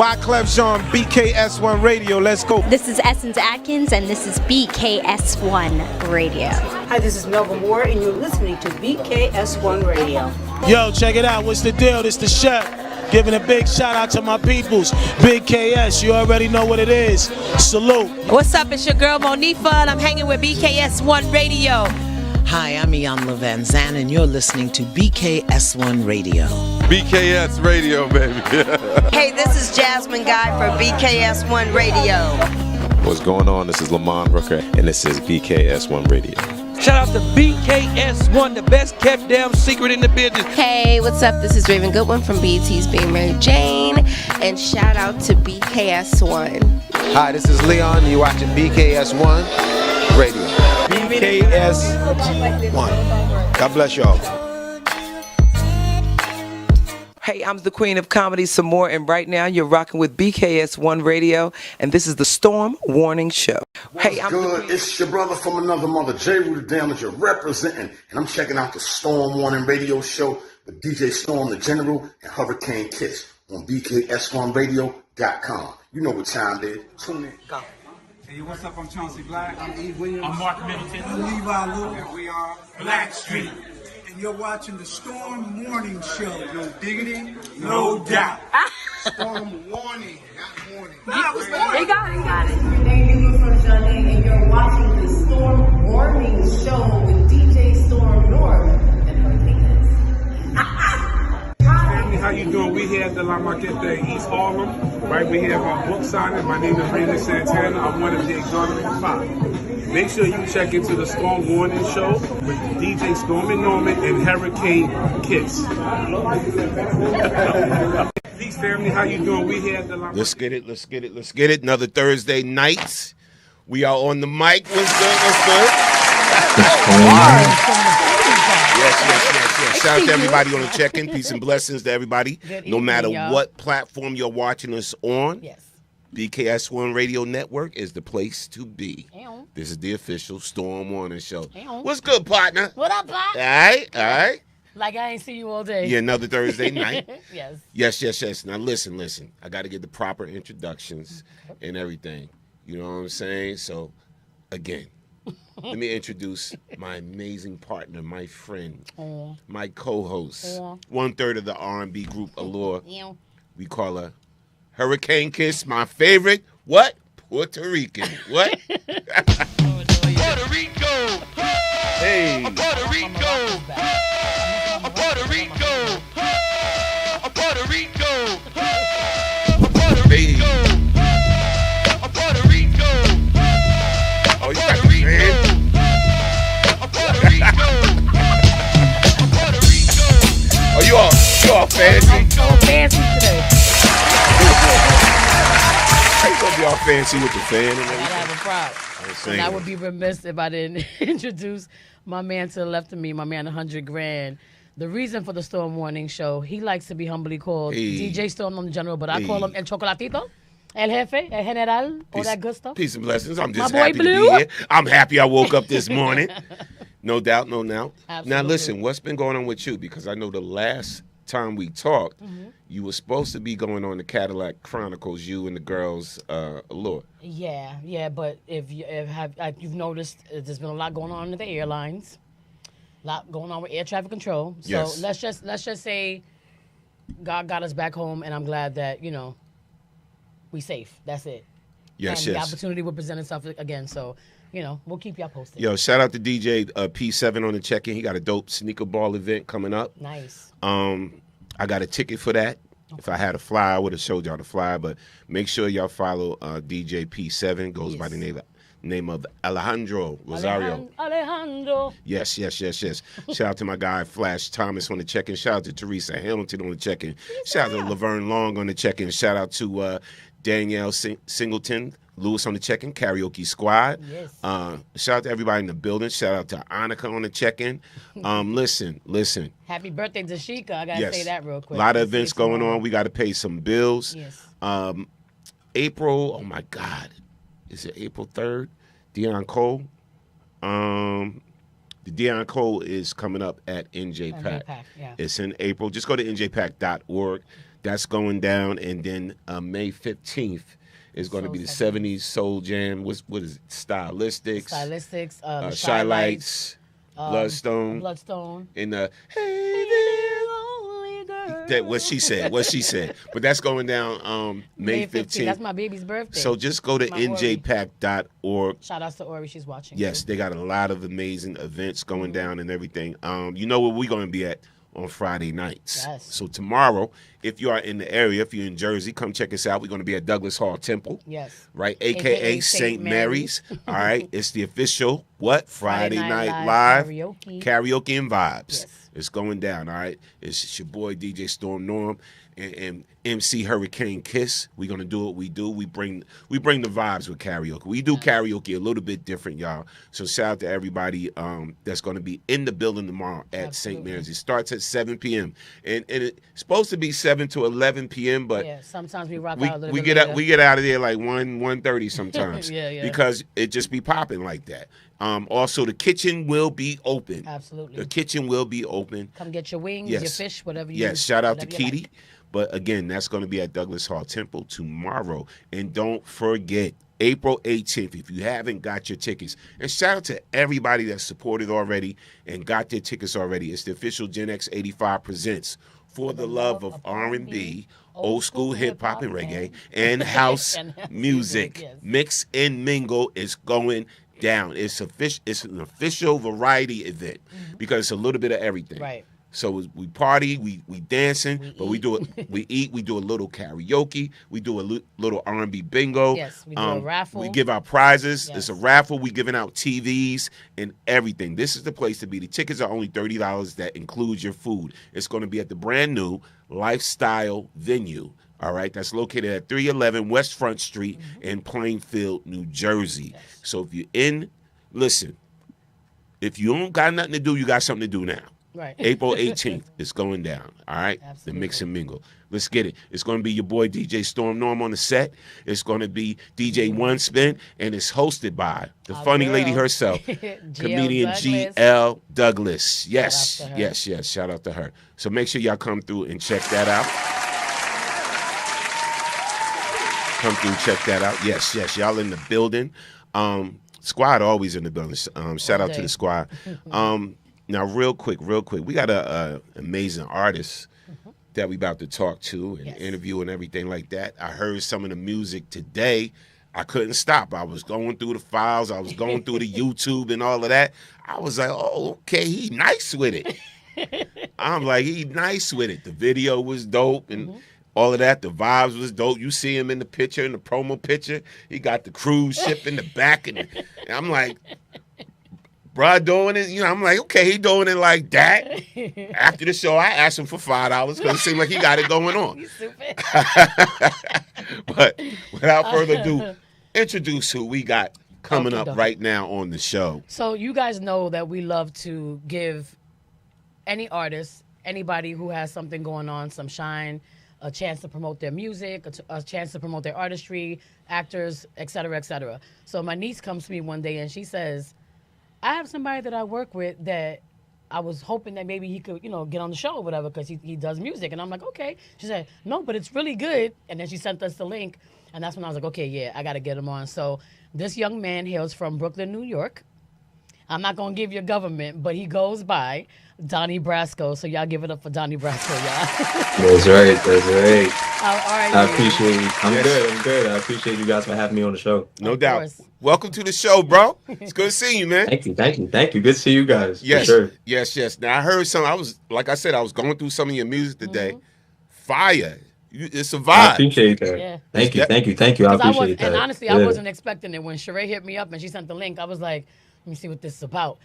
Wyclef Jean, BKS1 Radio. Let's go. This is Essence Atkins, and this is BKS1 Radio. Hi, this is Melba Moore, and you're listening to BKS1 Radio. Yo, check it out. What's the deal? This the chef. Giving a big shout out to my peoples. Big KS, you already know what it is. Salute. What's up? It's your girl Monifa, and I'm hanging with BKS1 Radio. Hi, I'm Iyanla Van Zandt, and you're listening to BKS1 Radio. BKS Radio, baby. Hey, this is Jasmine Guy for BKS1 Radio. What's going on? This is Lamont Rooker, and this is BKS1 Radio. Shout out to BKS1, the best kept damn secret in the business. Hey, what's up? This is Raven Goodwin from BET's Being Mary Jane, and shout out to BKS1. Hi, this is Leon, and you're watching BKS1 Radio. BKS1. God bless y'all. Hey, I'm the queen of comedy, some more, and right now you're rocking with BKS1 Radio, and this is the Storm Warning Show. Hey, I'm good. It's your brother from another mother, J. Rue the Damager, representing, and I'm checking out the Storm Warning Radio Show with DJ Storm the General and Hurricane Kiss on BKS1Radio.com. You know what time it is. Tune in. Go. Hey, what's up? I'm Chauncey Black. I'm Eve Williams. I'm Mark Middleton. I'm Levi Allure. And we are Black Street. And you're watching the Storm Warning Show. No diggity, no doubt. Storm Warning, not warning. Nah, He got it. Thank you from Johnny, and you're watching the Storm Warning Show with DJ Storm North and Hurricane. Family, how you doing? We here at the La Marqueta in East Harlem. Right, we have our book signing. My name is Raymond Santana. I'm one of the exonerated five. Make sure you check into the Storm Warning Show with DJ Storm and Norman and Hurricane Kiss. Peace, family. How you doing? We here at the La Marqueta. Let's get it. Let's get it. Let's get it. Another Thursday night. We are on the mic. What's good? What's good? Yes. Shout out to everybody on the check-in. Peace and blessings to everybody. No matter what platform you're watching us on. Yes. BKS1 Radio Network is the place to be. Ew. This is the official Storm Warning Show. Ew. What's good, partner? What up, Pop? All right. Like I ain't see you all day. Yeah, another Thursday night. Yes. Yes. Now listen. I got to get the proper introductions and everything. You know what I'm saying? So, again, let me introduce my amazing partner, my friend, my co-host, 1/3 of the R&B group Allure. We call her Hurricane Kiss, my favorite, what? Puerto Rican. What? Puerto Rico! Hey! Puerto Rico! Puerto Rico! Puerto Rico! Puerto Rico! Puerto Rico! Oh, you got the fan? Puerto Rico! Puerto Rico! Oh, you all fancy? I'm fancy today. How you gonna be all fancy with the fan and everything? I have a prop. And I would be remiss if I didn't introduce my man to the left of me, my man 100 Grand. The reason for the Storm Warning Show, he likes to be humbly called DJ Storm on the General, but I call him El Chocolatito, El Jefe, El General, all that good stuff. Peace and blessings. I'm just My boy happy to Blue. be here. I'm happy I woke up this morning. No doubt. Absolutely. Now listen, what's been going on with you? Because I know the last time we talked, you were supposed to be going on the Cadillac Chronicles, you and the girls, Allure. Yeah, but if you've noticed, there's been a lot going on in the airlines, a lot going on with air traffic control. So Yes. let's just say God got us back home, and I'm glad that we safe. That's it. Yes. The opportunity will present itself again. So we'll keep y'all posted. Yo, shout out to DJ P7 on the check-in. He got a dope sneaker ball event coming up. Nice. I got a ticket for that. Okay. If I had a flyer, I would have showed y'all the flyer. But make sure y'all follow DJ P7. Goes by the name of Alejandro Rosario. Alejandro. Yes. Shout out to my guy Flash Thomas on the check-in. Shout out to Teresa Hamilton on the check-in. Shout out to Laverne Long on the check-in. Shout out to Danielle Singleton. Lewis on the check-in, Karaoke Squad. Yes. Shout out to everybody in the building. Shout out to Annika on the check-in. Listen. Happy birthday to Sheikah. I got to say that real quick. A lot of events going on. We got to pay some bills. Yes. April, oh my God. Is it April 3rd? Deion Cole. The Deion Cole is coming up at NJ Pack. Yeah. It's in April. Just go to njpack.org. That's going down, and then May 15th is going to be the 70s Soul Jam. What is it? Stylistics. Shy Lights. Bloodstone. And that what she said. But that's going down May 15th. That's my baby's birthday. So just go to njpack.org. Shout out to Ori, she's watching. Yes, they got a lot of amazing events going down and everything. You know where we're going to be at on Friday nights. Yes. So tomorrow, if you are in the area, if you're in Jersey, come check us out. We're going to be at Douglas Hall Temple. Yes. Right? AKA St. Mary's. All right. It's the official, Friday Night Live. Karaoke and Vibes. Yes. It's going down, all right? It's your boy, DJ Storm Norm, and MC Hurricane Kiss. We're going to do what we do. We bring the vibes with karaoke. We do karaoke a little bit different, y'all. So shout out to everybody that's going to be in the building tomorrow at St. Mary's. It starts at 7 p.m. And it's supposed to be 7 to 11 p.m., but sometimes we rock out a little we bit get later. We get out of there like 1:30 sometimes. Yeah. Because it just be popping like that. Also, the kitchen will be open. Absolutely. The kitchen will be open. Come get your wings, your fish, whatever you Yes, shout out to Kitty. Like. But again, that's going to be at Douglas Hall Temple tomorrow. And don't forget, April 18th, if you haven't got your tickets. And shout out to everybody that supported already and got their tickets already. It's the official Gen X 85 Presents For the Love of R&B, old school hip-hop and reggae, and house music. Yes. Mix and mingle is going down. It's an official variety event because it's a little bit of everything. Right. So we party, we dancing, we do it. We eat. We do a little karaoke. We do a little R&B bingo. Yes, we do a raffle. We give out prizes. Yes. It's a raffle. We giving out TVs and everything. This is the place to be. The tickets are only $30. That includes your food. It's going to be at the brand new Lifestyle venue. All right, that's located at 311 West Front Street in Plainfield, New Jersey. Yes. So if you're listen, if you don't got nothing to do, you got something to do now. Right. April 18th, it's going down. All right? Absolutely. The Mix and Mingle. Let's get it. It's going to be your boy DJ Storm Norm on the set. It's going to be DJ One Spin, and it's hosted by the funny lady herself, comedian G.L. Douglas. Yes. Shout out to her. So make sure y'all come through and check that out. Yes. Y'all in the building. Squad always in the building. Shout out to the squad. Now, real quick, we got a amazing artist that we about to talk to and interview and everything like that. I heard some of the music today. I couldn't stop. I was going through the files. I was going through the YouTube and all of that. I was like, oh, okay, he nice with it. I'm like, he nice with it. The video was dope and all of that. The vibes was dope. You see him in the picture, in the promo picture. He got the cruise ship in the back. And I'm like, bruh doing it, I'm like, okay, he doing it like that. After the show, I asked him for $5 because it seemed like he got it going on. You stupid. But without further ado, introduce who we got coming up right now on the show. So you guys know that we love to give any artist, anybody who has something going on, some shine, a chance to promote their music, a chance to promote their artistry, actors, et cetera, et cetera. So my niece comes to me one day and she says, I have somebody that I work with that I was hoping that maybe he could, get on the show or whatever because he does music. And I'm like, okay. She said, no, but it's really good. And then she sent us the link. And that's when I was like, okay, yeah, I got to get him on. So this young man hails from Brooklyn, New York. I'm not going to give you a government, but he goes by Donnie Brasco. So y'all give it up for Donnie Brasco, y'all. That's right. How are you? I appreciate you. I'm good. I appreciate you guys for having me on the show. No doubt. Welcome to the show, bro. It's good to see you, man. Thank you. Good to see you guys. Yes, for sure. yes. Now, I heard some. I was going through some of your music today. Fire. It's a vibe. I appreciate that. Yeah. Thank you. I appreciate that. And honestly, I wasn't expecting it. When Sheree hit me up and she sent the link, I was like, let me see what this is about.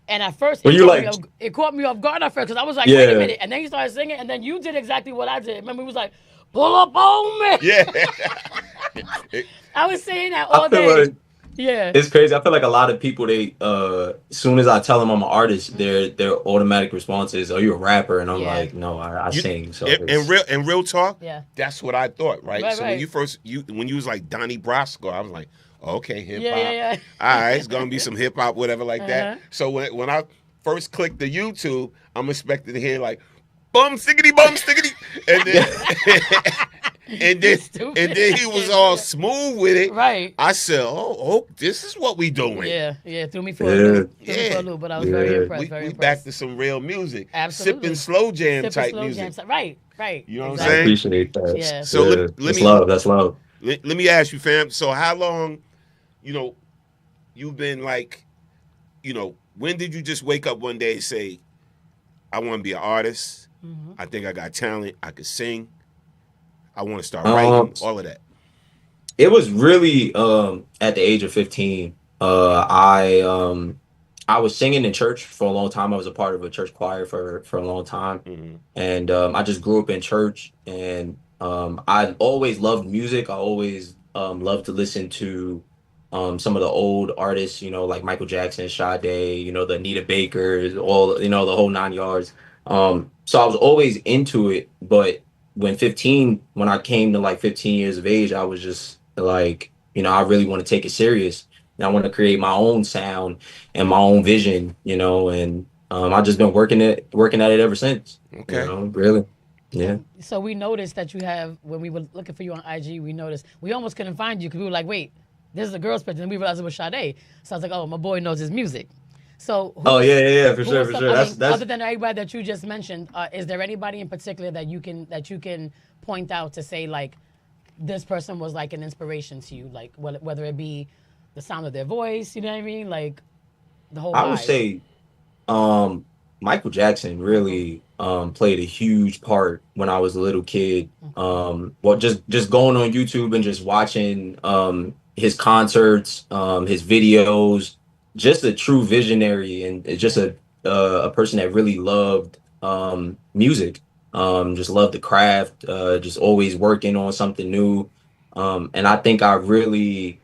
And at first, it caught me off guard at first because I was like, wait a minute. And then you started singing, and then you did exactly what I did. Remember, he was like, pull up on me. Yeah. I was saying that all day. Yeah. It's crazy. I feel like a lot of people, they as soon as I tell them I'm an artist, their automatic response is, "Are you a rapper?" And I'm like, "No, I sing." So in real talk, that's what I thought, right? So right. when you was like Donnie Brasco, I was like, okay, hip hop. Yeah. All right, it's gonna be some hip hop, whatever like that. So when I first clicked the YouTube, I'm expecting to hear like bum stickity, And then, and then he was all smooth with it. Right. I said, oh, this is what we doing. Yeah, threw me for a loop. Threw me Yeah. for a loop, but I was very impressed. We back to some real music. Absolutely. Sipping slow jam Sipping type slow music. jam. Right. You know what Exactly. I'm saying? I appreciate that. Yeah. So let that's me love. That's love. Let me ask you, fam. So how long, you've been like, when did you just wake up one day and say, I want to be an artist. Mm-hmm. I think I got talent. I could sing. I want to start writing. All of that. It was really at the age of 15. I was singing in church for a long time. I was a part of a church choir for a long time, and I just grew up in church. And I always loved music. I always loved to listen to some of the old artists, like Michael Jackson, Sade, the Anita Bakers, all the whole 9 yards. So I was always into it, but when I came to like 15 years of age, I was just like, I really want to take it serious. And I want to create my own sound and my own vision, and I've just been working at it ever since. Okay. Really. Yeah. So we noticed that you have, when we were looking for you on IG, we noticed we almost couldn't find you because we were like, wait, this is a girl's picture. And we realized it was Sade. So I was like, oh, my boy knows his music. So for sure. That's other than everybody that you just mentioned, is there anybody in particular that you can point out to say like this person was like an inspiration to you, like whether it be the sound of their voice, you know what I mean, like the whole. I would say, Michael Jackson really played a huge part when I was a little kid. Just going on YouTube and just watching his concerts, his videos. Just a true visionary and just a person that really loved music, just loved the craft, just always working on something new. And I think I really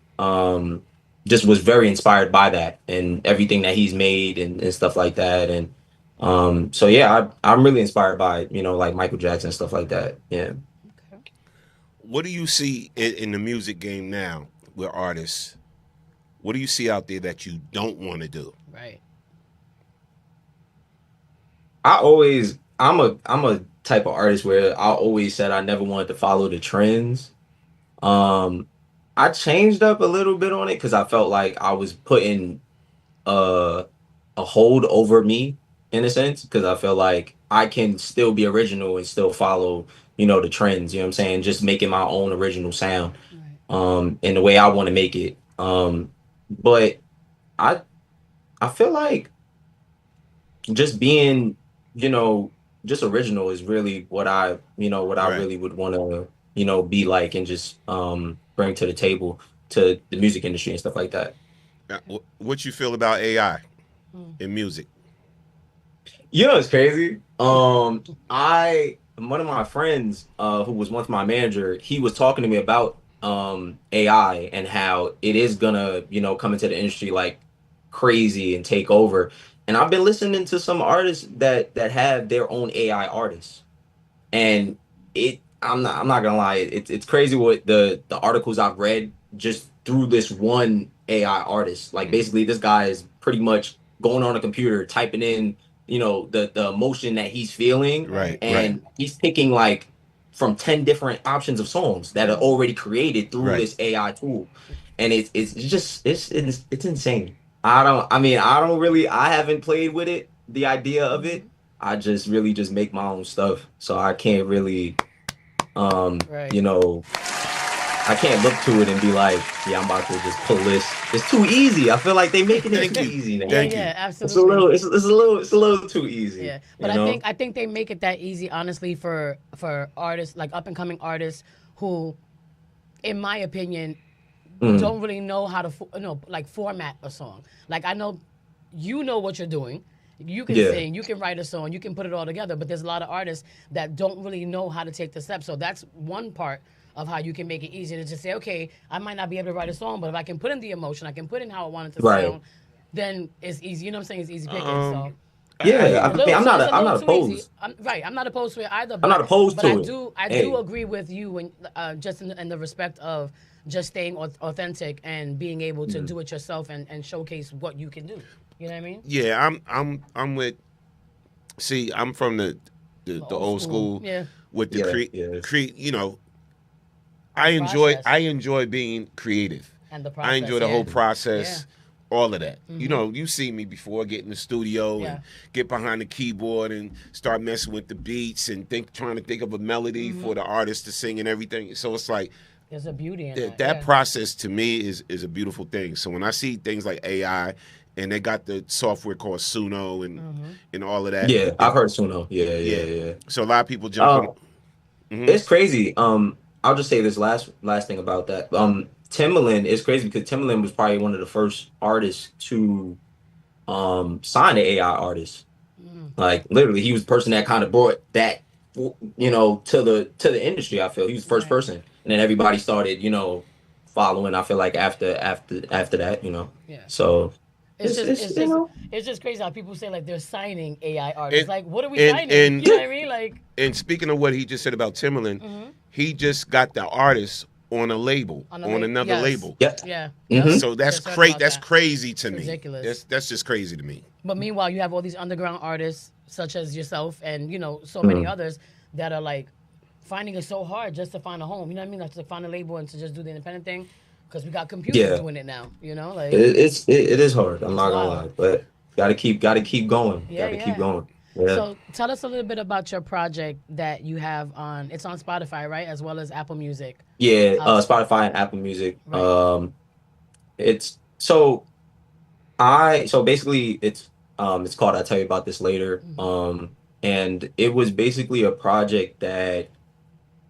just was very inspired by that and everything that he's made and stuff like that. And so, yeah, I'm really inspired by, like Michael Jackson and stuff like that. Yeah. What do you see in the music game now with artists? What do you see out there that you don't want to do? Right. I'm a type of artist where I always said I never wanted to follow the trends. I changed up a little bit on it because I felt like I was putting a hold over me in a sense, because I feel like I can still be original and still follow, the trends, you know what I'm saying? Just making my own original sound in the way I want to make it. But I feel like just being, just original is really what I really would want to, be like and just bring to the table to the music industry and stuff like that. What you feel about AI in music? It's crazy. One of my friends who was once my manager, he was talking to me about AI and how it is gonna, come into the industry like crazy and take over. And I've been listening to some artists that have their own AI artists, and I'm not gonna lie, it's crazy what the articles I've read just through this one AI artist. Like basically, this guy is pretty much going on a computer typing in, the emotion that he's feeling, and he's picking like from 10 different options of songs that are already created through this AI tool. And it's insane. I haven't played with it, the idea of it. I just really just make my own stuff. So I can't really, I can't look to it and be like, yeah, I'm about to just pull this. It's too easy. I feel like they making it too easy now. Yeah, absolutely. It's a little too easy. Yeah, but I think they make it that easy, honestly, for artists, like up and coming artists who, in my opinion, don't really know how to format a song. Like I know, what you're doing. You can sing, you can write a song, you can put it all together. But there's a lot of artists that don't really know how to take the step. So that's one part of how you can make it easier to just say, okay, I might not be able to write a song, but if I can put in the emotion, I can put in how I want it to sound, then it's easy. You know what I'm saying? It's easy picking. So. Yeah, I'm not opposed. I'm not opposed to it either. I'm not opposed to it. But I do agree with you when just in the respect of just staying authentic and being able to do it yourself and showcase what you can do. You know what I mean? Yeah, I'm with. See, I'm from the old school. Yeah. with the create. You know, I enjoy being creative. And the process. I enjoy the whole process. All of that. You know, you see me before, get in the studio and get behind the keyboard and start messing with the beats and trying to think of a melody for the artist to sing and everything. So it's like there's a beauty in that. That Process to me is a beautiful thing. So when I see things like AI and they got the software called Suno and all of that. Yeah, I've heard Suno. Yeah. So a lot of people jump on. It's crazy. I'll just say this last thing about that. Timbaland is crazy because Timbaland was probably one of the first artists to sign an AI artist. Like literally, he was the person that kind of brought that, you know, to the industry. I feel he was the first person, and then everybody started, you know, following. I feel like after that, you know. Yeah. So it's just crazy how people say like they're signing AI artists. Like, what are we signing? You know what I mean? Like. And speaking of what he just said about Timbaland, he just got the artist on a label, on another label. Yeah. So that's crazy. That's crazy to me. Ridiculous. That's just crazy to me. But meanwhile, you have all these underground artists, such as yourself, and you know, so many others that are like finding it so hard just to find a home. You know what I mean? Like to find a label and to just do the independent thing, because we got computers doing it now. You know, like it is hard. I'm not gonna lie, but gotta keep going. Keep going. Yeah. So tell us a little bit about your project that you have it's on Spotify, right? As well as Apple Music. Yeah, Spotify and Apple Music. Right. It's basically it's called I'll Tell You About This Later. And it was basically a project that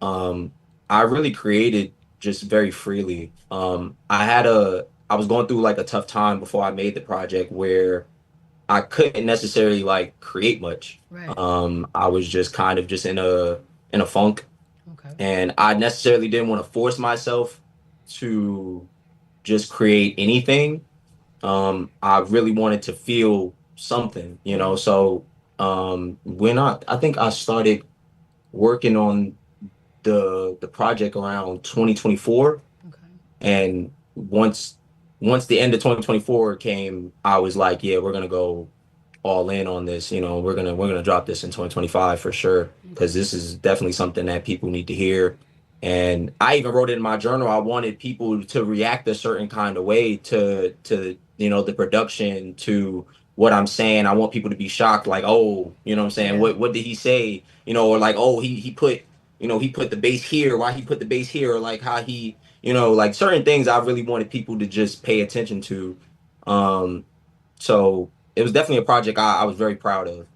I really created just very freely. I was going through like a tough time before I made the project where I couldn't necessarily like create much. Right. I was just kind of just in a funk. Okay. And I necessarily didn't want to force myself to just create anything. I really wanted to feel something, you know. So when I think I started working on the project around 2024. Okay. And once the end of 2024 came, I was like, yeah, we're gonna go all in on this. You know, we're gonna drop this in 2025 for sure, because this is definitely something that people need to hear. And I even wrote it in my journal. I wanted people to react a certain kind of way to you know, the production, to what I'm saying. I want people to be shocked, like, oh, you know what I'm saying? Yeah. What did he say? You know, or like, oh, he put the bass here. Why he put the bass here? Or like how he, you know, like certain things I really wanted people to just pay attention to. So it was definitely a project I was very proud of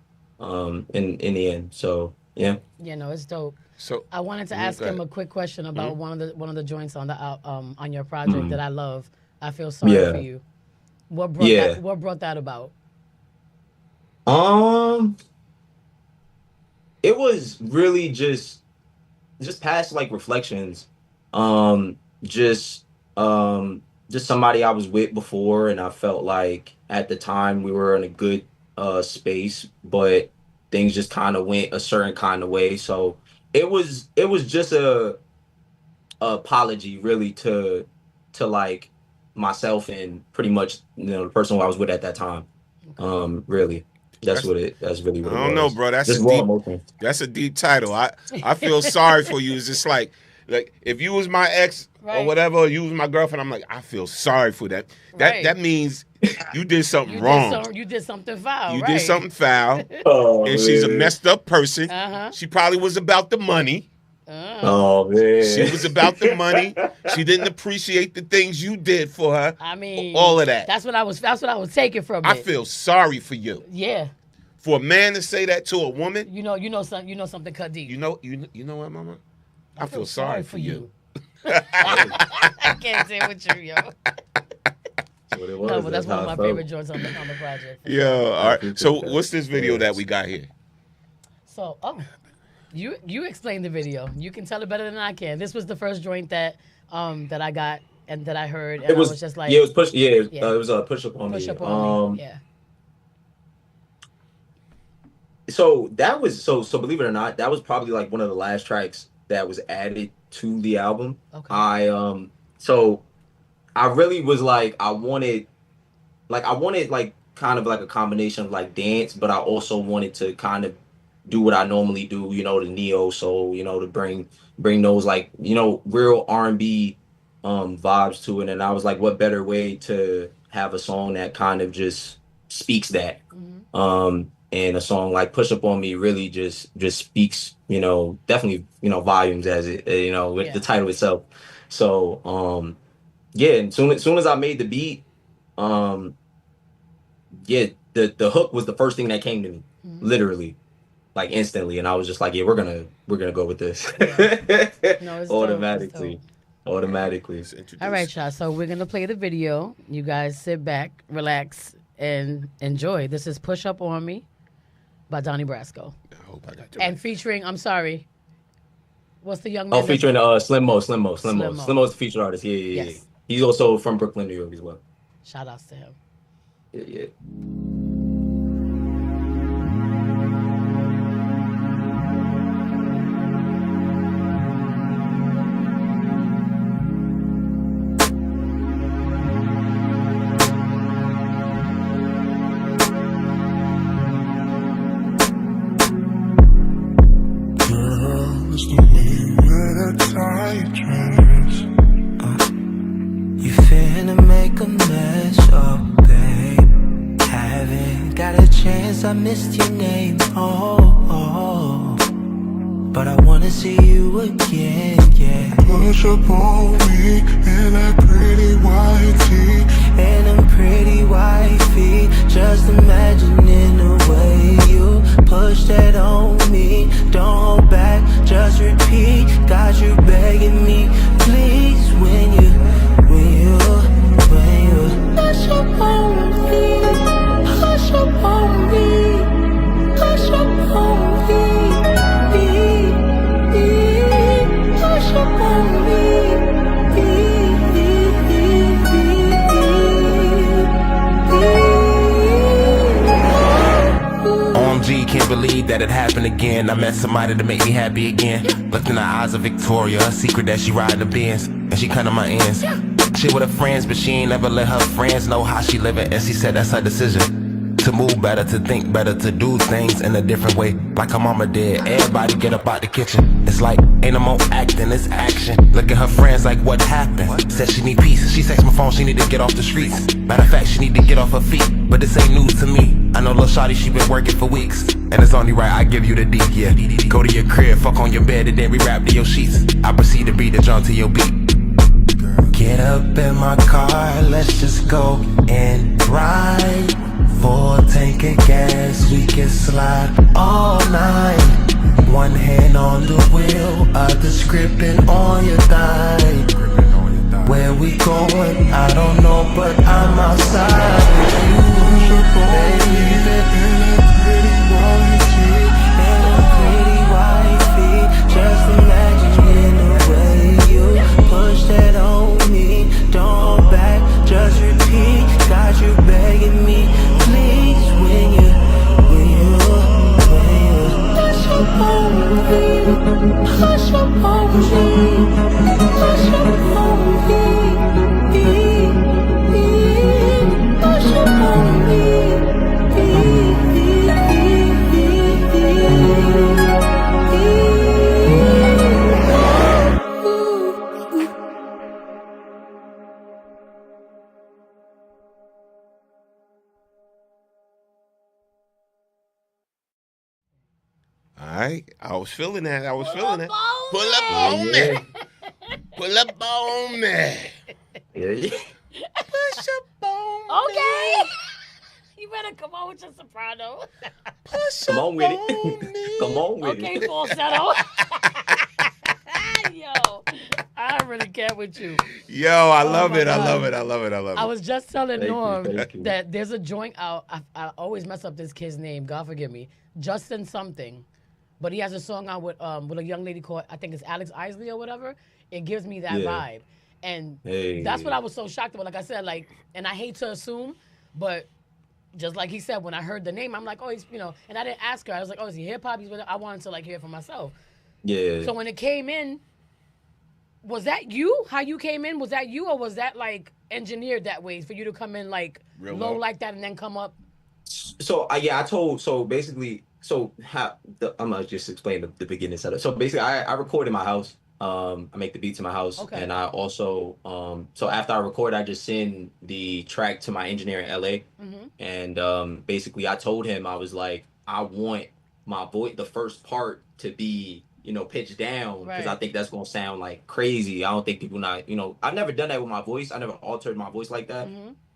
in the end. So yeah. Yeah, no, it's dope. So I wanted to ask him a quick question about one of the joints on the on your project that I love. I feel sorry for you. What brought that about? It was really just past like reflections. Just somebody I was with before, and I felt like at the time we were in a good space, but things just kind of went a certain kind of way. So it was just a apology really to like myself and pretty much, you know, the person who I was with at that time. Really. That's really what it was. I don't know, bro. That's a deep title. I feel sorry for you. It's just like if you was my ex or whatever, or you was my girlfriend, I'm like, I feel sorry for that. That means you did something wrong. You did something foul. You did something foul. And she's a messed up person. She probably was about the money. Oh man. She was about the money. She didn't appreciate the things you did for her. I mean, all of that. That's what I was taking from it. I feel sorry for you. Yeah. For a man to say that to a woman, you know something cut deep. You know what, mama? I feel sorry for you. I can't say with you, yo. No, but that's one of my favorite joints on the project. Yeah. All right. So what's this video that we got here? So, you explain the video. You can tell it better than I can. This was the first joint that I got and that I heard, and I was just like, it was push. Yeah, it was a push up on me. Push up on me. Yeah. So that was so believe it or not, that was probably like one of the last tracks that was added to the album. Okay. So I really was like, I wanted like kind of like a combination of like dance, but I also wanted to kind of do what I normally do, you know, the neo soul, you know, to bring those like, you know, real R&B vibes to it. And I was like, what better way to have a song that kind of just speaks that. And a song like Push Up On Me really just speaks, you know, definitely, you know, volumes as it, you know, with the title itself. So yeah, and soon as I made the beat, yeah, the hook was the first thing that came to me, literally, like instantly, and I was just like, yeah, we're gonna go with this. No, it's automatically. All right, y'all. So we're gonna play the video. You guys sit back, relax, and enjoy. This is "Push Up On Me" by Donnie Brasco. I hope I got that. And featuring, I'm sorry, what's the young man? Oh, featuring Slim Mo. Slim Mo's the featured artist. Yeah. Yes. He's also from Brooklyn, New York as well. Shout outs to him. Yeah. It's the way you wear that tight dress. You finna make a mess, oh babe. Haven't got a chance, I missed your name, oh. But I wanna see you again, yeah. Push up on me in that pretty white tee and them pretty white feet. Just imagining the way you push that on me. Don't hold back, just repeat. Got you begging me, please. When you push up on me, push up on me, push up on me. Push up on OMG, can't believe that it happened again. I met somebody to make me happy again. Looked in the eyes of Victoria, a secret that she riding the Benz, and she cut on my ends. She with her friends, but she ain't never let her friends know how she living, and she said that's her decision. To move better, to think better, to do things in a different way, like her mama did. Everybody get up out the kitchen. It's like, ain't no more acting, it's action. Look at her friends like, what happened? Said she need peace. She texts my phone, she need to get off the streets. Matter of fact, she need to get off her feet. But this ain't news to me. I know lil' shawty, she been working for weeks, and it's only right I give you the D, yeah. Go to your crib, fuck on your bed, and then we wrap to your sheets. I proceed to beat the drum to your beat. Get up in my car, let's just go and ride. Full tank of gas, we can slide all night. One hand on the wheel, other gripping on your thigh. Where we going, I don't know, but I'm outside with you, baby. And a pretty white feet. Just imagine the way you push that on me. Don't hold back, just repeat. Got you begging me, please. When you push up on me, push up on me, push up on me, push up on me. All right, I was feeling that. Pull up on me. Pull up on me. Yeah. Push up on me. Okay. You better come on with your soprano. Push Come up on with it. Come on with Okay, it. falsetto. Yo, I really care with you. Yo, I love my it. I God. love it. I love it. I love it. I was just telling Thank you, Norm thank you. that there's a joint out. I always mess up this kid's name. God forgive me. Justin something. But he has a song out with a young lady called, I think it's Alex Isley or whatever. It gives me that Yeah. vibe. And Hey. that's what I was so shocked about. Like I said, like, and I hate to assume, but just like he said, when I heard the name, I'm like, oh, he's, you know, and I didn't ask her. I was like, oh, is he hip hop? I wanted to like hear it for myself. Yeah. So when it came in, was that you? How you came in? Was that you, or was that like engineered that way for you to come in like Real low low. like that and then come up? So basically, so I'm gonna just explain the beginning setup. So basically, I record in my house. I make the beats in my house, Okay. and I also so after I record, I just send the track to my engineer in LA, and basically I told him, I was like, I want my voice, the first part, to be pitched down, because I Right. think that's gonna sound like crazy. I don't think people not I've never done that with my voice. I never altered my voice like that.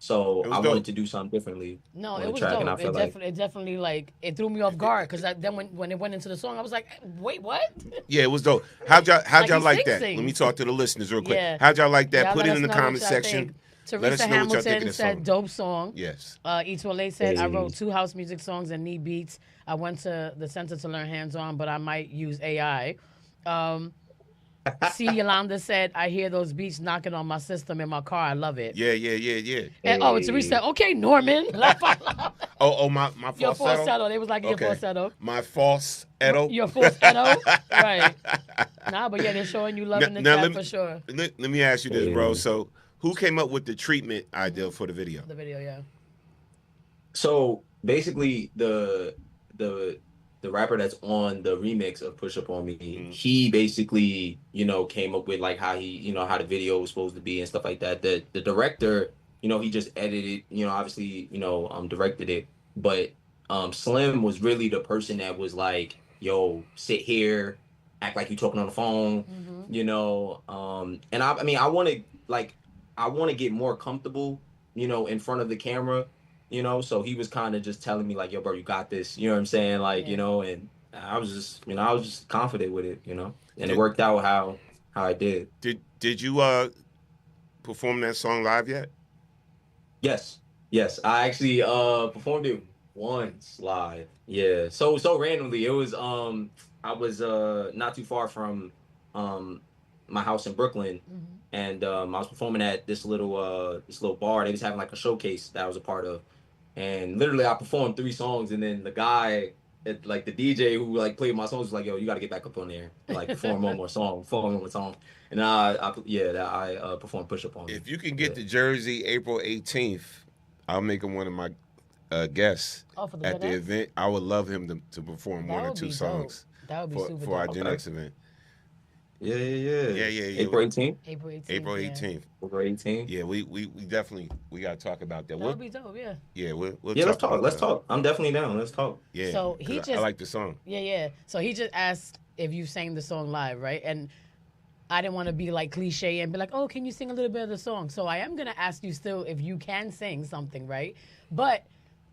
So It was I dope. wanted to do something differently No, on it the was track, and I dope. feel like It definitely like it threw me off guard because then when it went into the song, I was like, wait, what? Yeah, it was dope. How'd y'all he like that? sings. Let me talk to the listeners real quick. Yeah. How'd y'all like that? Y'all Put let it us in the know what comment y'all section. think. Let us Teresa know what y'all think of Hamilton the said, song. dope song. Yes. Itwale said, I Hey. wrote 2 house music songs and need beats. I went to the center to learn hands-on, but I might use AI. C. Yolanda said, I hear those beats knocking on my system in my car. I love it. Yeah. And, Teresa said, okay, Norman. My Your falsetto? falsetto. They was like, your Okay. falsetto. My falsetto? Your falsetto. Right. Nah, but yeah, they're showing you love in the chat for sure. Let me ask you this, bro. So who came up with the treatment idea for the video? The video, yeah. So basically, the rapper that's on the remix of Push Up On Me, he basically, came up with like how he, how the video was supposed to be and stuff like that. The director, he just edited, obviously, directed it. But Slim was really the person that was like, yo, sit here, act like you're talking on the phone, and I mean, I want to get more comfortable, in front of the camera. So he was kind of just telling me like, yo, bro, you got this. You know what I'm saying? Like, and I was just confident with it, and it worked out how I did. Did you perform that song live yet? Yes. I actually performed it once live. Yeah. So randomly. It was I was not too far from my house in Brooklyn. And I was performing at this little bar. They was having like a showcase that I was a part of. And literally, I performed 3 songs, and then the guy, like the DJ who like played my songs, was like, "Yo, you got to get back up on there, like perform one more song." And I performed "Push Up On Me." If you can get to Jersey April 18th, I'll make him one of my guests at the event. I would love him to perform one or 2 songs. That would be super for our dope. Gen X event. Yeah. April 18th. April 18th. April 18th. Yeah, we definitely gotta talk about that. That would be dope. Yeah. Yeah, we'll let's talk. Let's talk. I'm definitely down. Let's talk. Yeah. So I like the song. Yeah. So he just asked if you sang the song live, right? And I didn't want to be like cliche and be like, oh, can you sing a little bit of the song? So I am gonna ask you still if you can sing something, right? But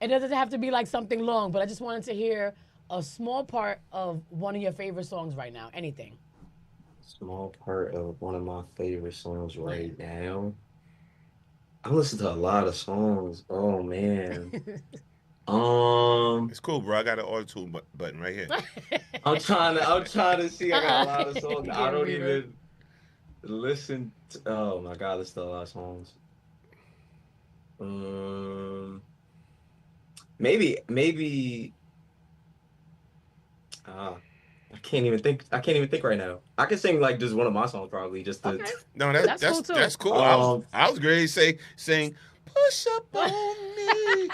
it doesn't have to be like something long. But I just wanted to hear a small part of one of your favorite songs right now. Anything. Small part of one of my favorite songs right now. I listen to a lot of songs. Oh man. It's cool, bro. I got an auto-tune button right here. I'm trying to see. I got a lot of songs. I don't even listen to, oh my god, there's still a lot of songs. Maybe I can't even think right now. I can sing like just one of my songs probably just to. Okay. No, that's cool too. That's cool. I was ready to sing "Push Up On Me,"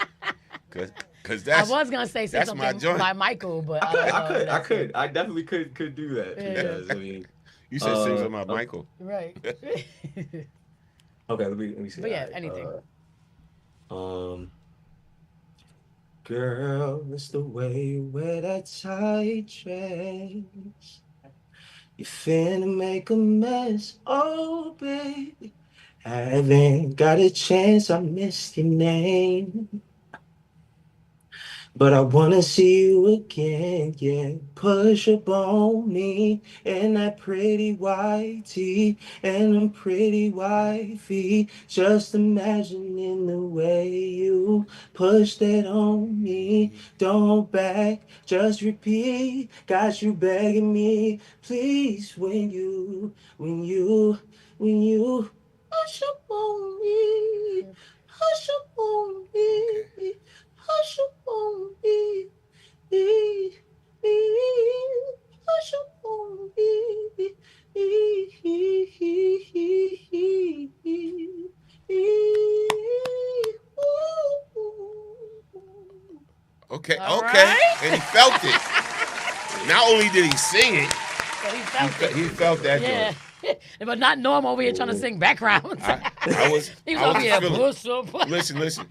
because that's. I was gonna say something by Michael, but I could. I definitely could do that. Yeah. Because I mean, you said sing something about Michael, right? Okay, let me see. But yeah, anything. Girl, it's the way you wear that tight dress. You finna make a mess, oh baby. Haven't got a chance, I missed your name. But I wanna see you again, yeah. Push up on me in that pretty white tee and them pretty white feet. Just imagining the way you push that on me. Don't back, just repeat. Got you begging me, please. When you push up on me, push up on me. Hush up on me, hush up on me. Okay, All okay. right? And he felt it. Not only did he sing it, But he felt it. he felt that Yeah. joint. But not normal over here trying to sing backgrounds. I was He was I over here, was push feeling. Listen.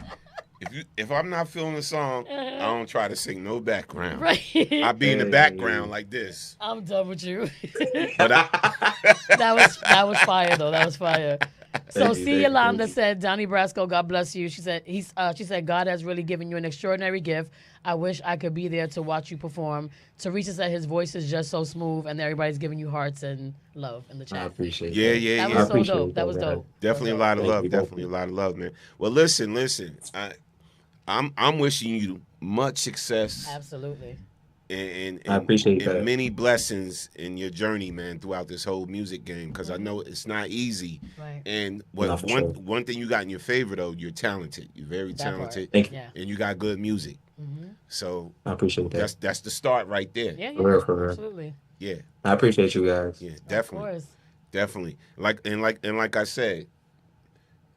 If I'm not feeling the song, I don't try to sing no background. Right. I be in the background like this. I'm done with you. But that was fire though. That was fire. So Thank C. you. Yolanda said, Donnie Brasco, God bless you. She said she said God has really given you an extraordinary gift. I wish I could be there to watch you perform. Teresa said his voice is just so smooth, and everybody's giving you hearts and love in the chat. I appreciate Yeah. That was so dope. That was dope. Definitely a lot of love. Definitely a lot of love, man. Well, listen. I'm wishing you much success. Absolutely. And I appreciate and that. many blessings in your journey, man, throughout this whole music game. Because I know it's not easy. Right. And one thing you got in your favor though, you're talented. You're very talented. Thank you. And you got good music. So I appreciate that. That's the start right there. Yeah, For real. absolutely. Yeah. I appreciate you guys. Yeah, definitely. Of course. Definitely. Like I said,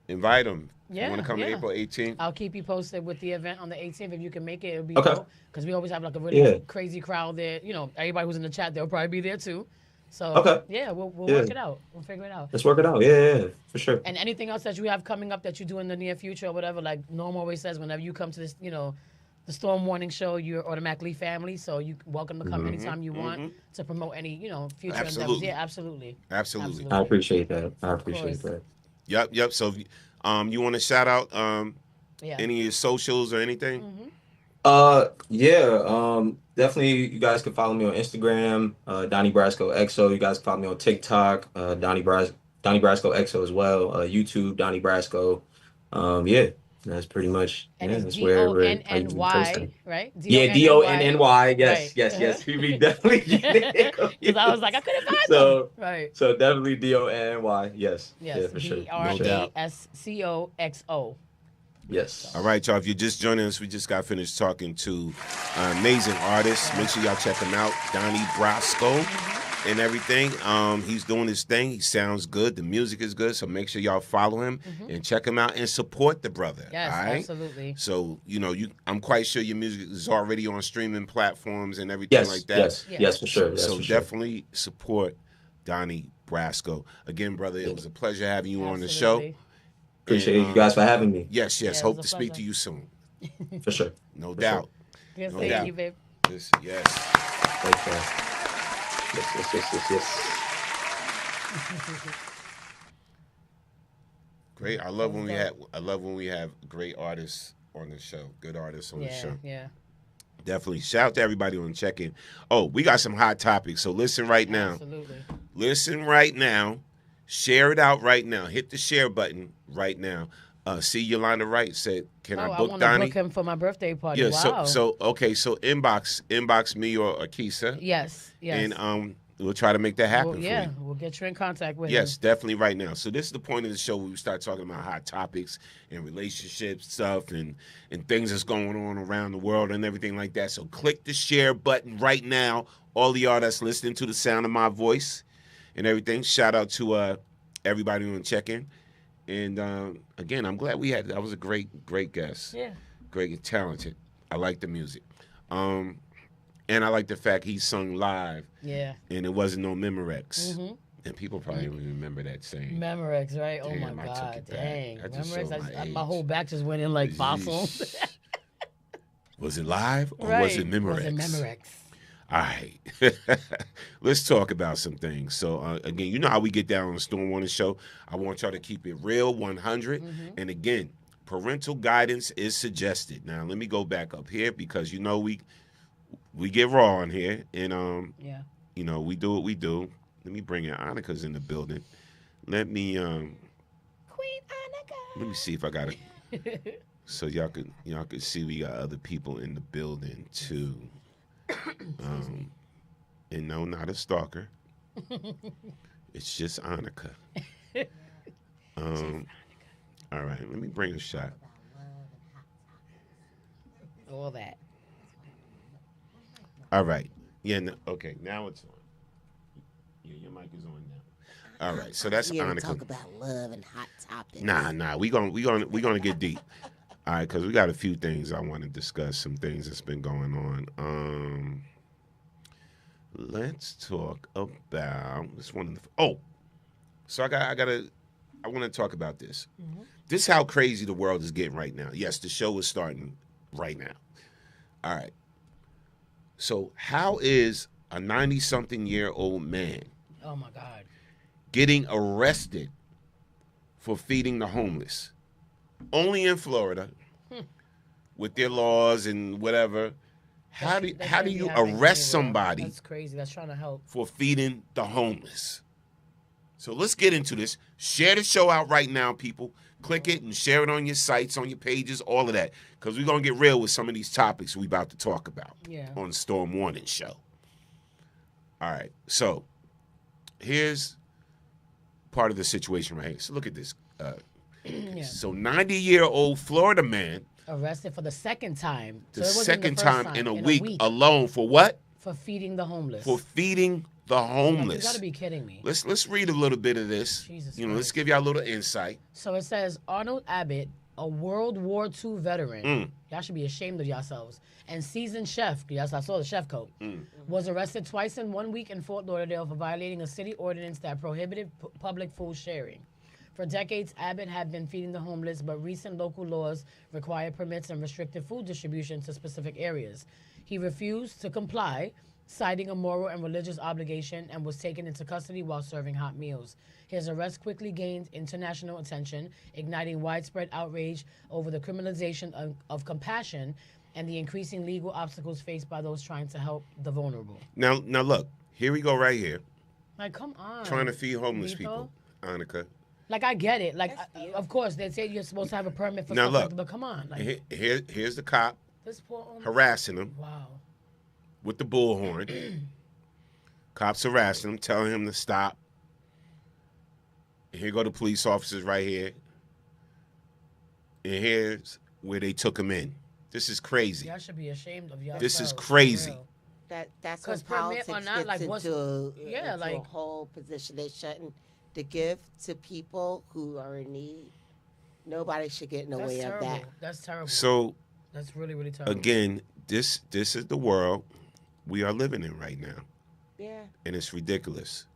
invite them. Yeah, You want to come April 18th? I'll keep you posted with the event on the 18th. If you can make it, it'll be Okay. dope. Because we always have like a really Yeah. crazy crowd there. You know, everybody who's in the chat, they'll probably be there too. So Okay. yeah, we'll Yeah. work it out. We'll figure it out. Let's work it out. Yeah, for sure. And anything else that you have coming up that you do in the near future or whatever, like Norm always says, whenever you come to this, the Storm Morning Show, you're automatically family. So you're welcome to come anytime you want to promote any, future endeavors. Absolutely. Yeah, absolutely. Absolutely. I appreciate that. I appreciate that. Yep. So, you want to shout out Yeah. any of your socials or anything? Definitely you guys can follow me on Instagram, Donnie Brasco XO. You guys can follow me on TikTok, Donnie Brasco XO as well. YouTube, Donnie Brasco. That's pretty much that's where I usually post DONNY, them. right? Yeah, DONNY. Yes. We definitely Because I was like, I couldn't find so, them. Right. So definitely DONNY. Yes. Yes. Yeah, for sure. BRASCOXO. Yes. All right, y'all. If you're just joining us, we just got finished talking to an amazing artist. Make sure y'all check him out, Donnie Brasco, and everything. He's doing his thing. He sounds good. The music is good. So make sure y'all follow him and check him out and support the brother. Yes, all right? absolutely. So I'm quite sure your music is already on streaming platforms and everything like that. Yes, for sure. So definitely support Donnie Brasco. Again, brother, it was a pleasure having you on the show. Appreciate you guys for having me. Yes. Hope to speak to you soon. For sure. No doubt. Yes, No thank doubt. you, babe. Yes. Thanks, man. Yes. Great. I love when we have great artists on the show. Good artists on the show. Yeah. Definitely. Shout out to everybody on check-in. Oh, we got some hot topics. So listen right now. Absolutely. Listen right now. Share it out right now. Hit the share button right now. See, Yolanda Wright said, "Can I book want Donnie?" to book him for my birthday party. Yeah. Wow. So inbox me or Akisa. Yes. And we'll try to make that happen. Well, for yeah, you. we'll get you in contact with him. Yes, definitely right now. So this is the point of the show where we start talking about hot topics and relationship stuff and things that's going on around the world and everything like that. So click the share button right now. All of y'all that's listening to the sound of my voice and everything. Shout out to everybody on check-in. And again, I'm glad that was a great guest. Yeah. Great and talented. I like the music. And I like the fact he sung live. Yeah. And it wasn't no Memorex. And people probably don't even remember that saying. Memorex, right? Oh Damn, my I took God. it back. Dang. I just showed Memorex, my age. my whole back just went in like fossil. Was it live or Right. was it Memorex? Was it Memorex? All right. Let's talk about some things. So, again, you know how we get down on the Storm Warning Show. I want y'all to keep it real, 100. And, again, parental guidance is suggested. Now, let me go back up here because, we get raw on here. And, we do what we do. Let me bring in Annika's in the building. Let me, Queen Annika. let me see if I got it. So y'all could see we got other people in the building, too. And no, not a stalker. It's just Annika. All right, let me bring a shot. All that. All right. Yeah. No, okay. Now it's on. Yeah, your mic is on now. All right. So that's Here to Annika. talk about love and hot topics. Nah. We gonna get deep. All right, because we got a few things I want to discuss, some things that's been going on. Let's talk about this one. So I want to talk about this. Mm-hmm. This is how crazy the world is getting right now. Yes, the show is starting right now. All right. So how is a 90-something-year-old man oh my God, getting arrested for feeding the homeless? Only in Florida, with their laws and whatever. How do you arrest somebody? That's crazy. That's trying to help for feeding the homeless. So let's get into this. Share the show out right now, people. Click it and share it on your sites, on your pages, all of that. Because we're going to get real with some of these topics we're about to talk about on the Storm Warning Show. All right. So here's part of the situation right here. So look at this. So 90-year-old Florida man arrested for the second time. The second time in a week alone for what? For feeding the homeless. For feeding the homeless. You got to be kidding me. Let's read a little bit of this. Jesus let's give y'all a little insight. So it says Arnold Abbott, a World War II veteran, y'all should be ashamed of yourselves, and seasoned chef, yes, I saw the chef coat, was arrested twice in 1 week in Fort Lauderdale for violating a city ordinance that prohibited public food sharing. For decades, Abbott had been feeding the homeless, but recent local laws require permits and restricted food distribution to specific areas. He refused to comply, citing a moral and religious obligation, and was taken into custody while serving hot meals. His arrest quickly gained international attention, igniting widespread outrage over the criminalization of compassion and the increasing legal obstacles faced by those trying to help the vulnerable. Now look, here we go right here. Like, come on. Trying to feed homeless people, Annika. Like, I get it. Like, of course, they say you're supposed to have a permit for now stuff look, like that, but come on. Like, here's the cop this poor harassing him. Wow. With the bullhorn. Cops harassing him, telling him to stop. And here go the police officers right here. And here's where they took him in. This is crazy. Y'all should be ashamed of y'all. This is crazy. That's what politics or not, gets like, into a whole position they shouldn't to give to people who are in need. Nobody should get in the way of that. That's terrible. So that's really, really terrible. Again, this is the world we are living in right now. Yeah. And it's ridiculous.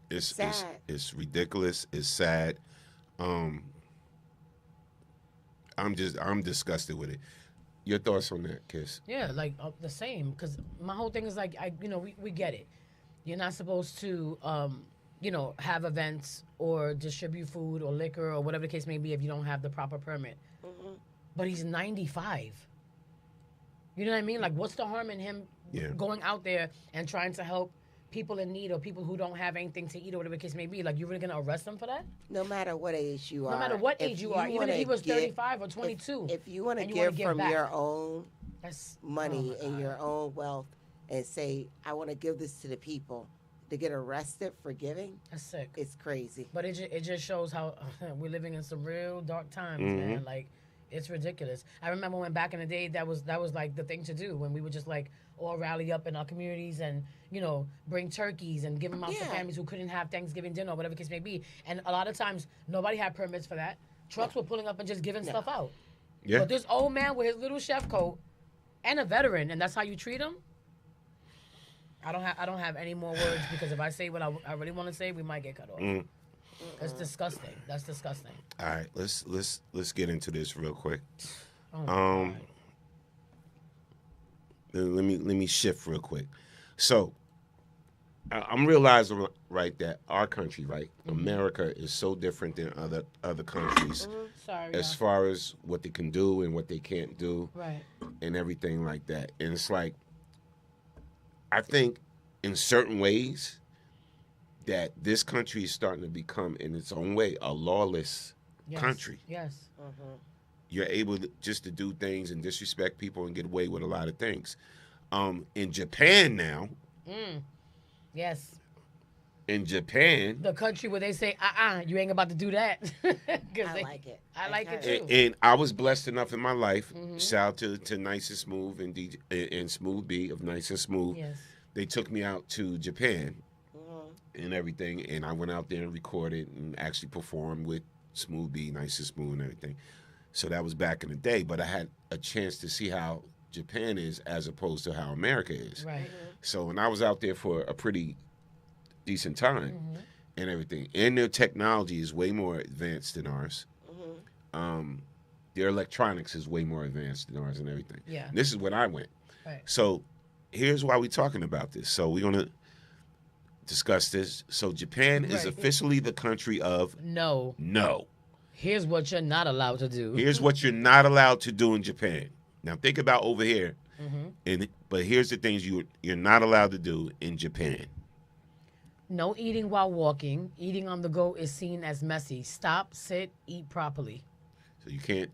It's ridiculous. It's sad. I'm disgusted with it. Your thoughts on that, Kiss? Yeah, like the same. Because my whole thing is like, we get it. You're not supposed to, have events or distribute food or liquor or whatever the case may be if you don't have the proper permit. Mm-hmm. But he's 95. You know what I mean? Like, what's the harm in him going out there and trying to help people in need or people who don't have anything to eat or whatever the case may be? Like, you really going to arrest him for that? No matter what age you are. No matter what age you are. Even if he was 35 or 22. If you want to give from your own money and your own wealth and say, I want to give this to the people, to get arrested for giving, that's sick. It's crazy. But it just shows how we're living in some real dark times, man. Like, it's ridiculous. I remember when back in the day, that was like the thing to do when we would just like all rally up in our communities and, bring turkeys and give them out to families who couldn't have Thanksgiving dinner or whatever the case may be. And a lot of times, nobody had permits for that. Trucks were pulling up and just giving stuff out. Yeah. But this old man with his little chef coat and a veteran, and that's how you treat him? I don't have any more words because if I say what I really want to say, we might get cut off. That's disgusting. That's disgusting. All right, let's get into this real quick. Oh let me shift real quick. So I'm realizing that our country, right, America, is so different than other countries as far as what they can do and what they can't do, right, and everything like that. And it's like, I think in certain ways that this country is starting to become, in its own way, a lawless country. Yes. You're able just to do things and disrespect people and get away with a lot of things. In Japan now. Yes. In Japan. The country where they say, you ain't about to do that. like it. I like it too. And I was blessed enough in my life. Shout out to Nice and Smooth and Smooth B of Nice and Smooth. Yes. They took me out to Japan and everything, and I went out there and recorded and actually performed with Smooth B, Nice and Smooth and everything. So that was back in the day. But I had a chance to see how Japan is as opposed to how America is. Right. So when I was out there for a pretty decent time and everything, and their technology is way more advanced than ours. Their electronics is way more advanced than ours and everything. Yeah. And this is when I went. Right. So here's why we're talking about this. So we're going to discuss this. So Japan is officially the country of No. Here's what you're not allowed to do. Here's what you're not allowed to do in Japan. Now think about over here. But here's the things you're not allowed to do in Japan. No eating while walking. Eating on the go is seen as messy. Stop, sit, eat properly. So you can't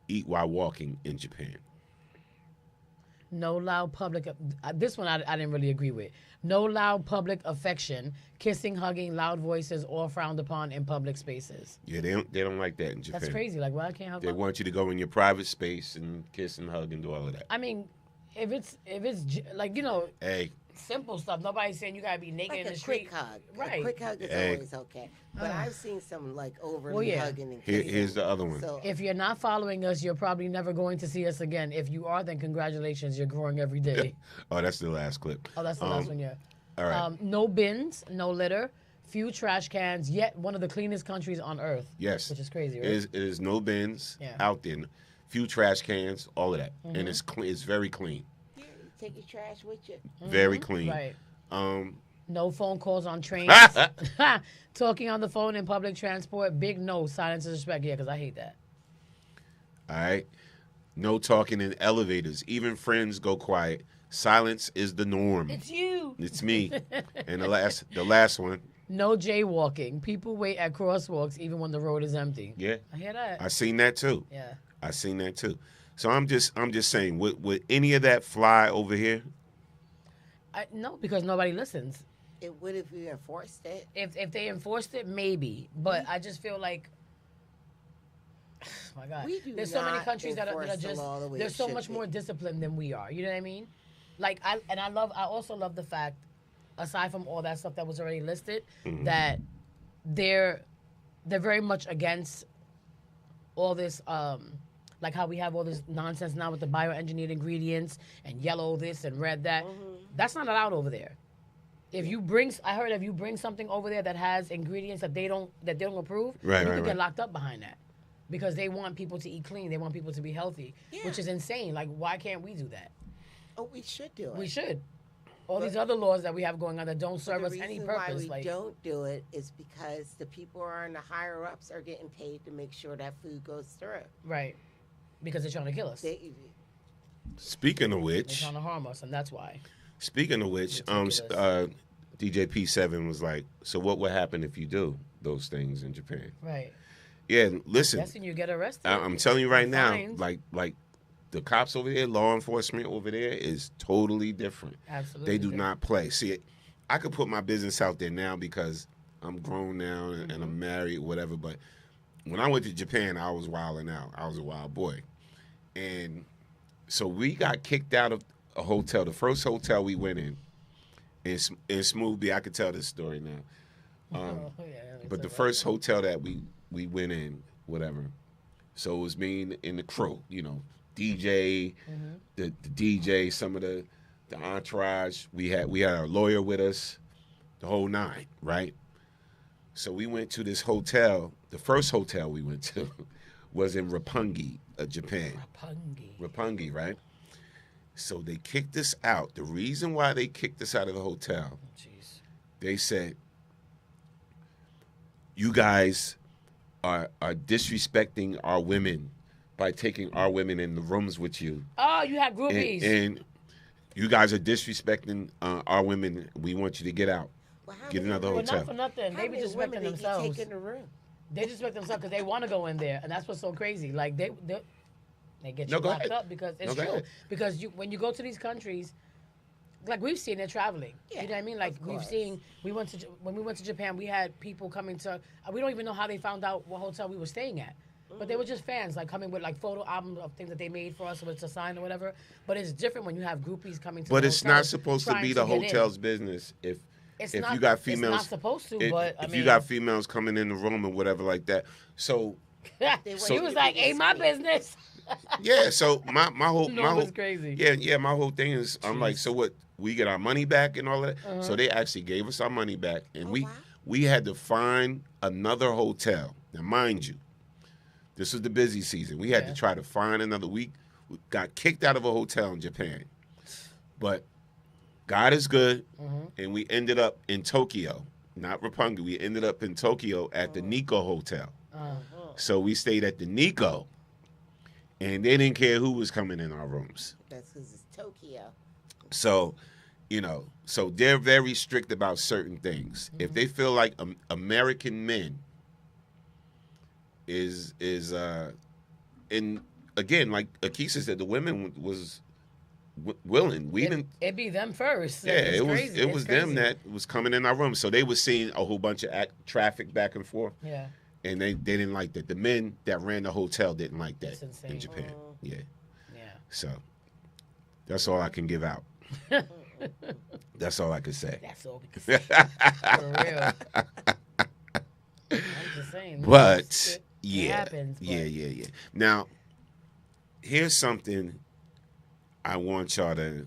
eat while walking in Japan. No loud public. This one I didn't really agree with. No loud public affection. Kissing, hugging, loud voices, all frowned upon in public spaces. Yeah, they don't like that in Japan. That's crazy. Like, why I can't hug? They want you to go in your private space and kiss and hug and do all of that. I mean, if it's like, you know, hey, simple stuff. Nobody's saying you gotta be naked Like in a the street. quick hug. Right. A quick hug is always okay. But I've seen some like overly hugging and kissing. Here's the other one. So, If you're not following us, you're probably never going to see us again. If you are, then congratulations, you're growing every day. Oh, that's the last clip. Oh, that's the last one, yeah. All right. No bins, no litter, few trash cans, yet one of the cleanest countries on earth. Yes. Which is crazy, right? It is no bins Yeah. out there. Few trash cans, all of that. And it's clean. It's very clean. you take your trash with you. Very clean. Right. Um, No phone calls on trains. Talking on the phone in public transport, big no. Silence is respect. Yeah, because I hate that. all right. No talking in elevators. Even friends go quiet. Silence is the norm. It's you. It's me. And the last one. No jaywalking. People wait at crosswalks even when the road is empty. Yeah. I hear that. I seen that too. Yeah. I seen that too. So I'm just saying, would any of that fly over here? No, because nobody listens. It would if you enforced it. If they enforced it, maybe. But I just feel like, oh my God, We do there's so many not countries that are enforce the just law the way there's it so should much be. more disciplined than we are. You know what I mean? Like I also love the fact, aside from all that stuff that was already listed, that they're very much against all this. Like how we have all this nonsense now with the bioengineered ingredients and yellow this and red that. That's not allowed over there. If you bring something over there that has ingredients that they don't approve, you can get locked up behind that, because they want people to eat clean. They want people to be healthy, which is insane. Like, why can't we do that? Oh, we should do it. We should. All these other laws that we have going on that don't serve us any purpose. Why we don't do it is because the people who are in the higher ups are getting paid to make sure that food goes through. Right. Because they're trying to kill us. Speaking of They're which, trying to harm us, and that's why. DJ P7 was like, so what would happen if you do those things in Japan? Right. Yeah, listen. That's when you get arrested. I'm telling you right now, Fines. like the cops over there, law enforcement over there is totally different. Absolutely. They do not play. See, I could put my business out there now because I'm grown now and I'm married, whatever. But when I went to Japan, I was wilding out. I was a wild boy. And so we got kicked out of a hotel, the first hotel we went in Smooth B. I could tell this story now. But the first hotel that we went in, whatever. So it was me and the crew, you know, DJ, the DJ, some of the entourage. We had our lawyer with us, the whole nine, right? So we went to this hotel. The first hotel we went to was in Roppongi, Japan. Roppongi, right? So they kicked us out. The reason why they kicked us out of the hotel, they said, you guys are disrespecting our women by taking our women in the rooms with you. Oh, you had groupies. And you guys are disrespecting our women. We want you to get out. Get another hotel. Not for nothing. They be disrespecting themselves. They disrespect themselves because they want to go in there, and that's what's so crazy. Like they get you locked up because it's true. Because when you go to these countries, like we've seen it traveling. You know what I mean? Like we've seen. When we went to Japan, we had people coming to. We don't even know how they found out what hotel we were staying at. But they were just fans, like coming with like photo albums of things that they made for us, or it's a sign or whatever. But it's different when you have groupies coming to. But the it's hotel not supposed to be the get in. hotel's business if It's if not, you got females, it's not supposed to, but I if mean, you got females coming in the room or whatever like that, so he was like, "Ain't my business." yeah, so my whole No, my it whole was crazy. yeah my whole thing is I'm like, so what? We get our money back and all of that. Uh-huh. So they actually gave us our money back, and we had to find another hotel. Now, mind you, this was the busy season. We had to try to find another. We got kicked out of a hotel in Japan, but God is good, and we ended up in Tokyo, not Roppongi. We ended up in Tokyo at the Nikko Hotel. So we stayed at the Nikko, and they didn't care who was coming in our rooms. That's because it's Tokyo. So, so they're very strict about certain things. If they feel like American men is and again, like Akisa said, the women was willing. We didn't. It'd be them first. Yeah, It's it was crazy. it was them that was coming in our room. So they were seeing a whole bunch of traffic back and forth. Yeah. And they didn't like that. The men that ran the hotel didn't like that in Japan. Yeah. Yeah. So that's all I can give out. That's all I can say. That's all we can say. For real. I'm just saying. But it happens, but. Yeah. Now, here's something I want y'all to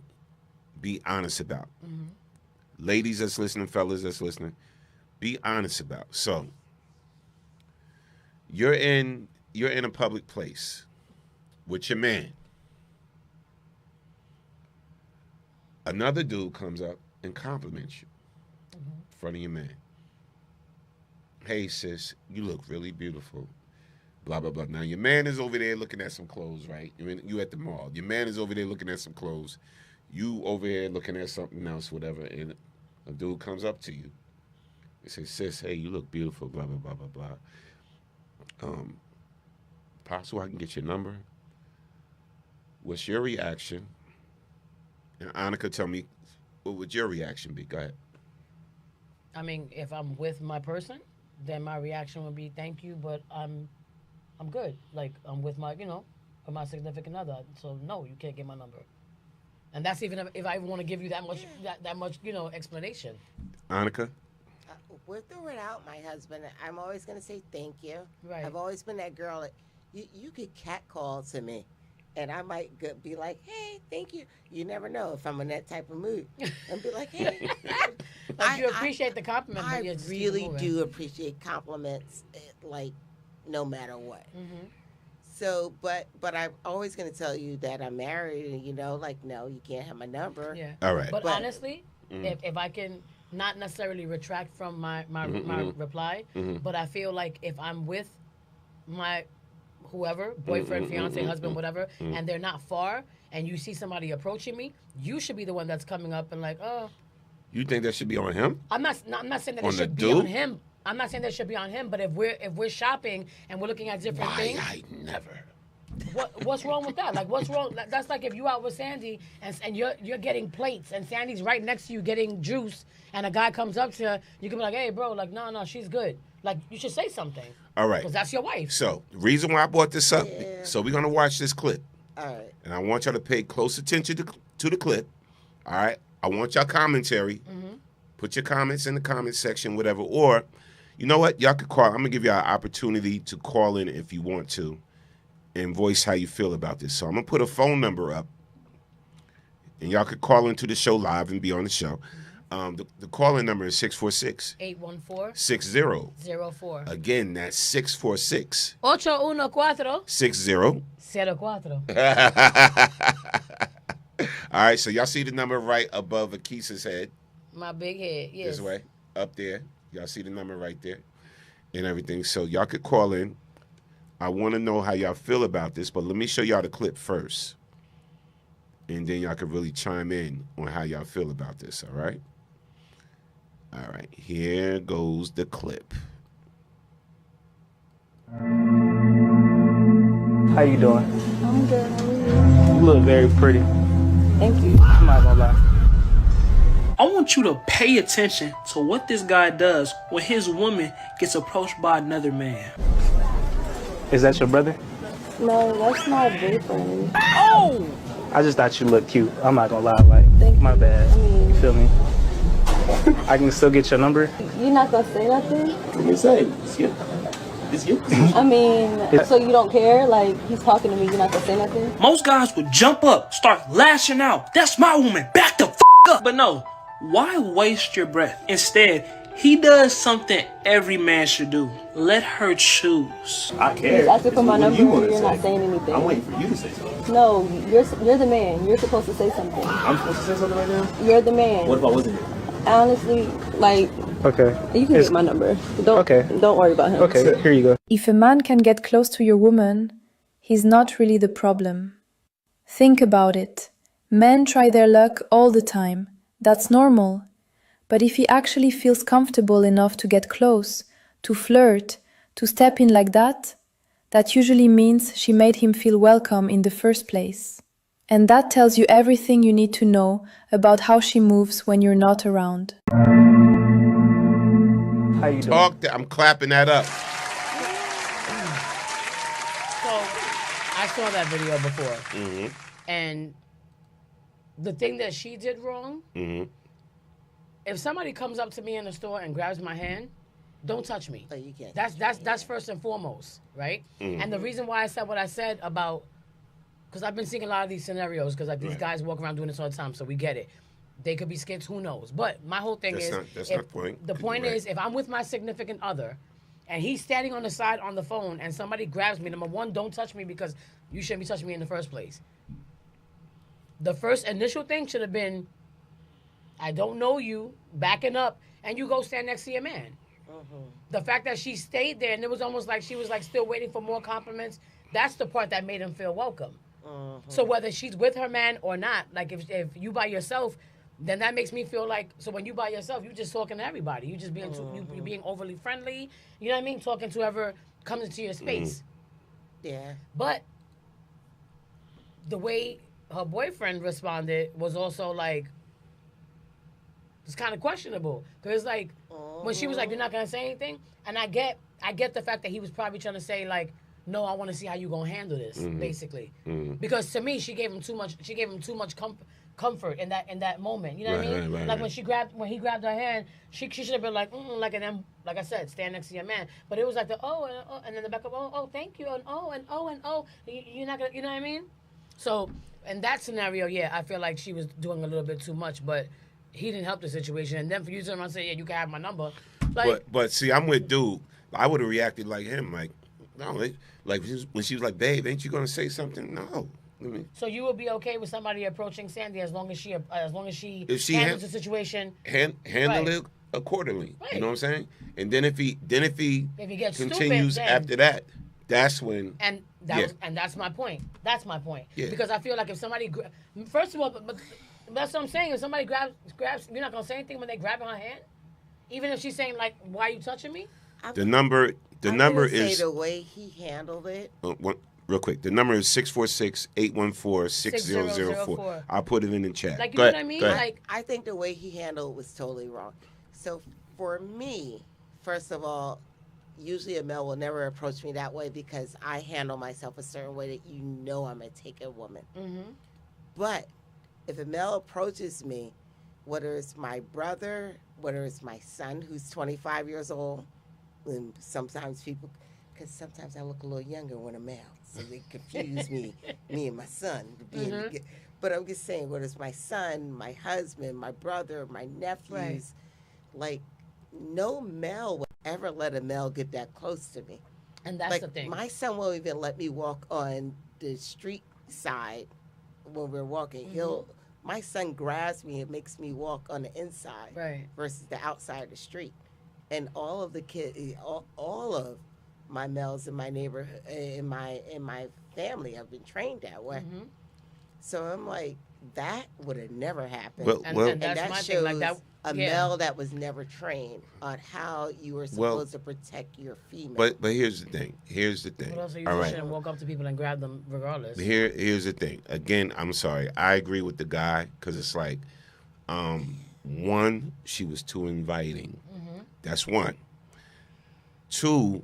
be honest about. Ladies that's listening, fellas that's listening, be honest about. So, you're in a public place with your man. Another dude comes up and compliments you in front of your man. Hey, sis, you look really beautiful. Blah, blah, blah. Now, your man is over there looking at some clothes, right? You at the mall. Your man is over there looking at some clothes. You over here looking at something else, whatever. And a dude comes up to you. He says, sis, hey, you look beautiful, blah, blah, blah, blah, blah. Possible I can get your number? What's your reaction? And Annika, tell me, what would your reaction be? Go ahead. I mean, if I'm with my person, then my reaction would be thank you, but I'm good. Like I'm with my, with my significant other. So no, you can't get my number. And that's even if I want to give you that much, that much, explanation. Annika? With or without my husband, I'm always going to say thank you. Right. I've always been that girl that you could catcall to me. And I might be like, hey, thank you. You never know if I'm in that type of mood. And be like, hey. You appreciate the compliment. But I really do appreciate compliments, like, no matter what. So, but I'm always going to tell you that I'm married and, like, no, you can't have my number. Yeah. All right. But honestly, if I can not necessarily retract from my reply, but I feel like if I'm with my whoever, boyfriend, fiance, husband, whatever, and they're not far, and you see somebody approaching me, you should be the one that's coming up and like, oh. You think that should be on him? I'm not saying that it On the should be dude? on him. I'm not saying that it should be on him. But if we're shopping and we're looking at different things, I never. What's wrong with that? Like, what's wrong? That's like if you out with Sandy and you're getting plates and Sandy's right next to you getting juice, and a guy comes up to her, you can be like, hey, bro, like, no, she's good. Like, you should say something. All right. Because that's your wife. So, the reason why I brought this up, so we're going to watch this clip. All right. And I want y'all to pay close attention to the clip. All right? I want y'all commentary. Put your comments in the comment section, whatever. Or, you know what? Y'all could call. I'm going to give y'all an opportunity to call in if you want to and voice how you feel about this. So, I'm going to put a phone number up. And y'all could call into the show live and be on the show. The call-in number is 646-6004. Again, that's 646. 814 60. 04. All right, so y'all see the number right above Akisa's head. My big head, yes. This way, up there. Y'all see the number right there and everything. So y'all could call in. I want to know how y'all feel about this, but let me show y'all the clip first. And then y'all could really chime in on how y'all feel about this, all right? All right, here goes the clip. How you doing? I'm good. How are you? You look very pretty. Thank you. I'm not gonna lie. I want you to pay attention to what this guy does when his woman gets approached by another man. Is that your brother? No, that's my boyfriend. Oh! I just thought you looked cute. I'm not gonna lie, like, my bad. You feel me? I can still get your number. You're not gonna say nothing? Let me say, it's you. I mean, so you don't care? Like, he's talking to me, you're not gonna say nothing? Most guys would jump up, start lashing out. That's my woman, back the f*** up. But no, why waste your breath? Instead, he does something every man should do. Let her choose. I care. He's asking for my number and you're not saying anything. I'm waiting for you to say something. No, you're the man. You're supposed to say something. I'm supposed to say something right now? You're the man. What if I wasn't here? Honestly, like, okay, you can get my number. Don't worry about him. Okay, here you go. If a man can get close to your woman, he's not really the problem. Think about it. Men try their luck all the time. That's normal. But if he actually feels comfortable enough to get close, to flirt, to step in like that, that usually means she made him feel welcome in the first place. And that tells you everything you need to know about how she moves when you're not around. How you doing? I'm clapping that up. So, I saw that video before. Mm-hmm. And the thing that she did wrong, if somebody comes up to me in the store and grabs my hand, don't touch me. Oh, you can't. That's first and foremost, right? And the reason why I said what I said about, because I've been seeing a lot of these scenarios, because like these guys walk around doing this all the time, so we get it. They could be skits, who knows? But my whole thing That's is, not the point. The point is, if I'm with my significant other, and he's standing on the side on the phone, and somebody grabs me, number one, don't touch me because you shouldn't be touching me in the first place. The first initial thing should have been, I don't know you, backing up, and you go stand next to your man. The fact that she stayed there, and it was almost like she was like still waiting for more compliments, that's the part that made him feel welcome. So whether she's with her man or not, like if you by yourself, then that makes me feel like, so when you by yourself, you just talking to everybody. You just being you're being overly friendly. You know what I mean? Talking to whoever comes into your space. Yeah. But the way her boyfriend responded was also like, it's kind of questionable. Because like, when she was like, you're not going to say anything, and I get the fact that he was probably trying to say like, no, I want to see how you going to handle this, basically. Because to me, she gave him too much comfort in that moment. You know what I mean? Right. Like when he grabbed her hand, she should have been like, like, and then, like I said, stand next to your man. But it was like the and then the back of thank you, and you're not gonna, you know what I mean? So in that scenario, yeah, I feel like she was doing a little bit too much, but he didn't help the situation. And then for you to turn around and say, yeah, you can have my number. Like, but see, I'm with dude. I would have reacted like him, like, no, like when she was like, babe, ain't you gonna say something? No. So you would be okay with somebody approaching Sandy as long as she handles the situation, handle it accordingly. Right. You know what I'm saying? And then if he gets continues stupid, after that, that's when. And that's my point. That's my point. Yeah. Because I feel like if somebody, first of all, but that's what I'm saying. If somebody grabs, you're not gonna say anything when they grab her hand, even if she's saying like, "Why are you touching me?" The number is the way he handled it. Real quick, the number is 646-814-6004. I'll put it in the chat. Like, you know what I mean? Like, I think the way he handled it was totally wrong. So for me, first of all, usually a male will never approach me that way because I handle myself a certain way that you know I'm a taken woman. But if a male approaches me, whether it's my brother, whether it's my son who's 25 years old, and sometimes people, because sometimes I look a little younger when I'm male, so they confuse me and my son. But I'm just saying, whether it's my son, my husband, my brother, my nephews, like no male would ever let a male get that close to me. And that's like, the thing. My son won't even let me walk on the street side when we're walking. My son grabs me and makes me walk on the inside versus the outside of the street. And all of the kids, all of my males in my neighborhood, in my family, have been trained that way. So I'm like, that would have never happened. And that shows thing, like that, a male that was never trained on how you were supposed to protect your female. But here's the thing. But also, you shouldn't walk up to people and grab them regardless. Here's the thing. Again, I'm sorry. I agree with the guy because it's like, one, she was too inviting. That's one. Two,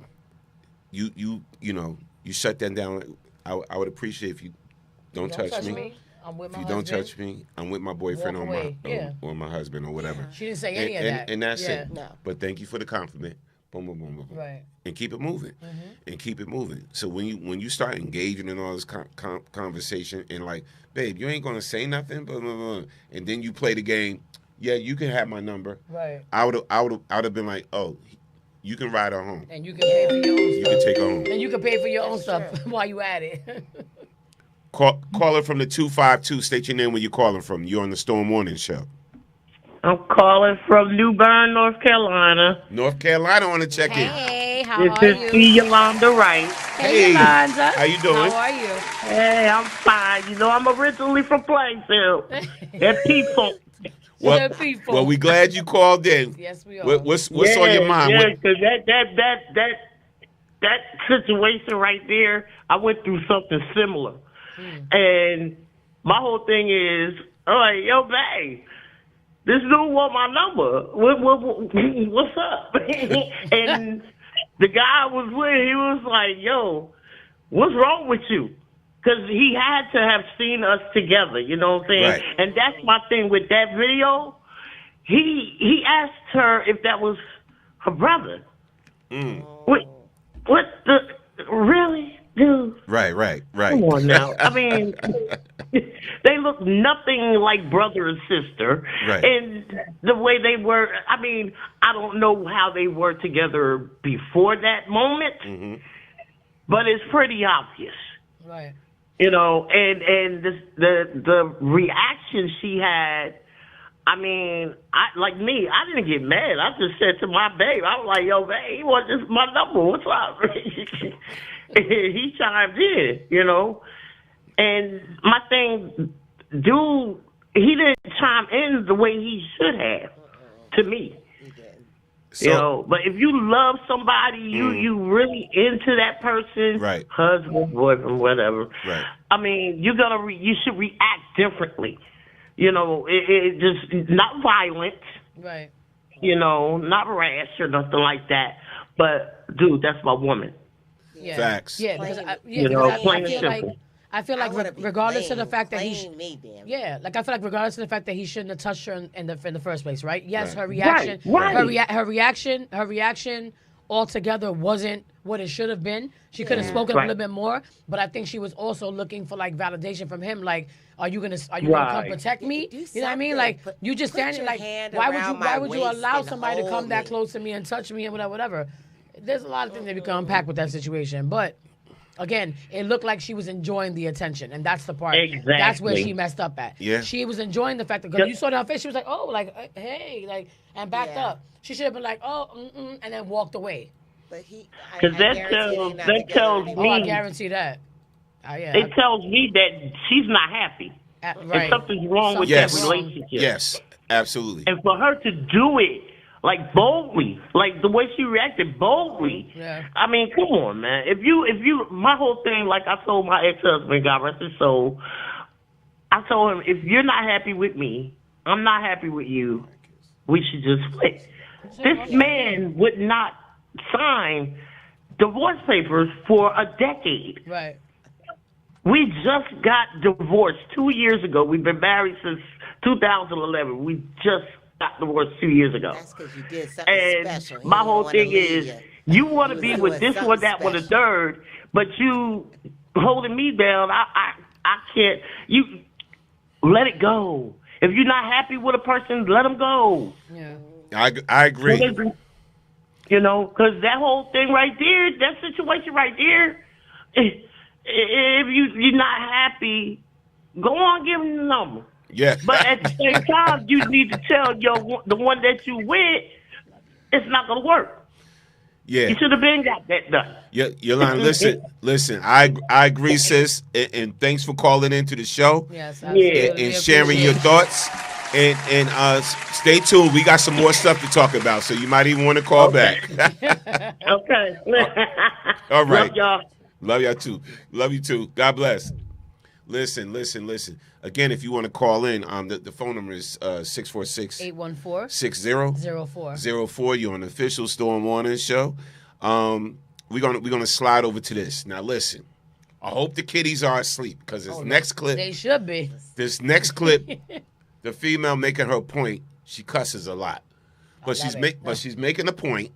you shut that down. I would appreciate if you don't touch me. I'm with If my you husband. don't touch me, I'm with my boyfriend Walk or away. or my husband or whatever. She didn't say any of that. And that's Yeah. it. No. But thank you for the compliment. Boom, boom, boom, boom, boom. Right. And keep it moving. And keep it moving. So when you start engaging in all this conversation and like, babe, you ain't gonna say nothing, blah, blah, blah, and then you play the game. Yeah, you can have my number. Right. I would have been like, oh, you can ride her home. And you can pay for your own stuff. You can take her home. And you can pay for your own stuff while you at it. Call her from the 252. State your name where you're calling from. You're on the Storm Warning Show. I'm calling from New Bern, North Carolina. North Carolina on the check-in. Hey, how This are is you? C. Yolanda Wright. Hey, Yolanda. how you doing? How are you? Hey, I'm fine. You know, I'm originally from Plainfield. That people. Well, we glad you called in. Yes, we are. What's on your mind? Yeah, because that situation right there, I went through something similar. And my whole thing is, I'm like, yo, babe, this dude want my number. What's up? And the guy I was with, he was like, yo, what's wrong with you? Because he had to have seen us together, you know what I'm saying? Right. And that's my thing with that video. He asked her if that was her brother. What the, really, dude? Right. Come on now. I mean, they look nothing like brother and sister. Right. And the way they were, I mean, I don't know how they were together before that moment, but it's pretty obvious. Right. You know, and the reaction she had, I mean, I didn't get mad. I just said to my babe, I was like, yo, babe, he wants this my number. What's up? He chimed in, you know. And my thing, dude, he didn't chime in the way he should have, to me. You know, but if you love somebody, you really into that person, right? Husband, boyfriend, whatever. Right. I mean, you should react differently. You know, it just not violent. Right. You know, not rash or nothing like that. But dude, that's my woman. Yeah. Facts. Yeah, because I feel like regardless of the fact that he I feel like regardless of the fact that he shouldn't have touched her in the first place, right? Yes, her reaction, her reaction altogether wasn't what it should have been. She could have spoken a little bit more, but I think she was also looking for like validation from him. Like, are you gonna come protect me? You know what I mean? Like, you just standing like, why would you allow somebody to come that close to me and touch me and whatever? There's a lot of things that we can unpack with that situation, but again, it looked like she was enjoying the attention, and that's the part. Exactly. That's where she messed up at. Yeah. She was enjoying the fact that, because you saw it on her face, she was like, oh, like, hey, like, and backed up. She should have been like, oh, and then walked away. But Because that tells me. Oh, I guarantee that. It tells me that she's not happy. Right. And something's wrong with that relationship. Yes, absolutely. And for her to do it, like boldly, like the way she reacted boldly. Yeah. I mean, come on, man. If you, my whole thing, like I told my ex-husband, God rest his soul, I told him, if you're not happy with me, I'm not happy with you, we should just split. This man would not sign divorce papers for a decade. Right. We just got divorced 2 years ago. We've been married since 2011. We just got divorced 2 years ago. That's because you did something and special. My whole thing is, you want to be with this one, that one, the third, but you holding me down. I can't. You let it go. If you're not happy with a person, let them go. Yeah. I agree. You know, because that whole thing right there, that situation right there, if you're not happy, go on, give them the number. Yeah. But at the same time, you need to tell the one that you with, it's not going to work. Yeah. You should have been got that done. Yolanda, listen. I agree, sis, and thanks for calling into the show. Yes, and sharing your thoughts. And stay tuned. We got some more stuff to talk about, so you might even want to call back. Okay. All right. Love y'all. Love y'all too. Love you too. God bless. Listen. Again, if you want to call in, the phone number is 646-814-6004. You're on the official Storm Warning Show. We're gonna slide over to this. Now listen, I hope the kiddies are asleep because this next clip. They should be. This next clip, the female making her point, she cusses a lot, but she's making a point.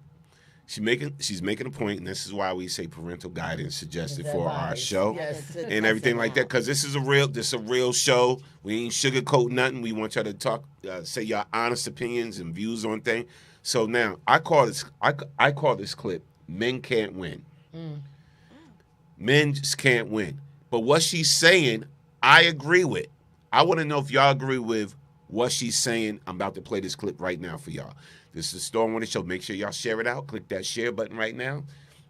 She's making a point, and this is why we say parental guidance suggested for our show and everything like that. Because this is a real show. We ain't sugarcoat nothing. We want y'all to talk, say your honest opinions and views on things. So now I call this clip "Men Can't Win." Men just can't win. But what she's saying, I agree with. I want to know if y'all agree with what she's saying. I'm about to play this clip right now for y'all. This is Storm Warning Show. Make sure y'all share it out. Click that share button right now.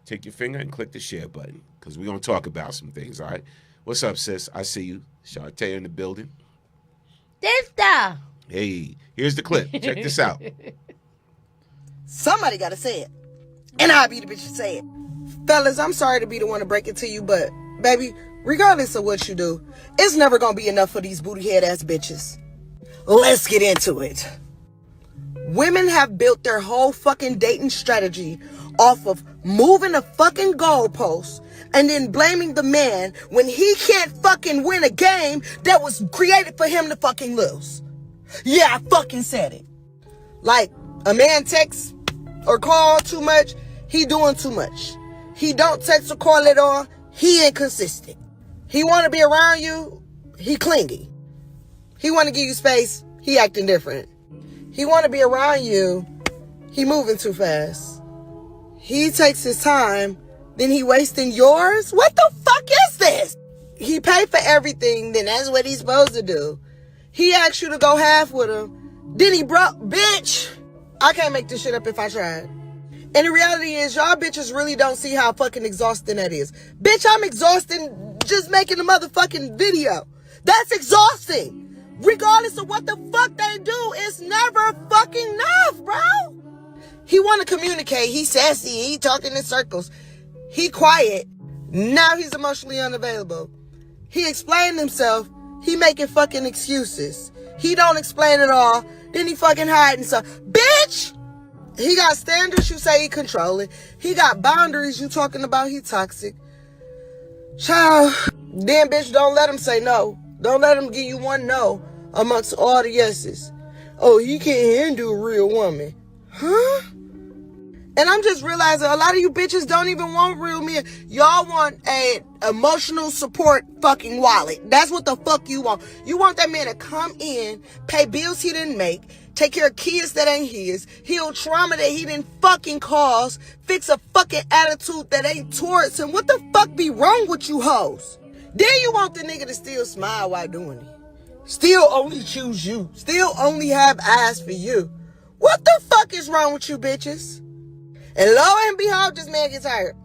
Take your finger and click the share button because we're going to talk about some things, all right? What's up, sis? I see you. Shartae in the building. Sister. Hey, here's the clip. Check this out. Somebody got to say it. And I'll be the bitch to say it. Fellas, I'm sorry to be the one to break it to you, but, baby, regardless of what you do, it's never going to be enough for these booty head ass bitches. Let's get into it. Women have built their whole fucking dating strategy off of moving a fucking goalpost and then blaming the man when he can't fucking win a game that was created for him to fucking lose. Yeah, I fucking said it. Like, a man texts or call too much, he doing too much. He don't text or call at all, he inconsistent. He want to be around you, he clingy. He want to give you space, he acting different. He want to be around you, he moving too fast. He takes his time, then he wasting yours? What the fuck is this? He pay for everything, then that's what he's supposed to do. He asked you to go half with him, then he broke, bitch. I can't make this shit up if I tried. And the reality is, y'all bitches really don't see how fucking exhausting that is. Bitch, I'm exhausting just making a motherfucking video. That's exhausting. Regardless of what the fuck they do, it's never fucking enough, bro. He want to communicate. He sassy. He talking in circles. He quiet. Now he's emotionally unavailable. He explained himself. He making fucking excuses. He don't explain it all. Then he fucking hiding stuff. Bitch! He got standards, you say he controlling. He got boundaries, you talking about he toxic. Child, then bitch, don't let him say no. Don't let him give you one no amongst all the yeses. Oh, he can't handle a real woman. Huh? And I'm just realizing a lot of you bitches don't even want real men. Y'all want a emotional support fucking wallet. That's what the fuck you want. You want that man to come in, pay bills he didn't make, take care of kids that ain't his, heal trauma that he didn't fucking cause, fix a fucking attitude that ain't towards him. What the fuck be wrong with you hoes? Then you want the nigga to still smile while doing it. Still only choose you. Still only have eyes for you. What the fuck is wrong with you bitches? And lo and behold, this man gets hired.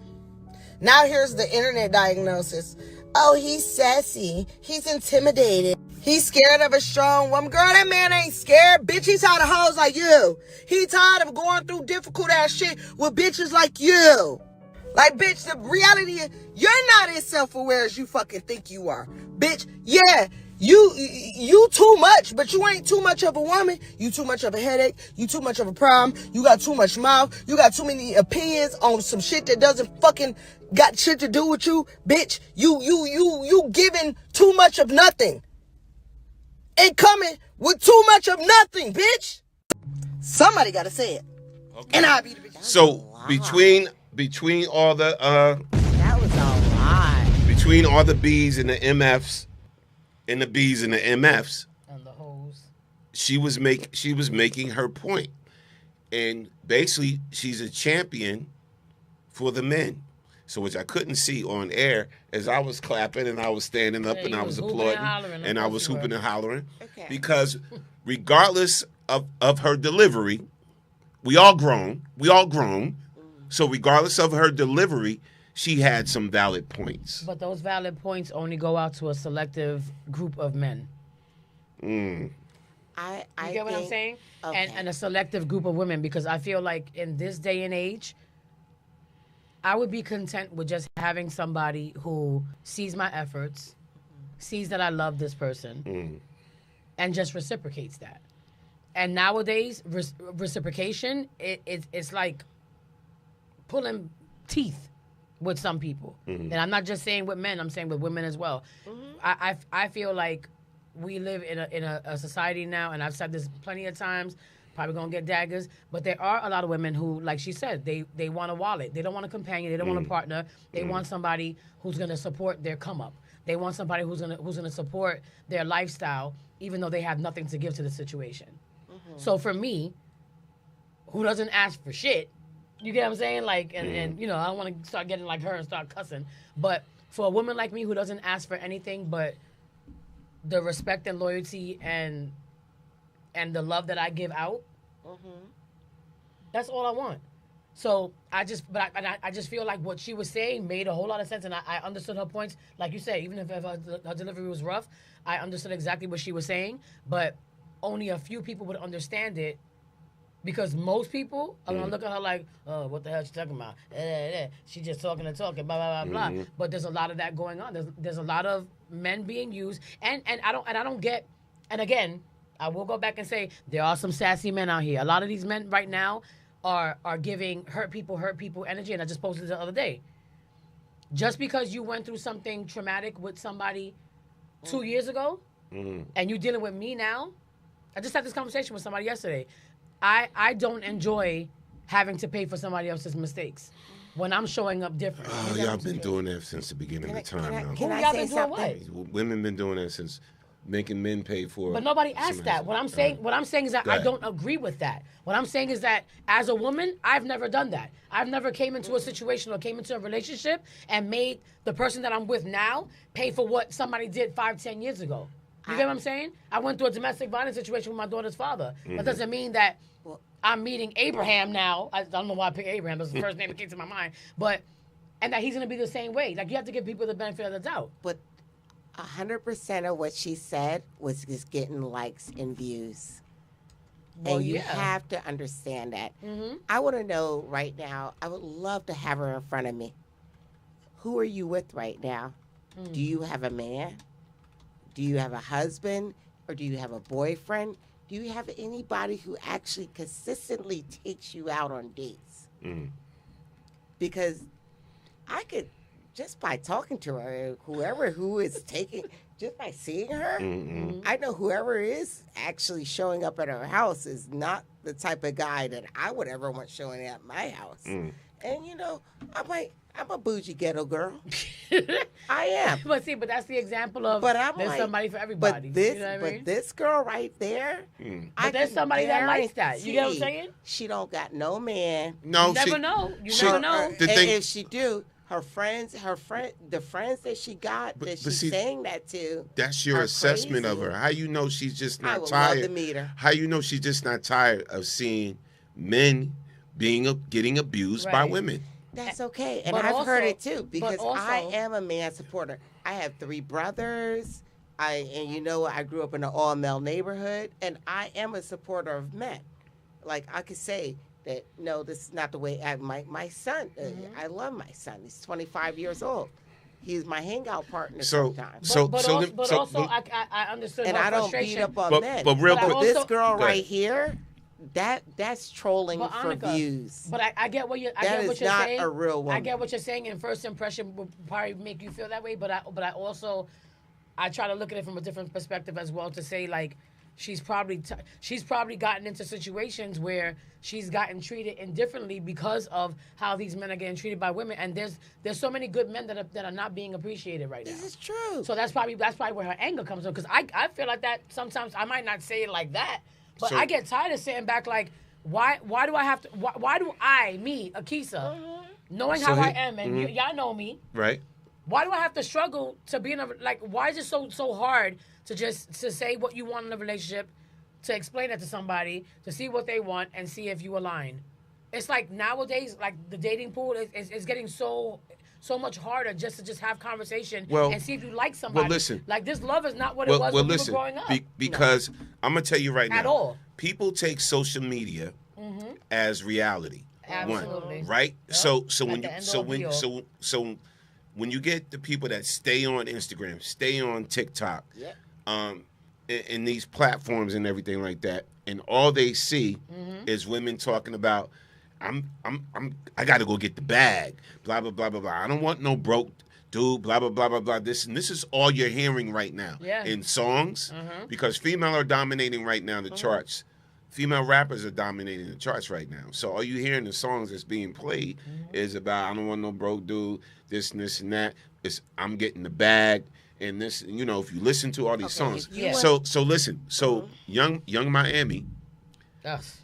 Now here's the internet diagnosis. Oh, he's sassy. He's intimidated. He's scared of a strong woman. Girl, that man ain't scared. Bitch, he's tired of hoes like you. He tired of going through difficult ass shit with bitches like you. Like, bitch, the reality is, you're not as self-aware as you fucking think you are. Bitch, yeah, you too much, but you ain't too much of a woman. You too much of a headache. You too much of a problem. You got too much mouth. You got too many opinions on some shit that doesn't fucking got shit to do with you. Bitch, you giving too much of nothing. And coming with too much of nothing, bitch. Somebody gotta say it. Okay. And I'll be the bitch. So between all the that was a lot. Between all the B's and the MFs and the B's and the MFs and the hoes, she was making her point. And basically she's a champion for the men. So which I couldn't see on air as I was clapping and I was standing up and I was applauding and I was hooping and hollering. Okay. Because regardless of her delivery, we all grown. So regardless of her delivery, she had some valid points. But those valid points only go out to a selective group of men. I you get what I'm saying? Okay. And a selective group of women, because I feel like in this day and age, I would be content with just having somebody who sees my efforts, sees that I love this person, and just reciprocates that. And nowadays, reciprocation, it's like pulling teeth. with some people. And I'm not just saying with men, I'm saying with women as well. I feel like we live in a society now, and I've said this plenty of times, probably gonna get daggers, but there are a lot of women who, like she said, they want a wallet. They don't want a companion. They don't want a partner. They want somebody who's gonna support their come up. They want somebody who's gonna support their lifestyle, even though they have nothing to give to the situation. So for me, who doesn't ask for shit, you get what I'm saying? Like, and you know, I don't want to start getting like her and start cussing. But for a woman like me who doesn't ask for anything but the respect and loyalty and the love that I give out, that's all I want. So I just feel like what she was saying made a whole lot of sense, and I understood her points. Like you said, even if her delivery was rough, I understood exactly what she was saying. But only a few people would understand it, because most people are gonna look at her like, oh, what the hell she talking about? She just talking and talking, blah blah blah blah. But there's a lot of that going on. There's a lot of men being used, and I don't get. And again, I will go back and say there are some sassy men out here. A lot of these men right now are giving hurt people energy, and I just posted it the other day. Just because you went through something traumatic with somebody 2 years ago, and you're dealing with me now, I just had this conversation with somebody yesterday. I don't enjoy having to pay for somebody else's mistakes when I'm showing up different. Oh, y'all been doing that since the beginning of time now. Can I y'all say been doing something? what? Women been doing that since making men pay for. But nobody asked that. What I'm saying is that I don't agree with that. What I'm saying is that as a woman, I've never done that. I've never came into a situation or came into a relationship and made the person that I'm with now pay for what somebody did 5-10 years ago. You get what I'm saying? I went through a domestic violence situation with my daughter's father. That doesn't mean that I'm meeting Abraham now. I don't know why I picked Abraham. That's the first name that came to my mind. And that he's going to be the same way. Like, you have to give people the benefit of the doubt. But 100% of what she said was just getting likes and views. Well, and you yeah. have to understand that. I want to know right now, I would love to have her in front of me. Who are you with right now? Do you have a man? Do you have a husband? Or do you have a boyfriend? Do you have anybody who actually consistently takes you out on dates? Because I could, just by talking to her, whoever who is taking, just by seeing her, I know whoever is actually showing up at her house is not the type of guy that I would ever want showing at my house. And, you know, I'm a bougie ghetto girl. I am. But that's the example of there's somebody for everybody. But this girl right there, but there's somebody that likes that. You get what I'm saying? She don't got no man. No, you never know. You never know. And if she do, the friends that she got that she's saying that to. That's your assessment of her. How you know she's just not tired? I would love to meet her. How you know she's just not tired of seeing men getting abused by women? That's okay. And I've heard it too, because I am a man supporter. I have 3 brothers. And you know, I grew up in an all-male neighborhood, and I am a supporter of men. Like, I could say that, no, this is not the way my son, I love my son. He's 25 years old. He's my hangout partner sometimes. I understood and her I don't frustration. beat up on men. But real quick, this girl right here, that's trolling for views. But I get what you're that is not saying. A real woman. I get what you're saying, and first impression will probably make you feel that way. But I also try to look at it from a different perspective as well, to say, like, she's probably gotten into situations where she's gotten treated indifferently because of how these men are getting treated by women, and there's so many good men that are not being appreciated right now. This is true. So that's probably where her anger comes from, because I feel like that sometimes. I might not say it like that, but I get tired of sitting back like, why do I have to? Why do me, Akisa, knowing how I am, and y'all know me, right? Why do I have to struggle to be in a, like, why is it so hard to say what you want in a relationship, to explain it to somebody, to see what they want and see if you align? It's like nowadays, like, the dating pool is getting so much harder just to have conversation and see if you like somebody. Well, listen. Like, this love is not what it was when we were growing up. Because I'm going to tell you right now. At all. People take social media as reality. Absolutely. One, right? Yep. So when you get the people that stay on Instagram, stay on TikTok, in these platforms and everything like that, and all they see is women talking about I got to go get the bag. Blah blah blah blah blah. I don't want no broke dude. Blah blah blah blah blah. This is all you're hearing right now in songs because female are dominating right now the charts. Female rappers are dominating the charts right now. So all you hear in the songs that's being played is about I don't want no broke dude. This and this and that. It's I'm getting the bag. And this, you know, if you listen to all these songs, so listen. So young Miami,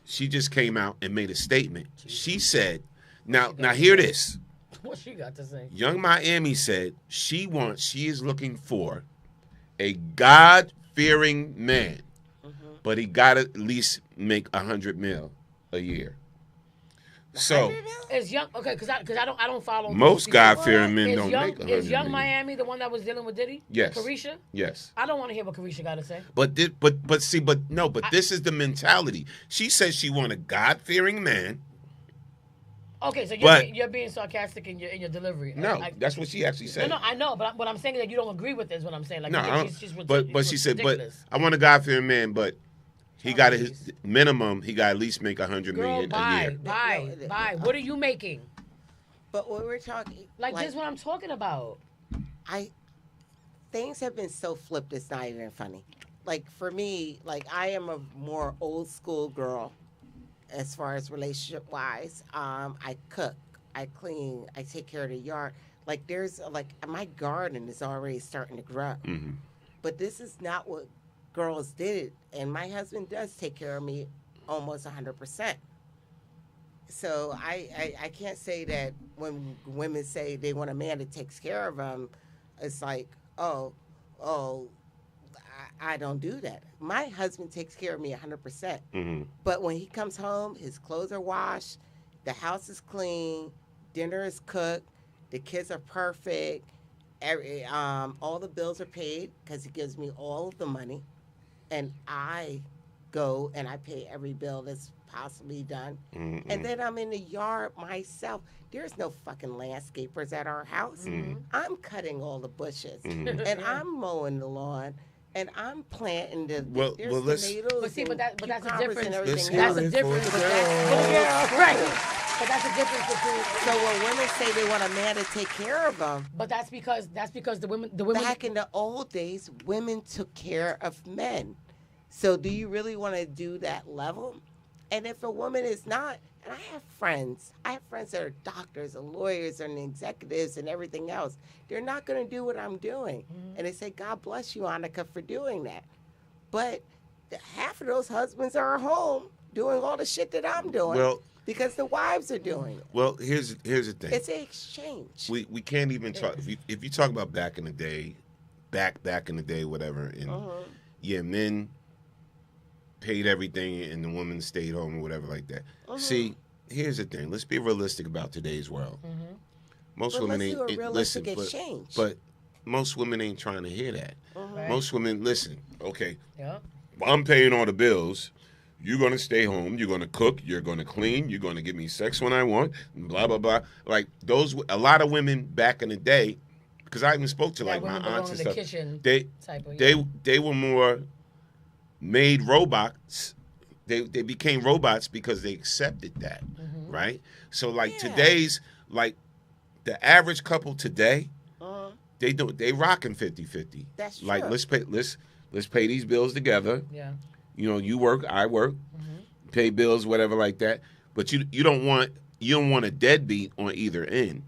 she just came out and made a statement. She said, now hear this. What she got to say? Young Miami said she is looking for a God-fearing man, but he got to at least make $100 million a year. So is young because I don't follow most God-fearing men don't make $100 million. Is Young Miami the one that was dealing with Diddy? Yes. Carisha? Yes. I don't want to hear what Carisha got to say. But this is the mentality. She says she want a God-fearing man. Okay, so you're being sarcastic in your delivery. No, that's what she actually said. No, I know, but what I'm saying is that you don't agree with this. What I'm saying, like, no, but she said, ridiculous. but I want a God-fearing man, but. He got his minimum. He got to at least make $100 million a year. Bye. What are you making? But when we're talking, like this, is what I'm talking about. Things have been so flipped. It's not even funny. Like for me, like I am a more old school girl, as far as relationship wise. I cook, I clean, I take care of the yard. Like there's like my garden is already starting to grow, but this is not what girls did it, and my husband does take care of me almost 100%. So I can't say that when women say they want a man that takes care of them, it's like, I don't do that. My husband takes care of me 100%. But when he comes home, his clothes are washed, the house is clean, dinner is cooked, the kids are perfect, all the bills are paid because he gives me all of the money. And I go and I pay every bill that's possibly done. And then I'm in the yard myself. There's no fucking landscapers at our house. I'm cutting all the bushes. And I'm mowing the lawn. And I'm planting the tomatoes. But see, but that's a difference. That's a difference. Right. But that's a difference between. So when women say they want a man to take care of them, but that's because the women. Back in the old days, women took care of men. So do you really want to do that level? And if a woman is not, and I have friends that are doctors and lawyers and executives and everything else. They're not going to do what I'm doing. And they say, God bless you, Annika, for doing that. But half of those husbands are at home doing all the shit that I'm doing because the wives are doing it. Well, here's the thing. It's an exchange. We can't even talk. If you talk about back in the day, back in the day, whatever, and men paid everything and the woman stayed home or whatever like that. See, here's the thing. Let's be realistic about today's world. Most women ain't but most women ain't trying to hear that. Most women listen. Okay, I'm paying all the bills. You're gonna stay home. You're gonna cook. You're gonna clean. You're gonna give me sex when I want. Blah blah blah. Like those, a lot of women back in the day, because I even spoke to like my aunts and stuff. They were more made robots. They became robots because they accepted that, right? So like today's, like the average couple today, they rocking 50-50. That's true. Like let's pay these bills together. Yeah. You know, you work, I work, pay bills, whatever like that. But you don't want a deadbeat on either end.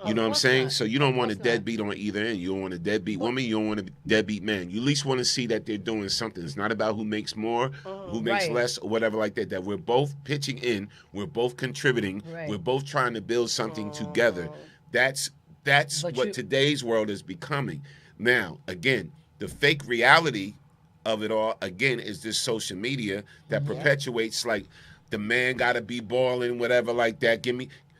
You know what I'm saying? So you don't want a deadbeat on either end. You don't want a deadbeat woman. You don't want a deadbeat man. You at least want to see that they're doing something. It's not about who makes more, who makes less, or whatever like that. That we're both pitching in. We're both contributing. We're both trying to build something together. That's what today's world is becoming. Now, again, the fake reality of it all, again, is this social media that perpetuates like the man got to be balling, whatever like that.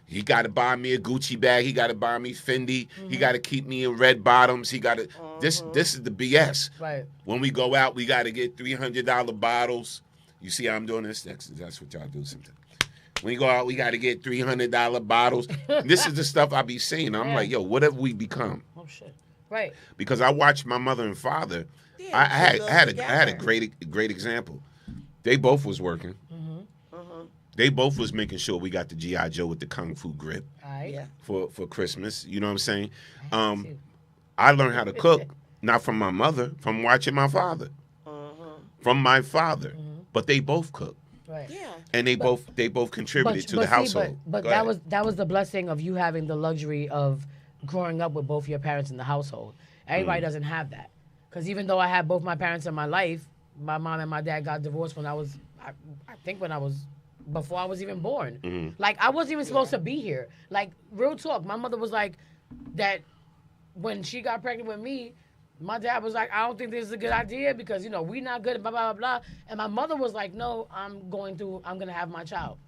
He got to buy me a Gucci bag. He got to buy me Fendi. He got to keep me in red bottoms. He got to. This is the BS. Right. When we go out, we got to get $300 bottles. You see how I'm doing this? That's what y'all do sometimes. When we go out, we got to get $300 bottles. This is the stuff I be seeing. I'm like, yo, what have we become? Oh shit. Right. Because I watched my mother and father. I had a great example. They both was working. They both was making sure we got the G.I. Joe with the Kung Fu grip for Christmas. You know what I'm saying? I learned how to cook, not from my mother, from watching my father. From my father. But they both cook. Right. Yeah. And they both contributed to the household. But that was the blessing of you having the luxury of growing up with both your parents in the household. Everybody doesn't have that. Because even though I had both my parents in my life, my mom and my dad got divorced when I was before I was even born. Like, I wasn't even supposed to be here. Like, real talk, my mother was like, that when she got pregnant with me, my dad was like, I don't think this is a good idea because, you know, we not good, blah, blah, blah, blah. And my mother was like, no, I'm going to have my child.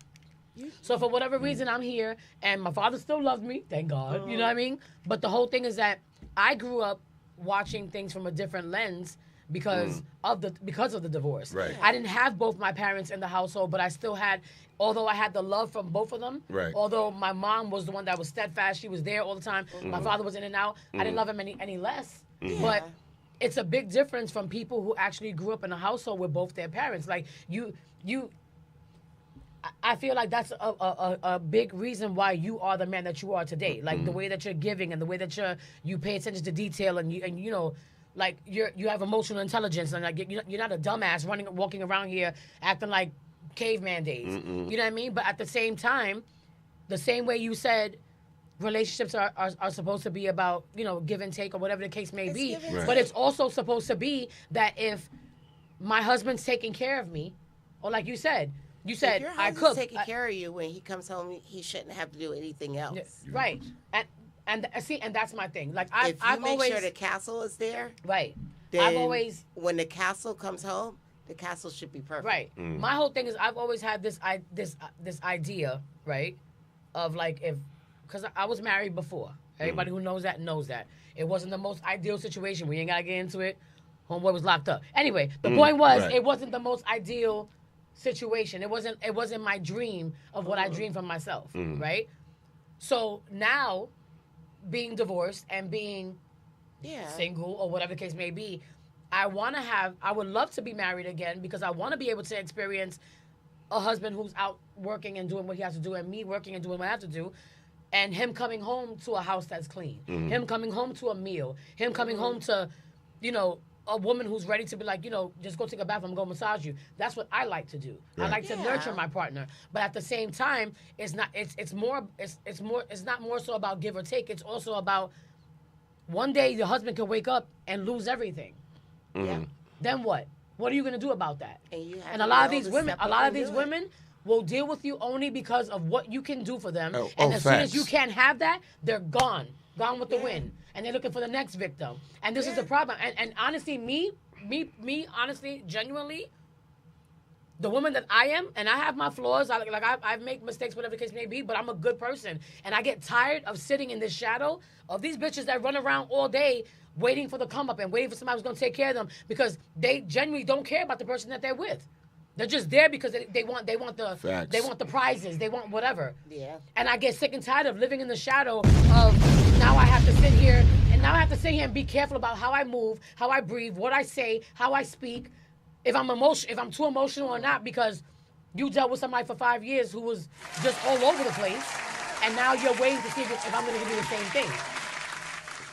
So for whatever reason, I'm here, and my father still loved me, thank God, you know what I mean? But the whole thing is that I grew up watching things from a different lens because of the divorce. Right. I didn't have both my parents in the household, but I still had, although I had the love from both of them, although my mom was the one that was steadfast, she was there all the time, my father was in and out, I didn't love him any less. But it's a big difference from people who actually grew up in a household with both their parents. Like, I feel like that's a big reason why you are the man that you are today. Like, the way that you're giving and the way that you pay attention to detail and you know, like, you have emotional intelligence and like you're not a dumbass walking around here acting like caveman days. You know what I mean? But at the same time, the same way you said relationships are supposed to be about, you know, give and take or whatever the case may be. But it's also supposed to be that if my husband's taking care of me, or like you said your I husband's cook. taking care of you when he comes home. He shouldn't have to do anything else. Right. And that's my thing. Like, I've always sure the castle is there. Right. Then when the castle comes home, the castle should be perfect. Right. My whole thing is I've always had this idea, right, of like because I was married before. Everybody who knows that knows that. It wasn't the most ideal situation. We ain't gotta get into it. Homeboy was locked up. Anyway, the point was it wasn't the most ideal situation. It wasn't my dream of what I dreamed for myself. Right? So now, being divorced and being single or whatever the case may be, I would love to be married again because I want to be able to experience a husband who's out working and doing what he has to do and me working and doing what I have to do, and him coming home to a house that's clean, him coming home to a meal, him coming home to, you know, a woman who's ready to be like, you know, just go take a bath, I'm going to massage you. That's what I like to do. Right. I like to nurture my partner. But at the same time, it's not more so about give or take. It's also about one day your husband can wake up and lose everything. Then what? What are you going to do about that? And a lot of these women will deal with you only because of what you can do for them. And as soon as you can't have that, they're gone with the wind. And they're looking for the next victim. And this is the problem. And honestly, me, honestly, genuinely, the woman that I am, and I have my flaws, I make mistakes, whatever the case may be, but I'm a good person. And I get tired of sitting in the shadow of these bitches that run around all day waiting for the come up and waiting for somebody who's going to take care of them because they genuinely don't care about the person that they're with. They're just there because they want the prizes, they want whatever. Yeah. And I get sick and tired of living in the shadow of now I have to sit here and be careful about how I move, how I breathe, what I say, how I speak, if I'm too emotional or not, because you dealt with somebody for 5 years who was just all over the place, and now you're waiting to see if I'm going to give you the same thing.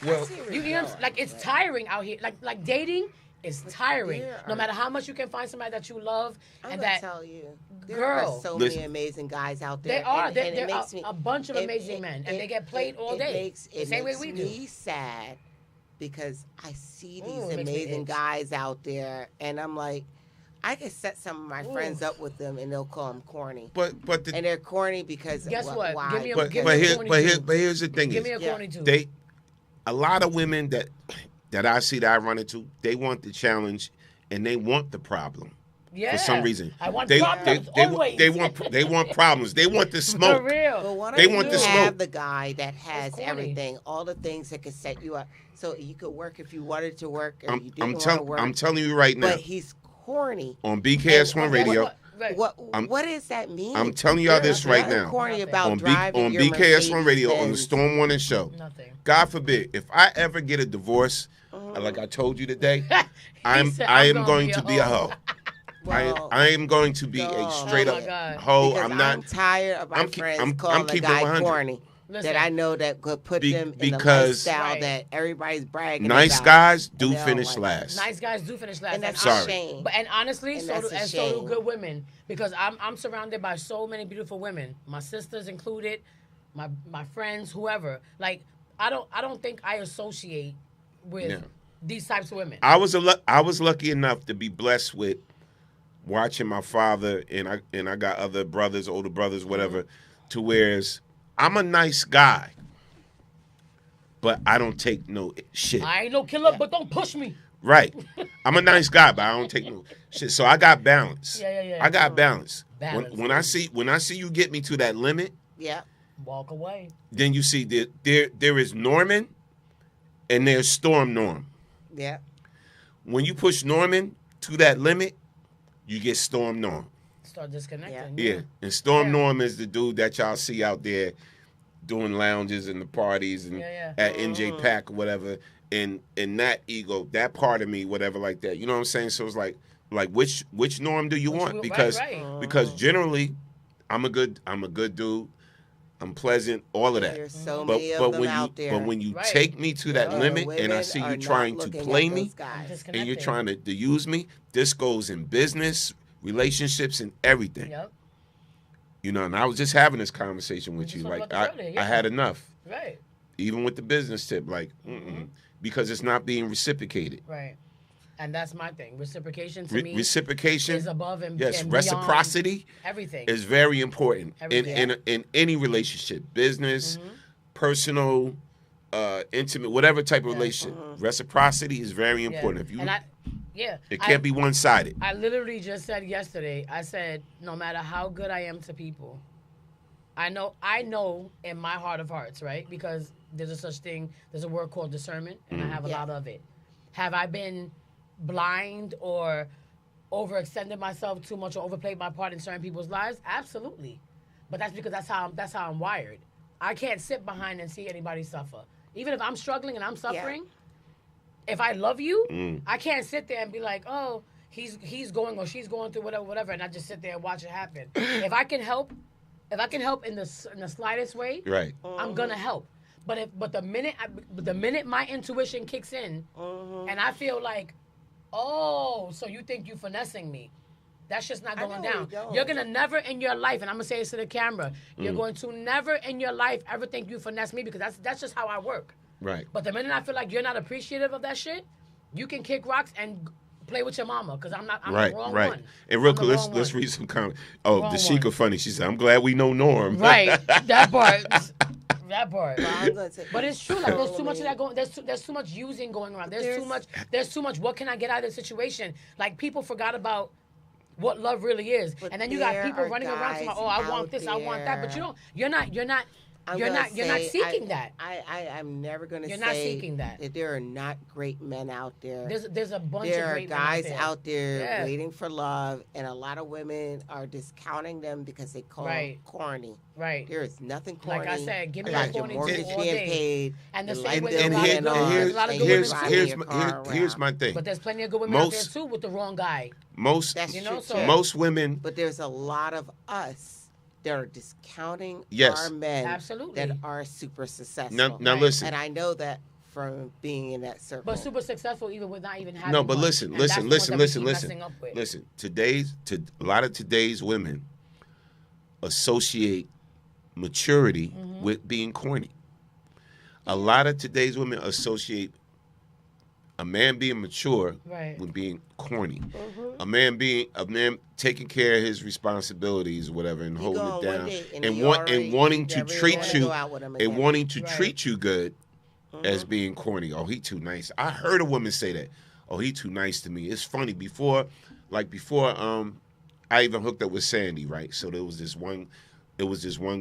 Well, you know, like, it's tiring out here. Like dating is tiring. No matter how much you can find somebody that you love, I'm gonna tell you, there are so many amazing guys out there. They are. There are a bunch of amazing men, and they get played all day. It makes me sad because I see these amazing guys out there, and I'm like, I could set some of my friends up with them, and they'll call them corny. But they're corny because guess what? Why? Give me a but here's the thing: give me a corny too. A lot of women that I see that I run into, they want the challenge and they want the problem. Yeah. For some reason. I want problems always. They want problems. They want the smoke. For real. But why they don't want you the smoke. have the guy that has everything, all the things that could set you up, so you could work if you wanted to work or you didn't want to work. I'm telling you right now. But he's corny. On BKS1 Radio. What does that mean? I'm telling y'all this right now. Corny about on driving your BKS1 Radio Mercedes on the Storm Warning Show. Nothing. God forbid, if I ever get a divorce, like I told you today, I am going to be a hoe. I am going to be a straight up hoe. Because I'm tired of my friends calling a guy corny. That I know that could put them in the lifestyle that everybody's bragging nice about. guys do finish last. Nice guys do finish last. And that's a shame. But and honestly, And so that's do, a so do shame. good women, because I'm surrounded by so many beautiful women. My sisters included, my friends, whoever. Like I don't think I associate with these types of women. I was lucky enough to be blessed with watching my father, and I got other brothers, older brothers, whatever, to whereas I'm a nice guy, but I don't take no shit. I ain't no killer, but don't push me. Right. I'm a nice guy, but I don't take no shit. So I got balance. Yeah. I got balance. Balance. When I see you get me to that limit, walk away. then you see that there is Norman and there's Storm Norm. Yeah. When you push Norman to that limit, you get Storm Norm. Start disconnecting. Yeah. And Storm Norm is the dude that y'all see out there doing lounges and the parties and at NJ Pack or whatever. And that ego, that part of me, whatever like that. You know what I'm saying? So it's like which Norm do you want? Because because generally I'm a good dude. I'm pleasant, all of that. There's so many of them out there. But when you take me to that limit and I see you trying to play me and you're trying to use me, this goes in business, relationships, and everything. Yep. You know, and I was just having this conversation with you. Like, I had enough. Right. Even with the business tip, like, because it's not being reciprocated. Right. And that's my thing. Reciprocation to me reciprocation is above and yes, and reciprocity everything is very important Everything. in any relationship, business, personal, intimate, whatever type of relationship. Reciprocity is very important. If you, it can't be one-sided. I literally just said yesterday, I said, no matter how good I am to people, I know in my heart of hearts, right? Because there's a such thing, there's a word called discernment, and I have a lot of it. Have I been blind or overextended myself too much or overplayed my part in certain people's lives? Absolutely. But that's because that's how I'm wired. I can't sit behind and see anybody suffer. Even if I'm struggling and I'm suffering, if I love you, I can't sit there and be like, oh, he's going or she's going through whatever, and I just sit there and watch it happen. If I can help in the slightest way, right, I'm gonna help. But the minute my intuition kicks in, and I feel like, oh, so you think you finessing me? That's just not going down. You're gonna never in your life, and I'm gonna say this to the camera, you're going to never in your life ever think you finesse me, because that's just how I work. Right. But the minute I feel like you're not appreciative of that shit, you can kick rocks and play with your mama, because I'm the wrong one. And real quick, let's read some comments. Oh, the Sheikah funny. She said, "I'm glad we know Norm." Right. That part. That part. But it's true. Like there's too much of that going. There's too much using going around. There's too much. What can I get out of the situation? Like people forgot about what love really is, and then you got people running around saying, "Oh, I want this, I want that," but you're not seeking that. I'm never going to say you're not seeking that. There are not great men out there. There's a bunch there of great are guys men out there waiting for love, and a lot of women are discounting them because they call them corny. Right. There is nothing corny. Like I said, give me about a your corny mortgage all being day. paid. And the your same light way bill being on, here's my thing. But there's plenty of good women out there too with the wrong guy. Most women. But there's a lot of us that are discounting our men that are super successful. Now listen. And I know that from being in that circle. But super successful even with not even having No, but one. listen. A lot of today's women associate maturity with being corny. A lot of today's women associate a man being mature with being corny. A man taking care of his responsibilities, or whatever, and holding it down, and wanting to treat you good as being corny. Oh, he too nice. I heard a woman say that. Oh, he too nice to me. It's funny before I even hooked up with Sandy, right? So there was this one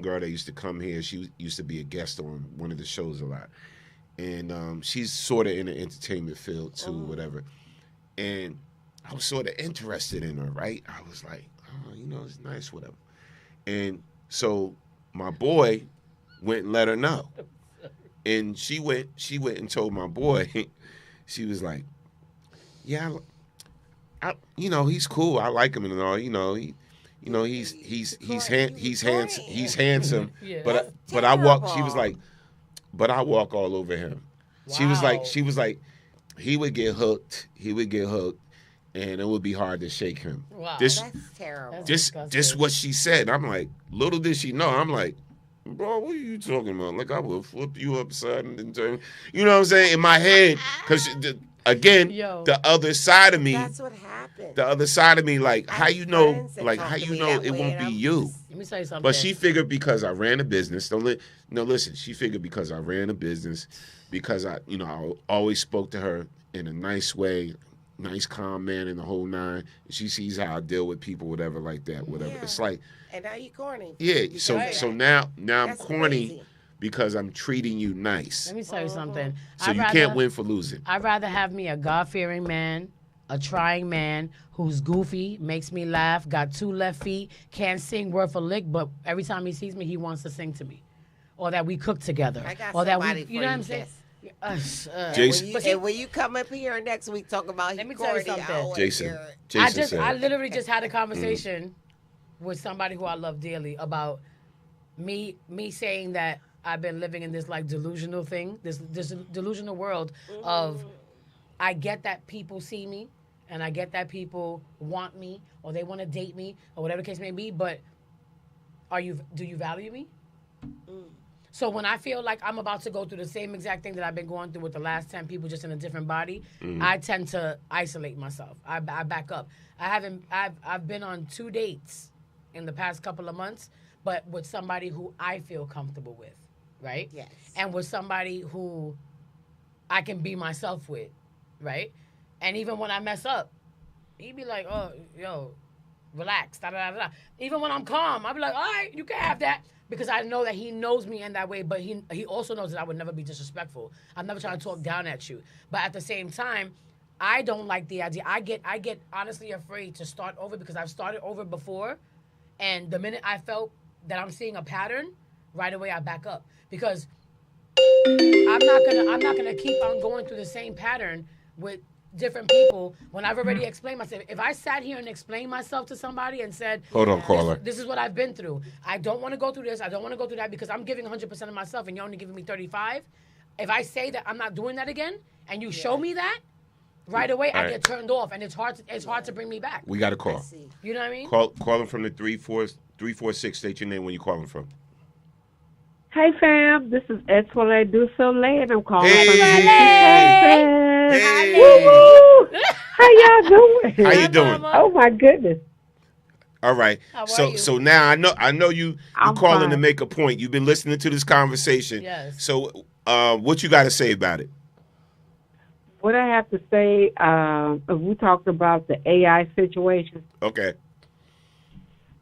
girl that used to come here. She used to be a guest on one of the shows a lot. And she's sort of in the entertainment field too, whatever. And I was sort of interested in her, right? I was like, oh, it's nice, whatever. And so my boy went and let her know. And she went and told my boy, she was like, yeah, you know, he's cool. I like him and all. You know, he's handsome. Yeah. But I walk. She was like, but I walk all over him. Wow. She was like, he would get hooked. And it would be hard to shake him. Wow. That's terrible. This what she said. I'm like, little did she know. I'm like, bro, what are you talking about? Like, I will flip you upside and turn. You know what I'm saying? In my head, because again, the other side of me. That's what happened. The other side of me, like, how you know it won't be you? Let me tell you something. But she figured because I ran a business. Listen. She figured because I ran a business, because I always spoke to her in a nice way. Nice, calm man in the whole nine. She sees how I deal with people, whatever, like that, whatever. Yeah. It's like, and now you corny. Yeah. So now I'm corny crazy. Because I'm treating you nice. Let me tell you something. So you can't win for losing. I'd rather have me a God-fearing man, a trying man who's goofy, makes me laugh, got 2 left feet, can't sing worth a lick, but every time he sees me, he wants to sing to me, or that we cook together, I got or that somebody you know what I'm saying. Jason, when you come up here next week, talk about let me tell you something. Jason I literally just had a conversation with somebody who I love dearly about me saying that I've been living in this like delusional thing, this delusional world of I get that people see me and I get that people want me or they want to date me or whatever the case may be, but do you value me? So when I feel like I'm about to go through the same exact thing that I've been going through with the last 10 people just in a different body, I tend to isolate myself. I back up. I've been on 2 dates in the past couple of months, but with somebody who I feel comfortable with, right? Yes. And with somebody who I can be myself with, right? And even when I mess up, he'd be like, oh, yo, relax, da-da-da-da. Even when I'm calm, I'd be like, all right, you can have that. Because I know that he knows me in that way, but he also knows that I would never be disrespectful. I'm never trying to talk down at you. But at the same time, I don't like the idea. I get honestly afraid to start over because I've started over before, and the minute I felt that I'm seeing a pattern, right away I back up. Because I'm not gonna keep on going through the same pattern with different people when I've already explained myself. If I sat here and explained myself to somebody and said, hold on, caller, this is what I've been through. I don't want to go through this. I don't want to go through that because I'm giving 100% of myself and you're only giving me 35. If I say that I'm not doing that again and you show me that, right away I get turned off and it's hard to bring me back. We got a call. You know what I mean? Call them from the 346. State your name when you calling from. Hey fam, this is Etoile Du Soleil and I'm calling from Hey. Woo-hoo. How y'all doing? How you doing? Oh my goodness. All right. So now I know you calling fine. to make a point. You've been listening to this conversation. Yes. So what you got to say about it? What I have to say, we talked about the AI situation. Okay.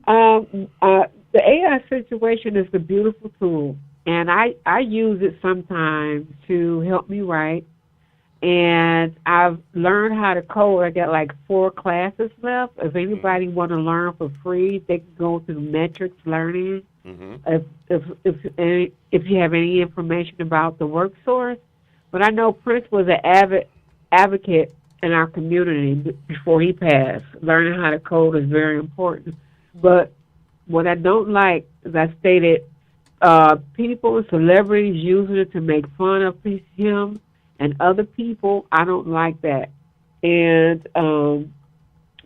The AI situation is a beautiful tool, and I use it sometimes to help me write. And I've learned how to code. I got like 4 classes left. If anybody want to learn for free, they can go to Metrics Learning. If you have any information about the work source. But I know Prince was an advocate in our community before he passed. Learning how to code is very important. But what I don't like, as I stated, people and celebrities using it to make fun of him and other people. I don't like that. And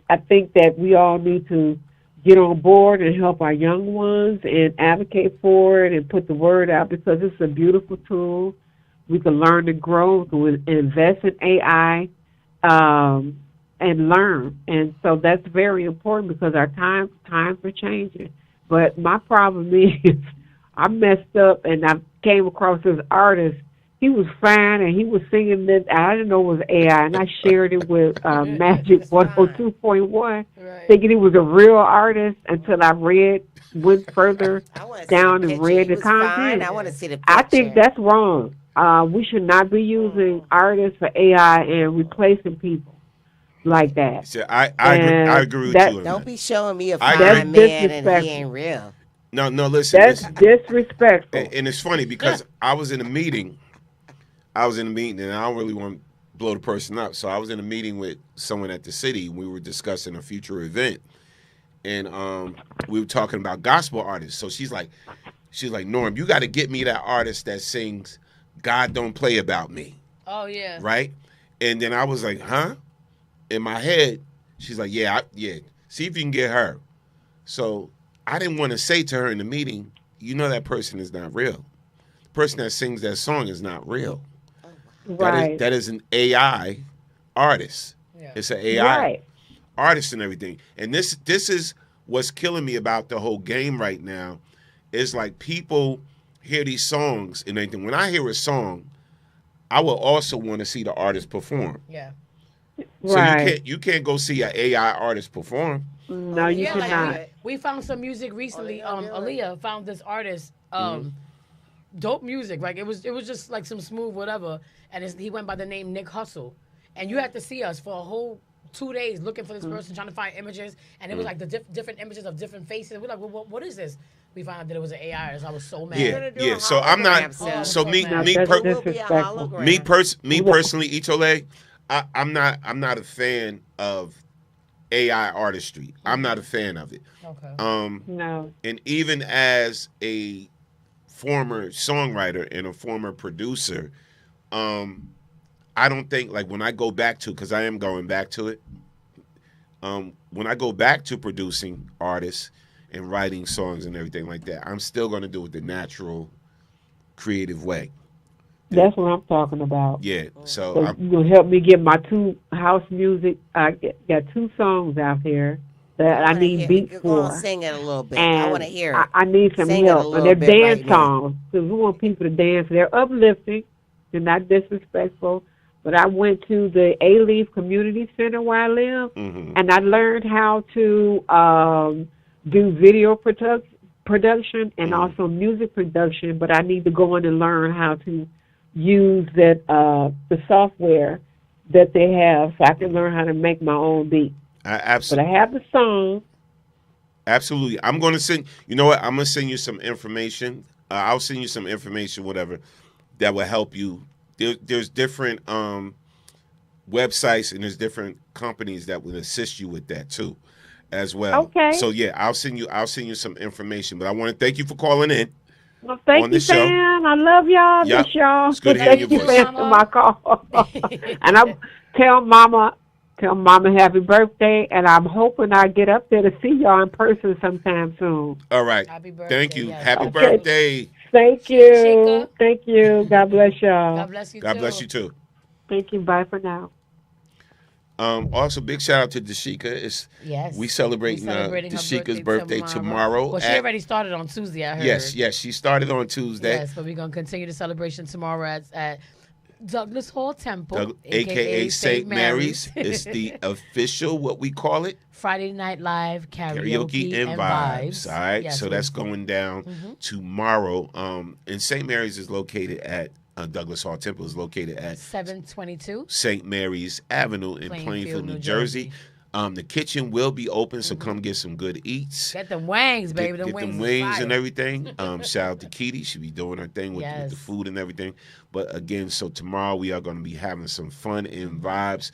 I think that we all need to get on board and help our young ones and advocate for it and put the word out because it's a beautiful tool. We can learn to grow, we can invest in AI, and learn. And so that's very important because our times are changing. But my problem is I messed up and I came across this artist. He was fine and he was singing this. I didn't know it was AI, and I shared it with Magic 102.1, thinking he was a real artist until I went further down and read the content. I want to see the picture. I think that's wrong. We should not be using artists for AI and replacing people like that. So I agree with you. Don't be showing me a fine man and he ain't real. No, listen. That's disrespectful. And it's funny because I was in a meeting and I don't really want to blow the person up. So I was in a meeting with someone at the city. We were discussing a future event, and we were talking about gospel artists. So she's like, Norm, you got to get me that artist that sings "God Don't Play About Me." Oh yeah. Right. And then I was like, huh? In my head, she's like, yeah. See if you can get her. So I didn't want to say to her in the meeting, you know that person is not real. The person that sings that song is not real. Right. That is an AI artist. Yeah. It's an AI artist and everything. And this is what's killing me about the whole game right now. Is like people hear these songs and everything. When I hear a song, I will also want to see the artist perform. Yeah. So you can't go see an AI artist perform. No, you cannot. Like we found some music recently. Aaliyah found this artist. Dope music. Like it was just like some smooth whatever. And he went by the name Nick Hustle. And you had to see us for a whole 2 days looking for this person, trying to find images. And it was like the different images of different faces. We're like, well, what is this? We found out that it was an AI artist. I was so mad. Yeah. So I'm not. So me personally, Itole, I'm not a fan of AI artistry. I'm not a fan of it. Okay. No. And even as a former songwriter and a former producer, I don't think, like, when I go back to, because I am going back to it, when I go back to producing artists and writing songs and everything like that, I'm still going to do it the natural, creative way. That's what I'm talking about. Yeah, so you'll help me get my 2 house music. I got 2 songs out there that I need beats for. Sing it a little bit. And I want to hear it. I need some help. And they're dance songs. Because we want people to dance. They're uplifting. They're not disrespectful. But I went to the A-Leaf Community Center where I live, and I learned how to do video production and also music production. But I need to go in and learn how to use that the software that they have, so I can learn how to make my own beat. Absolutely. But I have the song. Absolutely. I'm going to send. You know what? I'm going to send you some information. I'll send you some information, whatever, that will help you. There's different websites and there's different companies that will assist you with that too, as well. Okay. So yeah, I'll send you some information. But I want to thank you for calling in. Well, thank you, Sam. I love y'all. Yep. Miss y'all. It's good to hear your voice. Thank you for answering my call. And I tell Mama happy birthday, and I'm hoping I get up there to see y'all in person sometime soon. All right. Happy birthday. Thank you. Yes. Happy birthday. Thank you. Sheikah. Thank you. God bless y'all. God bless you. God bless you too. Thank you. Bye for now. Also, big shout out to Dashika. We celebrating Dashika's birthday tomorrow. Well, she already started on Tuesday, I heard. Yes, she started on Tuesday. Yes, but we're going to continue the celebration tomorrow at Douglas Hall Temple, a.k.a. St. Mary's. It's the official, what we call it? Friday Night Live karaoke and vibes. All right, yes, so that's going down tomorrow. And St. Mary's is located at Douglas Hall Temple is located at 722 St. Mary's Avenue in Plainfield, New Jersey. The kitchen will be open, so come get some good eats. Get them wings, baby. Get them wings and everything. Shout out to Kitty. She'll be doing her thing with the food and everything. But again, so tomorrow we are going to be having some fun and vibes.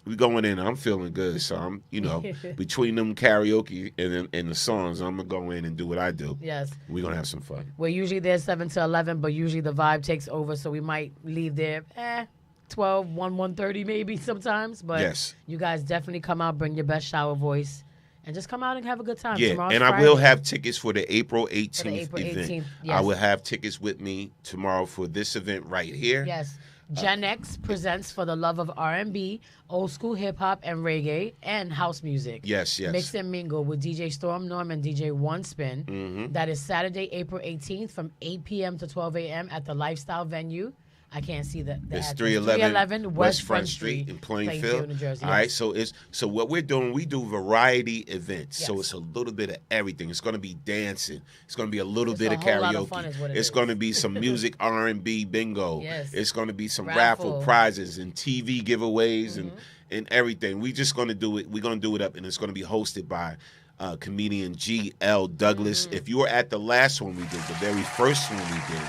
We going in. I'm feeling good, so I'm, between them karaoke and the songs, I'm gonna go in and do what I do. Yes, we're gonna have some fun. We're usually there 7 to 11, but usually the vibe takes over, so we might leave there 12, 1:30 maybe sometimes. But you guys definitely come out, bring your best shower voice, and just come out and have a good time. Yeah, Tomorrow's and Friday. I will have tickets for the April 18th event. Yes. I will have tickets with me tomorrow for this event right here. Yes. Gen X presents For the Love of R&B, old school hip hop and reggae, and house music. Yes. Mix and mingle with DJ Storm Norm and DJ One Spin. That is Saturday, April 18th from 8 p.m. to 12 a.m. at the Lifestyle venue. I can't see the It's address. 311 West Front Street in Plainfield, New Jersey. All right, so what we're doing, we do variety events. Yes. So it's a little bit of everything. It's going to be dancing. It's going to be a little bit of whole lot karaoke. of fun is what It's going to be some music R&B bingo. Yes. It's going to be some raffle prizes and TV giveaways and everything. We just going to do it. We're going to do it up, and it's going to be hosted by comedian G.L. Douglas. If you were at the last one we did, the very first one we did,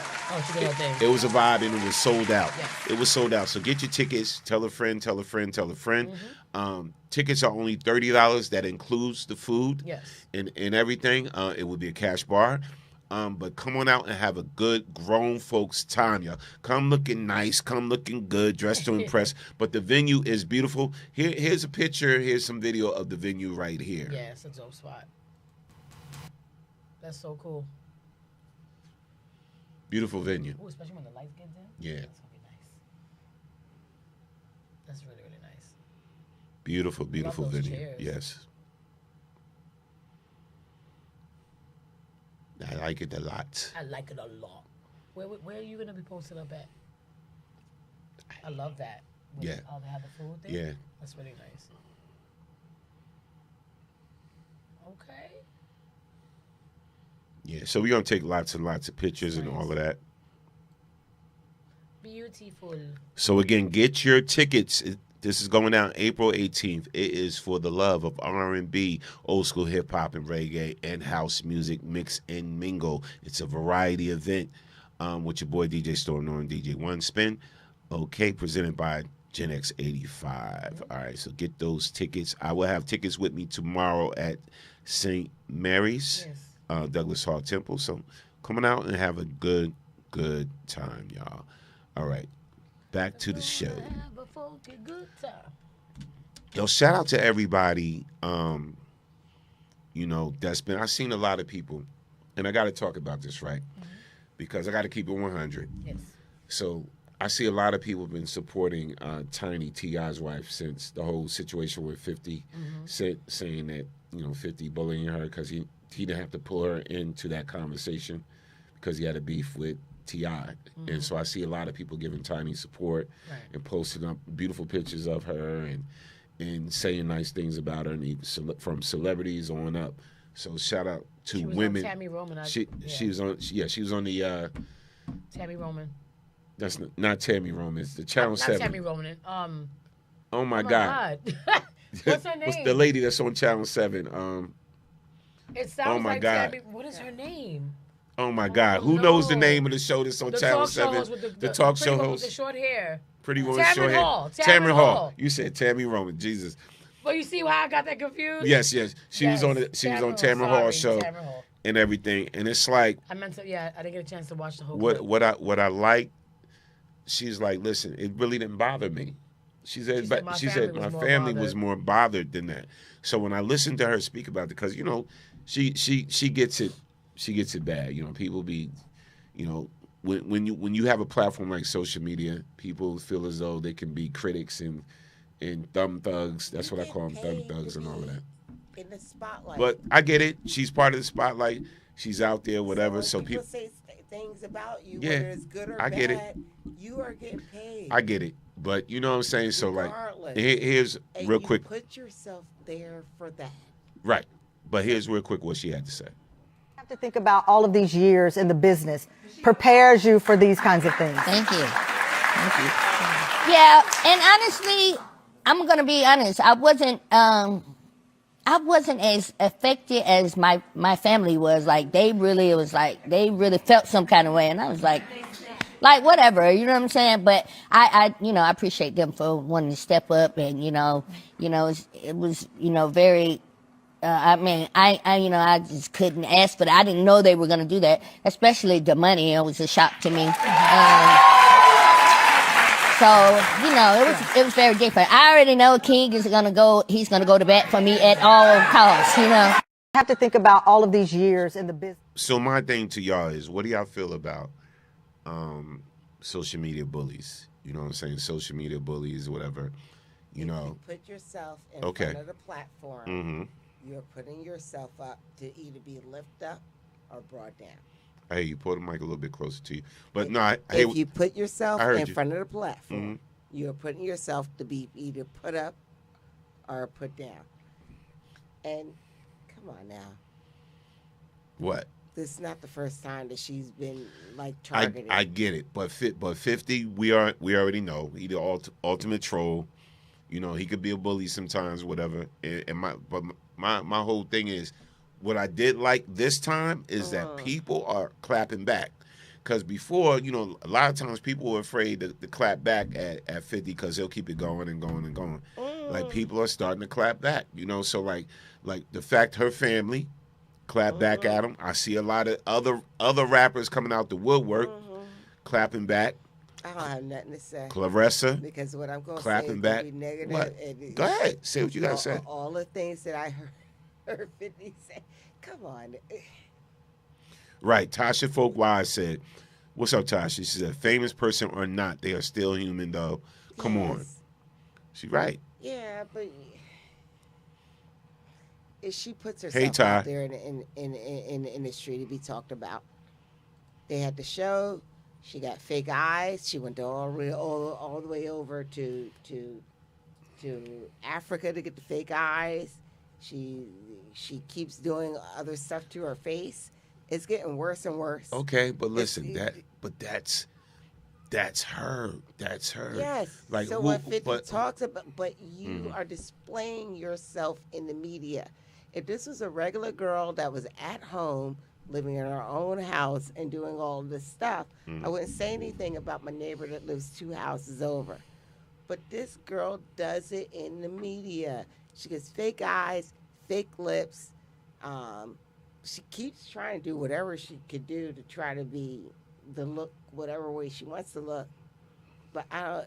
it was a vibe and it was sold out. It was sold out. So get your tickets. Tell a friend, tell a friend, tell a friend. Tickets are only $30. That includes the food and everything. It would be a cash bar. But come on out and have a good grown folks time, y'all. Come looking nice, come looking good, dressed to impress. But the venue is beautiful. Here's a picture. Here's some video of the venue right here. Yeah, it's a dope spot. That's so cool. Beautiful venue. Ooh, especially when the lights get dim. Yeah. That's gonna be nice. That's really, really nice. Beautiful, beautiful Love those venue. chairs. Yes. I like it a lot. I like it a lot. Where are you gonna be posted up at? I love that. When Yeah. They have the food there. Yeah. That's really nice. Okay. Yeah, so we're going to take lots and lots of pictures and all of that. Beautiful. So again, get your tickets. This is going down April 18th. It is for the love of R&B, old school hip hop and reggae, and house music, mix and mingle. It's a variety event with your boy DJ Storm Norm, DJ One Spin. Okay, presented by Gen X 85. All right, so get those tickets. I will have tickets with me tomorrow at St. Mary's, Douglas Hall Temple. So coming out and have a good time, y'all. All right, back to the show. Yo, shout out to everybody, that's been, I've seen a lot of people, and I got to talk about this, right? Because I got to keep it 100. Yes. So I see a lot of people have been supporting Tiny T.I.'s wife since the whole situation with 50 saying that, 50 bullying her because he didn't have to pull her into that conversation because he had a beef with T.I. And so I see a lot of people giving Tiny support and posting up beautiful pictures of her and saying nice things about her, and even from celebrities on up. So shout out to women. On Tammy Roman. She was on. Yeah, she was on the. Tammy Roman. That's not Tammy Roman. It's the Channel 7. Not Tammy Roman. Oh my God. What's her name? What's the lady that's on Channel 7? It sounds my like God. Tammy. What is her name? Oh my God. Who knows the name of the show that's on Channel 7? The talk show host. With the short hair. Pretty woman with short hair. Tamron Hall. You said Tammy Roman. Jesus. Well, you see why I got that confused? Yes. She was on Tamron Hall show and everything. And it's like I didn't get a chance to watch the whole what I like, she's like, listen, it really didn't bother me. She said my family was more bothered than that. So when I listened to her speak about it, because she gets it. She gets it bad. People be, when you have a platform like social media, people feel as though they can be critics and thumb thugs. That's what I call them, thumb thugs and all of that. In the spotlight. But I get it. She's part of the spotlight. She's out there, whatever. So people say things about you, yeah, whether it's good or I get bad, it. you are getting paid. I get it. But you know what I'm saying? So regardless. Here's and real you quick. Put yourself there for that. Right. But here's real quick what she had to say. To think about all of these years in the business prepares you for these kinds of things. Thank you. Yeah, and honestly, I'm gonna be honest. I wasn't as affected as my family was. Like they really felt some kind of way, and I was like whatever, you know what I'm saying? But I appreciate them for wanting to step up, and it was very. I just couldn't ask, but I didn't know they were going to do that, especially the money. It was a shock to me. So, it was very different. I already know King is going to go, he's going to go to bat for me at all costs, I have to think about all of these years in the business. So my thing to y'all is, what do y'all feel about social media bullies? You know what I'm saying? Social media bullies, whatever, You put yourself in front of the platform. You're putting yourself up to either be lifted up or brought down. Hey, you pull the mic a little bit closer to you. But if you put yourself in you. front of the platform, you're putting yourself to be either put up or put down. And come on now. What? This is not the first time that she's been targeted. I get it, but 50, we already know, either ultimate troll, You know, he could be a bully sometimes, whatever. And my whole thing is, what I did like this time is that people are clapping back. Because before, you know, a lot of times people were afraid to clap back at 50 because he'll keep it going and going and going. Like, people are starting to clap back, you know. So, like the fact her family clapped back at him. I see a lot of other rappers coming out the woodwork clapping back. I don't have nothing to say. Clarissa, because what I'm going to say clapping is back. be negative. What? And Go ahead. Say what you got to say. All the things that I heard 50 say. Come on. Right. Tasha Folkwise said, what's up, Tasha? She said, famous person or not, they are still human, though. Come on. She's right. Yeah, but if she puts herself Hey, Ty. out there in the industry to be talked about, they had the show. She got fake eyes. She went all the way over to Africa to get the fake eyes. She keeps doing other stuff to her face. It's getting worse and worse. Okay, but listen, that's her. That's her. Yes. Like, so who, what 50 but, talks about, but you are displaying yourself in the media. If this was a regular girl that was at home, living in her own house and doing all this stuff, I wouldn't say anything about my neighbor that lives 2 houses over. But this girl does it in the media. She gets fake eyes, fake lips. She keeps trying to do whatever she could do to try to be the look, whatever way she wants to look. But I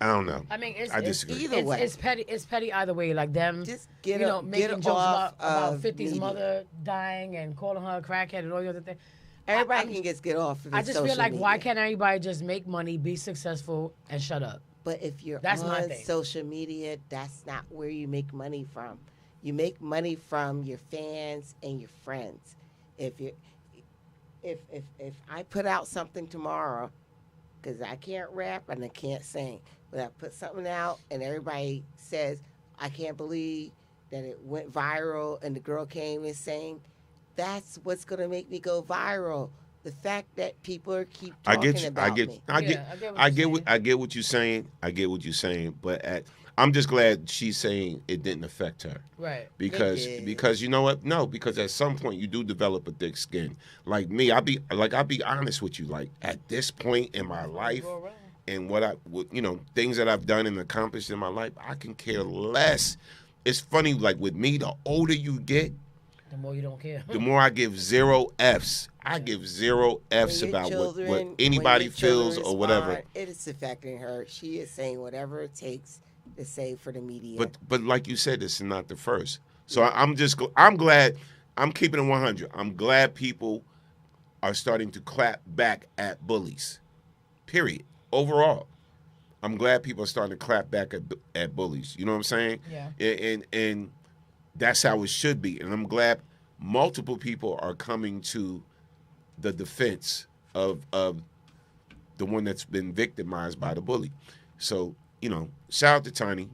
don't know. I mean, I disagree. Either way. It's petty. It's petty either way. Like them, just making jokes about 50's media. mother dying and calling her a crackhead and all the other things. Everybody can just get off of I just feel like, why can't everybody just make money, be successful, and shut up? But if you're That's my on thing. social media, that's not where you make money from. You make money from your fans and your friends. If I put out something tomorrow, because I can't rap and I can't sing, but I put something out and everybody says, I can't believe that it went viral and the girl came and sang, that's what's going to make me go viral. The fact that people keep talking about me. I get what you're saying. I get what you're saying, but I'm just glad she's saying it didn't affect her. Right. Because you know what? No, because at some point you do develop a thick skin. Like me, I'll be honest with you. Like, at this point in my life and things that I've done and accomplished in my life, I can care less. It's funny, like with me, the older you get, the more you don't care. The more I give 0 Fs. I give 0 Fs about what anybody feels or whatever. It is affecting her. She is saying whatever it takes to say for the media. But like you said, this is not the first. So I'm glad. I'm keeping it 100. I'm glad people are starting to clap back at bullies. Period. Overall, I'm glad people are starting to clap back at bullies. You know what I'm saying? Yeah. And that's how it should be. And I'm glad multiple people are coming to the defense of the one that's been victimized by the bully. So, shout out to Tiny.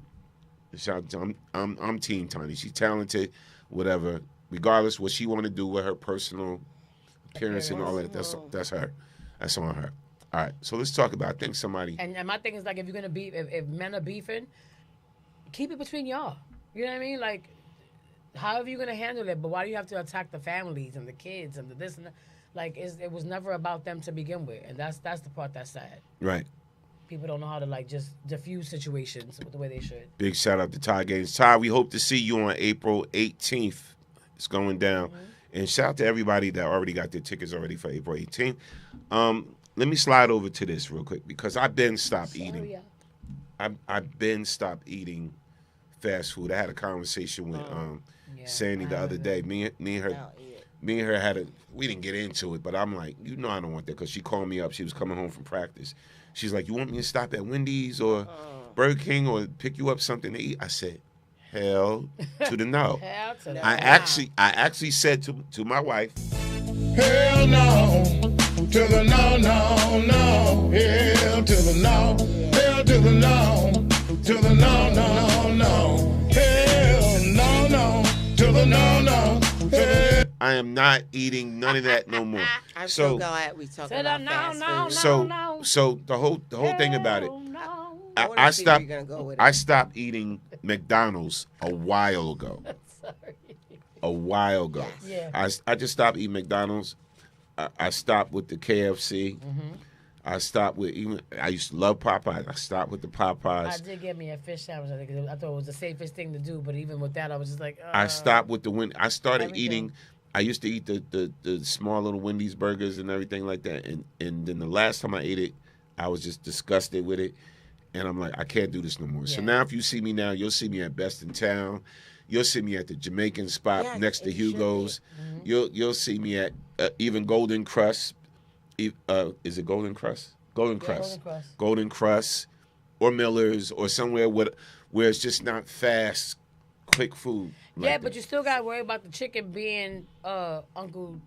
I'm Team Tiny. She's talented, whatever. Regardless what she want to do with her personal appearance and all that, that's her. That's on her. All right, so let's talk about, I think somebody... And my thing is, like, if you're going to beef, if men are beefing, keep it between y'all. You know what I mean? Like, however you're going to handle it, but why do you have to attack the families and the kids and the this and that? Like, it was never about them to begin with, and that's the part that's sad. Right. People don't know how to, like, just diffuse situations the way they should. Big shout out to Ty Gaines. Ty, we hope to see you on April 18th. It's going down. Mm-hmm. And shout out to everybody that already got their tickets already for April 18th. Let me slide over to this real quick because I've been stopped eating. I've been stopped eating fast food. I had a conversation with Sandy the other day. Me and her we didn't get into it, but I'm like, I don't want that, because she called me up. She was coming home from practice. She's like, you want me to stop at Wendy's or Burger King or pick you up something to eat? I said, hell to the no. Hell to the I actually said to my wife, hell no. To the no, no, no. Hell to the no. Hell to the no. To the no, no, no. Hell no, no. To the no, no. Hell. I am not eating none of that no more. I'm so glad we talking about fast food. So the whole thing about it, I stopped. I stopped eating McDonald's a while ago. A while ago. Yeah. I just stopped eating McDonald's. I stopped with the KFC. I stopped with I used to love Popeyes. I stopped with the Popeyes. I did get me a fish sandwich. I thought it was the safest thing to do, but even with that, I was just like, I stopped with the I started eating. I used to eat the small little Wendy's burgers and everything like that. And then the last time I ate it, I was just disgusted with it. And I'm like, I can't do this no more. Yeah. So now if you see me now, you'll see me at Best in Town. You'll see me at the Jamaican spot next to Hugo's. You'll see me at even Golden Crust. Is it Golden Crust? Golden Crust. Golden Crust or Miller's or somewhere where it's just not fast, quick food. Yeah, but you still got to worry about the chicken being Uncle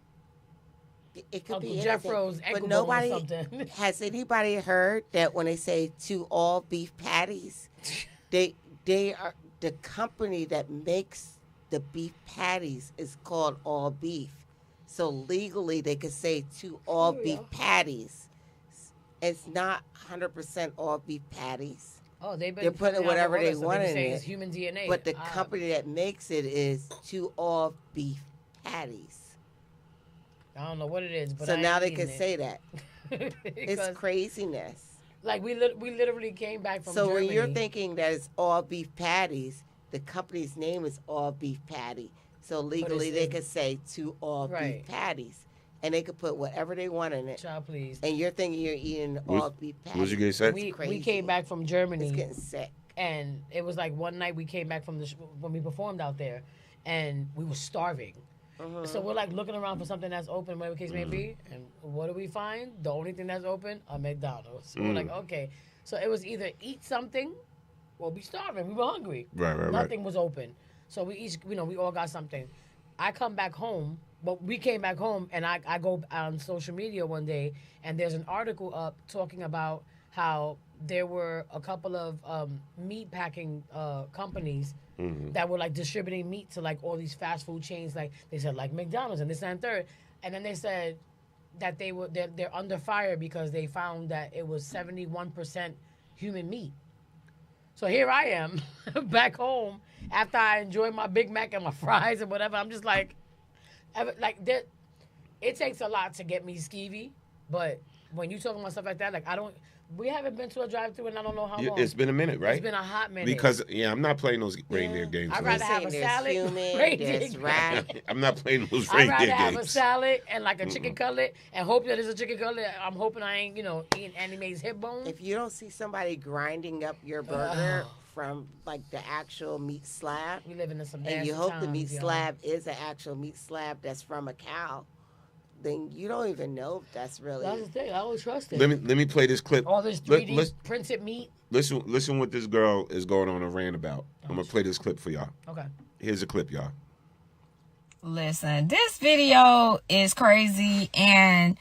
Jeffro's ankle bone or something. Has anybody heard that when they say to all beef patties, they are the company that makes the beef patties is called All Beef. So legally they could say to all beef patties. It's not 100% all beef patties. Oh, they're putting whatever they want in it. It's human DNA. But the company that makes it is to all beef patties. I don't know what it is, but so now they can say that. It's craziness. Like we literally came back from Germany. So when you're thinking that it's all beef patties, the company's name is All Beef Patty. So legally they could say to all beef patties. And they could put whatever they want in it. Child, please. And you're thinking you're eating all beef patties. What you get say? We came back from Germany. It's getting sick. And it was like one night we came back from when we performed out there, and we were starving. So we're like looking around for something that's open, whatever the case may be. And what do we find? The only thing that's open, a McDonald's. So we're like, okay. So it was either eat something or be starving. We were hungry. Right. Nothing was open. So we each, we all got something. I come back home, but we came back home, and I go on social media one day, and there's an article up talking about how there were a couple of meat packing companies that were like distributing meat to like all these fast food chains, like they said like McDonald's and this and third, and then they said that they're under fire because they found that it was 71% human meat. So here I am back home after I enjoy my Big Mac and my fries and whatever. I'm just like it takes a lot to get me skeevy, but when you talking about stuff like that, like we haven't been to a drive-thru in I don't know how long. It's been a minute, right? It's been a hot minute. Because I'm not playing those reindeer games. I'd rather have a salad. I'm not playing those I'd reindeer games. rather have a salad and like a chicken cutlet and hope that it's a chicken cutlet. I'm hoping I ain't, eating Annie Mae's hip bone. If you don't see somebody grinding up your burger from like the actual meat slab, we live in some and you hope the meat slab is an actual meat slab that's from a cow, then you don't even know if that's really. That's the thing. I always trust it. Let me play this clip. All this 3D printed meat. Listen what this girl is going on a rant about. I'm gonna play this clip for y'all. Okay. Here's a clip, y'all. Listen, this video is crazy, and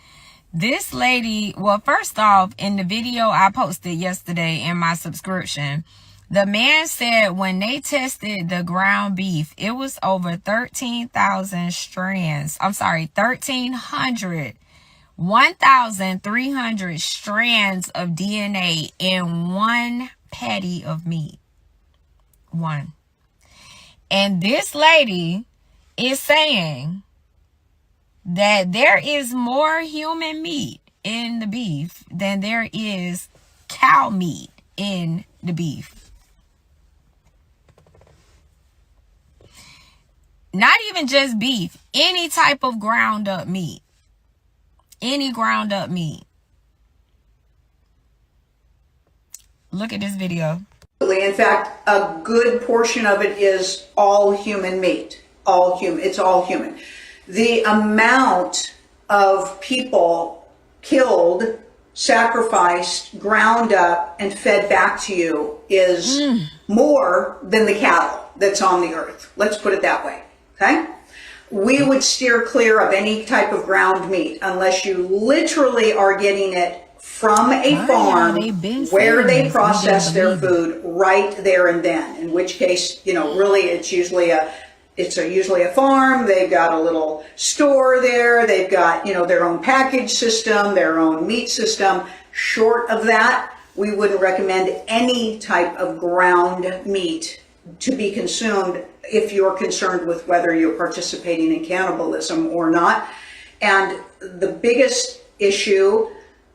this lady. Well, first off, in the video I posted yesterday in my subscription, the man said when they tested the ground beef, it was over 13,000 strands. I'm sorry, 1,300 strands of DNA in one patty of meat. One. And this lady is saying that there is more human meat in the beef than there is cow meat in the beef. Not even just beef, any type of ground up meat. Any ground up meat. Look at this video. In fact, a good portion of it is all human meat. All human. It's all human. The amount of people killed, sacrificed, ground up, and fed back to you is more than the cattle that's on the earth. Let's put it that way. Okay? We would steer clear of any type of ground meat unless you literally are getting it from a farm where they process their food right there and then. In which case, really it's usually a farm. They've got a little store there. They've got, their own package system, their own meat system. Short of that, we wouldn't recommend any type of ground meat to be consumed if you're concerned with whether you're participating in cannibalism or not. And the biggest issue,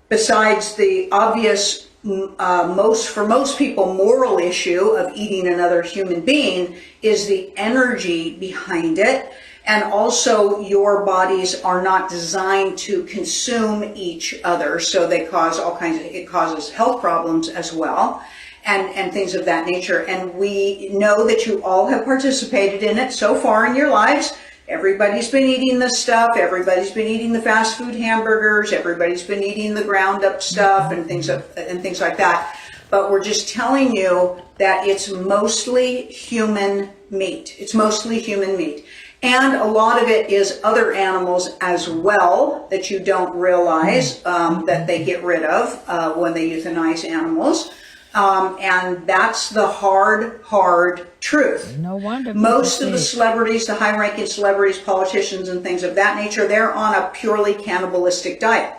besides the obvious, for most people, moral issue of eating another human being, is the energy behind it. And also, your bodies are not designed to consume each other, so they cause it causes health problems as well, and things of that nature. And we know that you all have participated in it so far in your lives. Everybody's been eating this stuff. Everybody's been eating the fast food hamburgers. Everybody's been eating the ground up stuff and things like that. But we're just telling you that it's mostly human meat. It's mostly human meat. And a lot of it is other animals as well that you don't realize that they get rid of when they euthanize animals. And that's the hard truth. No wonder. Most of the celebrities, the high-ranking celebrities, politicians, and things of that nature, they're on a purely cannibalistic diet.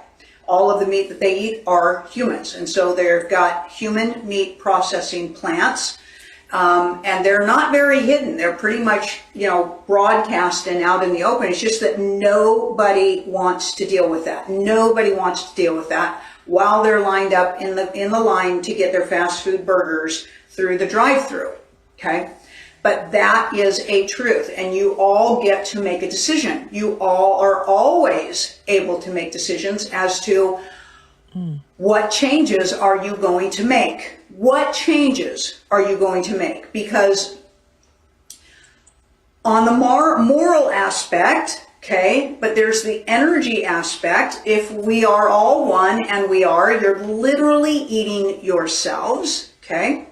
All of the meat that they eat are humans. And so they've got human meat processing plants. And they're not very hidden. They're pretty much, broadcast and out in the open. It's just that nobody wants to deal with that. Nobody wants to deal with that while they're lined up in the line to get their fast food burgers through the drive-through. Okay? But that is a truth, and you all get to make a decision. You all are always able to make decisions as to what changes are you going to make. What changes are you going to make? Because on the moral aspect, okay, but there's the energy aspect. If we are all one, and you're literally eating yourselves, okay?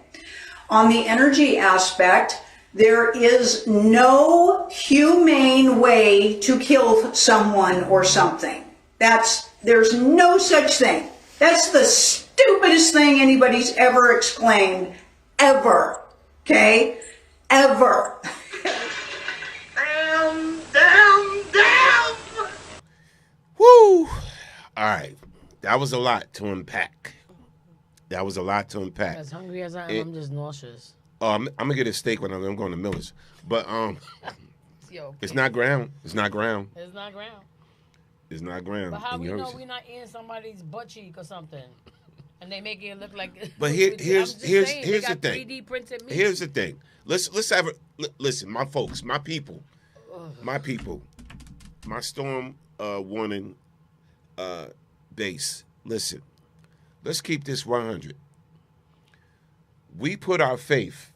On the energy aspect, there is no humane way to kill someone or something. There's no such thing. That's the stupidest thing anybody's ever exclaimed, ever, okay? Ever. Damn. Woo! All right. That was a lot to unpack. As hungry as I am, I'm just nauseous. Oh, I'm going to get a steak when I'm going to Miller's. But it's not ground. It's not ground. It's not ground. But how we know we're not eating somebody's butt cheek or something? And they make it look like. But here's the thing. 3D printed meat. Here's the thing. Let's have listen, my folks, my people, my storm warning base. Listen, let's keep this 100. We put our faith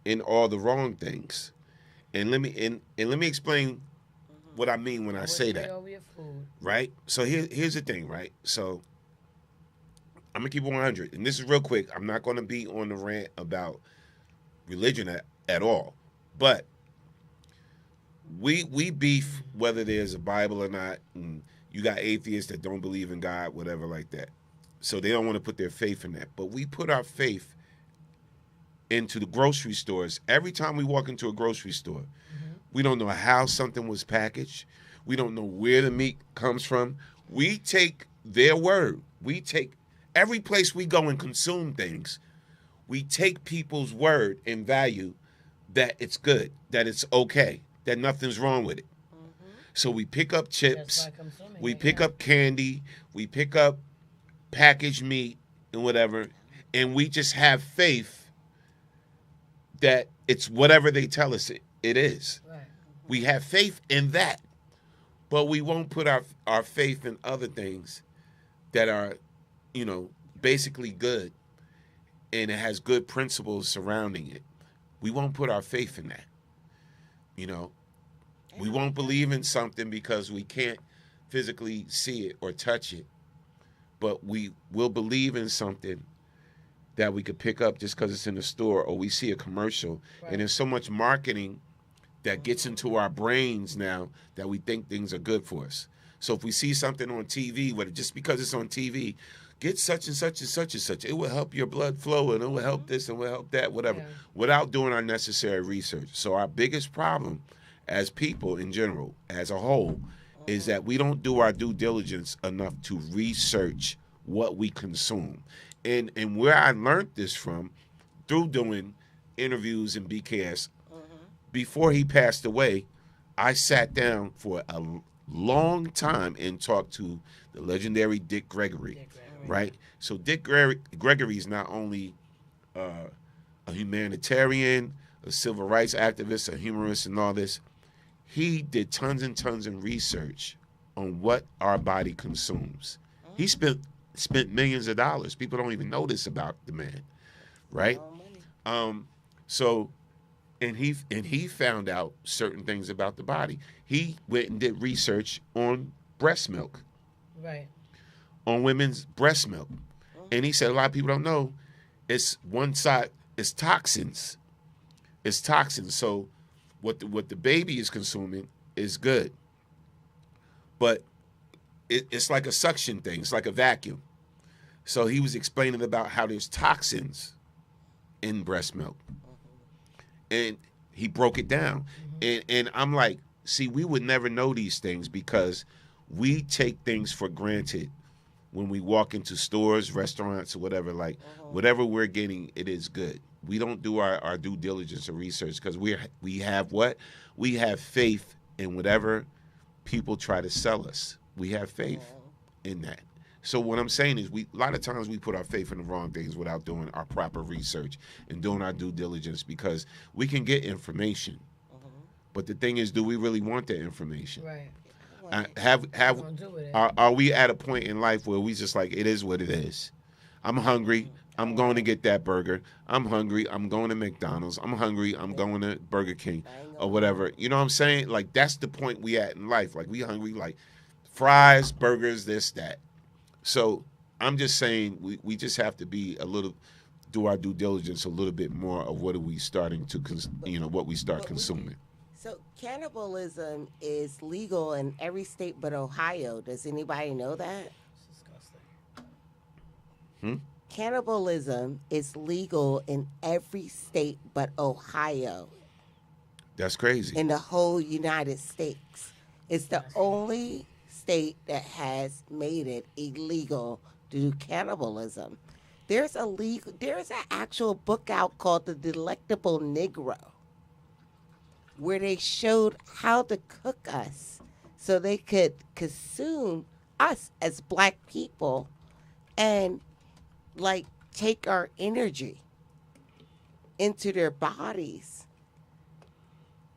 in all the wrong things, and let me explain what I mean when I say that. Right? So here's the thing, right? So I'm gonna keep it 100, and this is real quick. I'm not gonna be on the rant about religion at all, but we beef whether there's a Bible or not, and you got atheists that don't believe in God, whatever like that. So they don't want to put their faith in that. But we put our faith into the grocery stores. Every time we walk into a grocery store, we don't know how something was packaged. We don't know where the meat comes from. We take their word. We take every place we go and consume things. We take people's word and value that it's good, that it's okay, that nothing's wrong with it. So we pick up chips, we pick up candy, we pick up packaged meat and whatever, and we just have faith that it's whatever they tell us it is. Right. We have faith in that, but we won't put our faith in other things that are, basically good, and it has good principles surrounding it. We won't put our faith in that. We won't believe in something because we can't physically see it or touch it, but we will believe in something that we could pick up just because it's in the store, or we see a commercial. Right. And there's so much marketing that gets into our brains now that we think things are good for us. So if we see something on TV, just because it's on TV, get such and such and such and such. It will help your blood flow, and it will help this and will help that, whatever, without doing our necessary research. So our biggest problem as people in general, as a whole, is that we don't do our due diligence enough to research what we consume. And where I learned this from, through doing interviews in BKS, before he passed away, I sat down for a long time and talked to the legendary Dick Gregory, right? So Dick Gregory is not only a humanitarian, a civil rights activist, a humorist, and all this. He did tons and tons of research on what our body consumes. He spent millions of dollars. People don't even know this about the man, right? So, and he found out certain things about the body. He went and did research on breast milk, right? On women's breast milk, and he said a lot of people don't know. It's one side. It's toxins. It's toxins. So, what the baby is consuming is good, but it's like a suction thing. It's like a vacuum. So he was explaining about how there's toxins in breast milk, and he broke it down. And I'm like, see, we would never know these things because we take things for granted when we walk into stores, restaurants, or whatever. Like whatever we're getting, it is good. We don't do our due diligence or research because we have what? We have faith in whatever people try to sell us. We have faith in that. So what I'm saying is a lot of times we put our faith in the wrong things without doing our proper research and doing our due diligence because we can get information. But the thing is, do we really want that information? Right. Are we at a point in life where we just like, it is what it is? I'm hungry. I'm going to get that burger. I'm hungry. I'm going to McDonald's. I'm hungry. I'm going to Burger King or whatever. You know what I'm saying? Like, that's the point we at in life. Like, we hungry, like fries, burgers, this, that. So I'm just saying we just have to be do our due diligence a little bit more of what are we starting to, what we start consuming. So cannibalism is legal in every state but Ohio. Does anybody know that? Cannibalism is legal in every state but Ohio. That's crazy. In the whole United States. It's the only state that has made it illegal to do cannibalism. There's an actual book out called The Delectable Negro, where they showed how to cook us so they could consume us as black people and like take our energy into their bodies.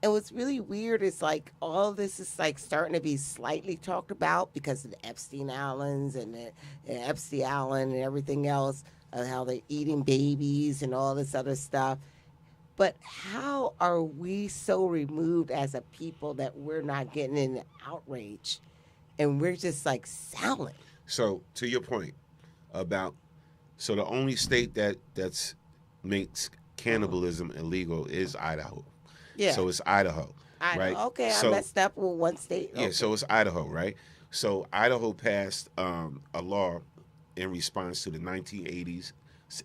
And what's really weird is like all this is like starting to be slightly talked about because of the Epstein Islands and the Epstein Island and everything else, how they're eating babies and all this other stuff. But how are we so removed as a people that we're not getting in the outrage and we're just like silent? So to your point about, so the only state that's makes cannibalism illegal is Idaho. Yeah. So it's Idaho, right? Okay, so, I messed up with one state. Yeah, so it's Idaho, right? So Idaho passed a law in response to the 1980s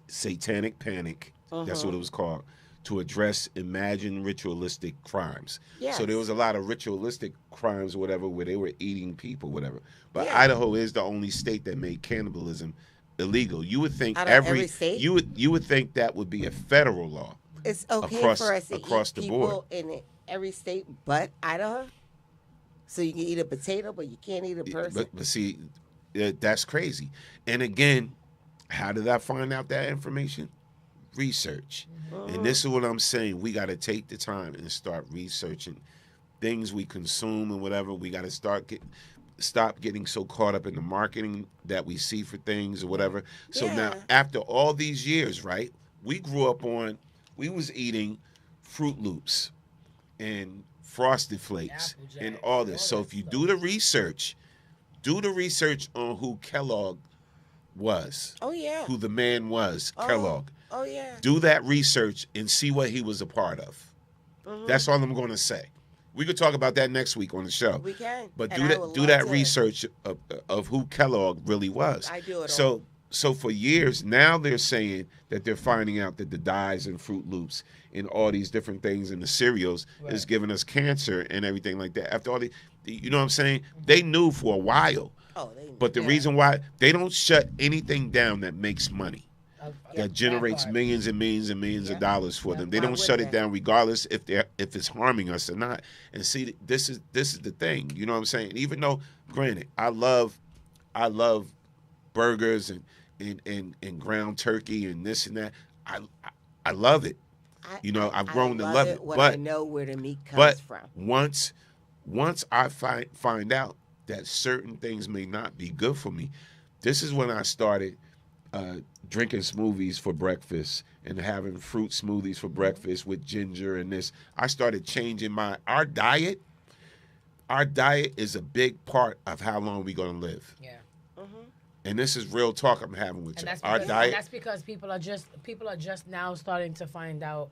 satanic panic. That's what it was called, to address imagined ritualistic crimes. Yes. So there was a lot of ritualistic crimes, whatever, where they were eating people, whatever. But Idaho is the only state that made cannibalism illegal. You would think every state? You would think that would be a federal law. It's okay for us to eat people in every state but Idaho? So you can eat a potato, but you can't eat a person? But see, that's crazy. And again, how did I find out that information? Research. And this is what I'm saying. We got to take the time and start researching things we consume and whatever. We got to stop getting so caught up in the marketing that we see for things or whatever. So now, after all these years, right, we grew up we was eating Fruit Loops and Frosted Flakes and all this. So if you do the research on who Kellogg was. Oh, yeah. Who the man was, Kellogg. Oh, yeah. Do that research and see what he was a part of. That's all I'm going to say. We could talk about that next week on the show. We can. But do that research of who Kellogg really was. I do it all. So for years, now they're saying that they're finding out that the dyes in Fruit Loops and all these different things in the cereals is giving us cancer and everything like that. After all you know what I'm saying? They knew for a while. But the reason why they don't shut anything down that makes money, that generates millions and millions and millions of dollars for them, they don't shut it down regardless if it's harming us or not. And see, this is the thing. You know what I'm saying? Even though, granted, I love burgers and ground turkey and this and that. I love it. I've grown to love it. When But I know where the meat comes from. once I find out that certain things may not be good for me, this is when I started drinking smoothies for breakfast and having fruit smoothies for breakfast with ginger and this. I started changing our diet. Our diet is a big part of how long we're going to live. Yeah. And this is real talk I'm having with you. Our diet. And that's because people are just now starting to find out.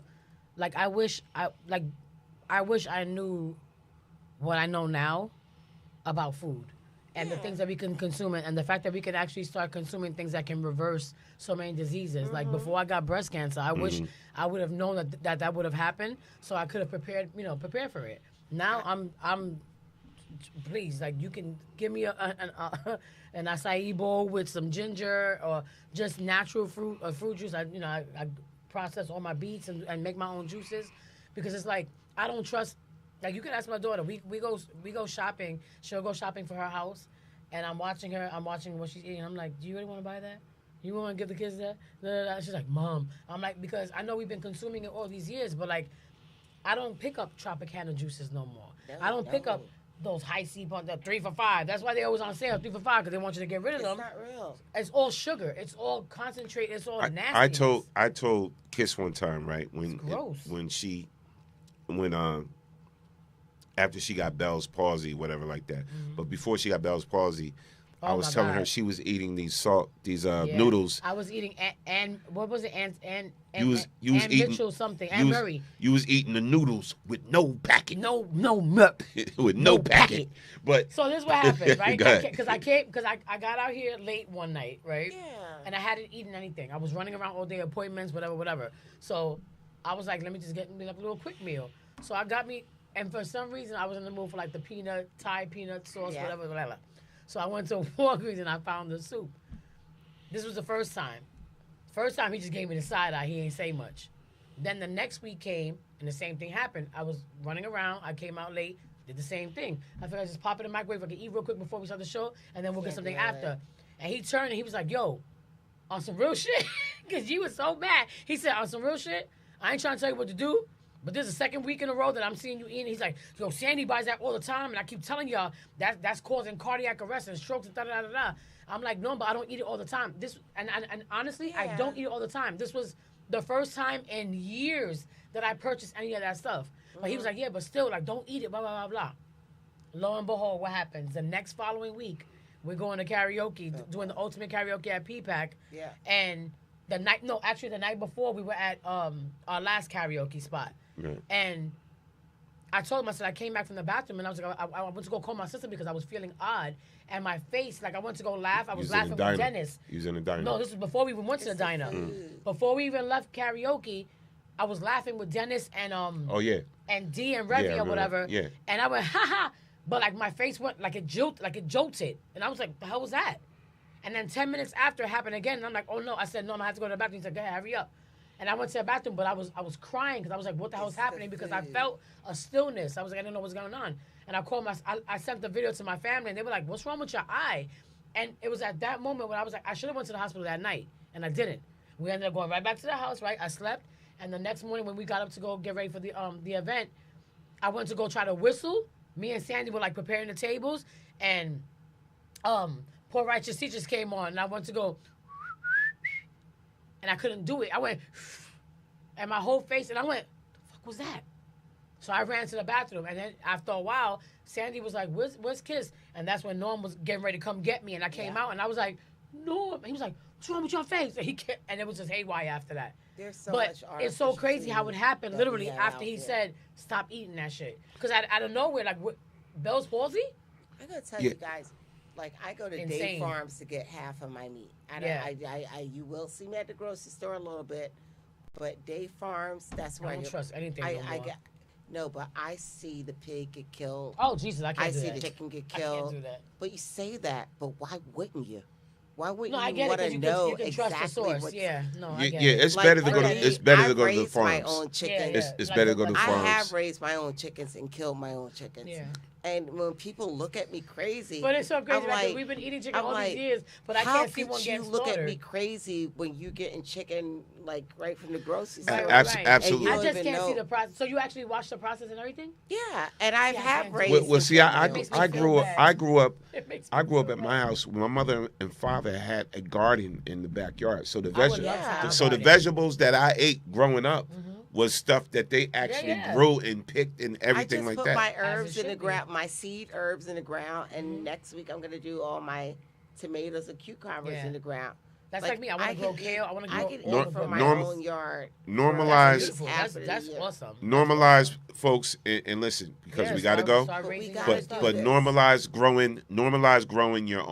Like I wish I knew what I know now about food and the things that we can consume and the fact that we can actually start consuming things that can reverse so many diseases. Like before I got breast cancer, I wish I would have known that would have happened, so I could have prepared for it. Now I'm please, like, you can give me an acai bowl with some ginger or just natural fruit juice. I process all my beets and make my own juices, because it's like I don't trust. Like, you can ask my daughter. We go shopping. She'll go shopping for her house, and I'm watching her. I'm watching what she's eating. I'm like, do you really want to buy that? You want to give the kids that? She's like, Mom. I'm like, because I know we've been consuming it all these years, but like, I don't pick up Tropicana juices no more. I don't pick up those high C punch, the 3 for $5. That's why they always on sale, 3 for $5, because they want you to get rid of them. It's not real. It's all sugar. It's all concentrate. It's all nasty. I told Kiss one time, right, after she got Bell's palsy, whatever like that. But before she got Bell's palsy, I was telling her she was eating these noodles. I was eating and what was it? And you was eating Mitchell something. And Murray. You was eating the noodles with no packet. No milk. With no packet. But so this is what happened, right? Because I got out here late one night, right? Yeah. And I hadn't eaten anything. I was running around all day, appointments, whatever. So I was like, let me just get me like a little quick meal. So I got me, and for some reason I was in the mood for like the Thai peanut sauce, whatever. So I went to Walgreens and I found the soup. This was the first time. First time he just gave me the side eye. He ain't say much. Then the next week came and the same thing happened. I was running around. I came out late. Did the same thing. I figured I'd just pop in the microwave. I could eat real quick before we start the show, and then we'll get something after. And he turned and he was like, yo, on some real shit? Because you was so mad. He said, on some real shit, I ain't trying to tell you what to do, but this is the second week in a row that I'm seeing you eating. He's like, yo, Sandy buys that all the time, and I keep telling y'all that's causing cardiac arrest and strokes and da-da-da-da-da. I'm like, no, but I don't eat it all the time. And honestly, I don't eat it all the time. This was the first time in years that I purchased any of that stuff. But he was like, yeah, but still, like, don't eat it, blah, blah, blah, blah. Lo and behold, what happens? The next following week, we're going to karaoke, doing the ultimate karaoke at P-Pack. Yeah. And the night before, we were at our last karaoke spot. Yeah. And I told him, I said, I came back from the bathroom, and I was like, I went to go call my sister because I was feeling odd. And my face, like, I went to go laugh. I was laughing with Dennis. You was in the diner. No, this was before we even went to the diner. Before we even left karaoke, I was laughing with Dennis and and D and Revy or whatever. Yeah. And I went, ha ha. But like my face went like it jolted. And I was like, the hell was that? And then 10 minutes after it happened again, and I'm like, oh no. I said, no, I have to go to the bathroom. He said, go ahead, hurry up. And I went to the bathroom, but I was crying because I was like, what the hell is happening? Because I felt a stillness. I was like, I didn't know what's going on. And I sent the video to my family, and they were like, what's wrong with your eye? And it was at that moment when I was like, I should have went to the hospital that night, and I didn't. We ended up going right back to the house, right? I slept, and the next morning when we got up to go get ready for the event, I went to go try to whistle. Me and Sandy were like preparing the tables, and Poor Righteous Teachers came on, and I went to go, and I couldn't do it. I went, and my whole face, and I went, the fuck was that? So I ran to the bathroom, and then after a while, Sandy was like, where's Kiss? And that's when Norm was getting ready to come get me, and I came out, and I was like, Norm. He was like, what's wrong with your face? And it was just haywire after that. There's so but much it's so crazy how it happened literally after he said, stop eating that shit. Because out of nowhere, like, Bell's palsy? I gotta tell you guys, like, I go to Dave Farms to get half of my meat. You will see me at the grocery store a little bit, but Dave Farms, that's where I don't trust anything no more. No, but I see the pig get killed. Oh, Jesus, I can't do see that. the chicken get I killed. can't do that. But you say that, but why wouldn't you? Why wouldn't No, I you get it want because to know you can trust the exactly source. what's... Yeah, no, I Yeah, get yeah, it. it's better to go to me, it's better to I've go to the raised my farms. own chickens. It's better to go to the I farms. have raised my own chickens and killed my own chickens. Yeah. And when people look at me crazy, But it's so crazy. I'm Like, we've been eating chicken I'm all like, these years, but I can't see one How getting could you look at me slaughtered. crazy when you getting chicken like right from the grocery store? Absolutely. I just can't see the process. So you actually watch the process and everything? Yeah, and I have raised. Well, see, I It grew up makes at my house. My mother and father had a garden in the backyard, so the I would love to have a so the garden. vegetables that I ate growing up was stuff that they actually grew and picked and everything I just like put that. my herbs in the ground, my seed herbs in the ground, and next week I'm gonna do all my tomatoes and cucumbers in the ground. That's like me. I want to grow kale. I want to grow can all eat of from them. my own yard. Normalize, That's awesome. normalize, folks, and listen because we got to go. But normalize growing your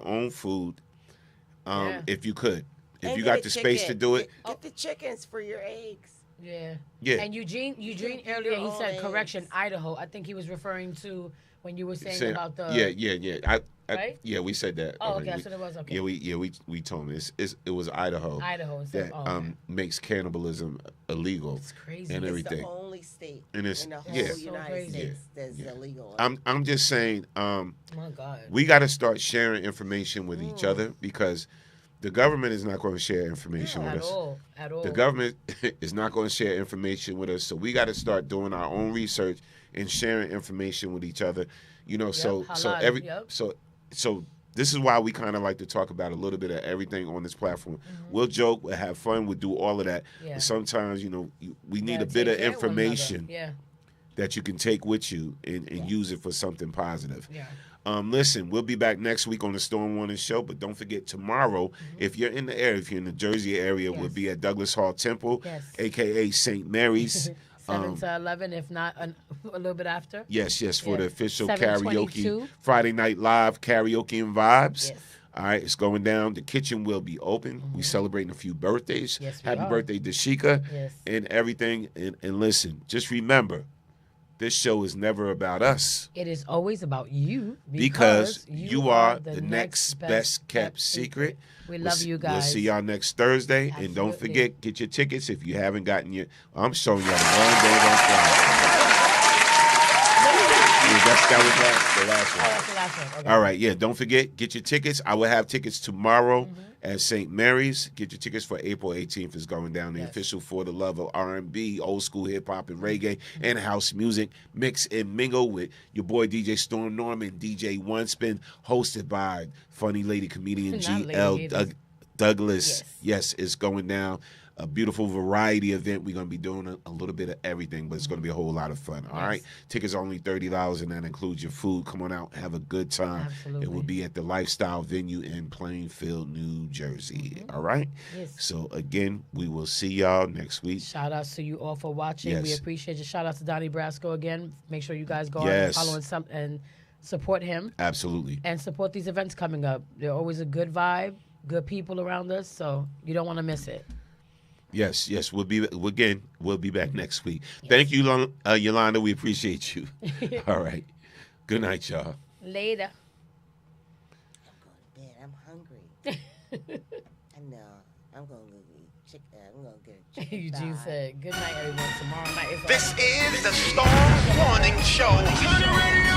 own food, if you could, if you got the space to do it. Get the chickens for your eggs. Yeah. Yeah. And Eugene earlier he said correction Idaho. I think he was referring to when you were saying about the right? Yeah, we said that. Oh, already. okay, that's what it was. Okay. We told him it was Idaho. Idaho that makes cannibalism illegal. It's crazy. And everything. It's the only state and it's, in the whole yeah, United States that's illegal. I'm just saying. My God. We got to start sharing information with each other because the government is not going to share information with us. At all. The government is not going to share information with us. So we got to start doing our own research and sharing information with each other. You know, so this is why we kind of like to talk about a little bit of everything on this platform. We'll joke, we'll have fun, we'll do all of that. Yeah. But sometimes, we need a bit of information Yeah. that you can take with you and use it for something positive. Yeah. Listen, we'll be back next week on the Storm Warning Show, but don't forget tomorrow, if you're in the area, if you're in the Jersey area, we'll be at Douglas Hall Temple, a.k.a. St. Mary's. 7 to 11, if not a little bit after. Yes, for the official 7:22. karaoke, Friday Night Live karaoke and vibes. Yes. All right, it's going down. The kitchen will be open. We celebrating a few birthdays. Yes, we Happy are. birthday to Sheikah Yes. and everything. And listen, just remember, this show is never about us. It is always about you Because you are the next best kept secret. We love you guys. We'll see y'all next Thursday. Absolutely. And don't forget, get your tickets if you haven't gotten your. I'm showing y'all the wrong day on Friday. That was the last one. That's the last one. Okay. All right, yeah. Don't forget, get your tickets. I will have tickets tomorrow at St. Mary's. Get your tickets for April 18th. Is going down. The official For the Love of R&B, old school hip hop and reggae, and house music. Mix and mingle with your boy DJ Storm Norman, DJ One Spin, hosted by funny lady comedian Not GL lady, Douglas. Yes, it's going down. A beautiful variety event. We're going to be doing a little bit of everything, but it's going to be a whole lot of fun. All right. Tickets are only $30, and that includes your food. Come on out, have a good time. Absolutely. It will be at the Lifestyle Venue in Plainfield, New Jersey. All right. Yes. So again, we will see y'all next week. Shout outs to you all for watching. Yes. We appreciate you. Shout out to Donnie Brasco again. Make sure you guys go Yes. and follow and support him. Absolutely. And support these events coming up. They're always a good vibe, good people around us, so you don't want to miss it. Yes. We'll be back next week. Thank you, Yolanda. We appreciate you. All right. Good night, y'all. Later. I'm going to bed. I'm hungry. I know. I'm going to eat chicken. I'm going to get a chicken Eugene thigh. said, good night, everyone. Tomorrow night is This is the Storm Warning Show. Turn the radio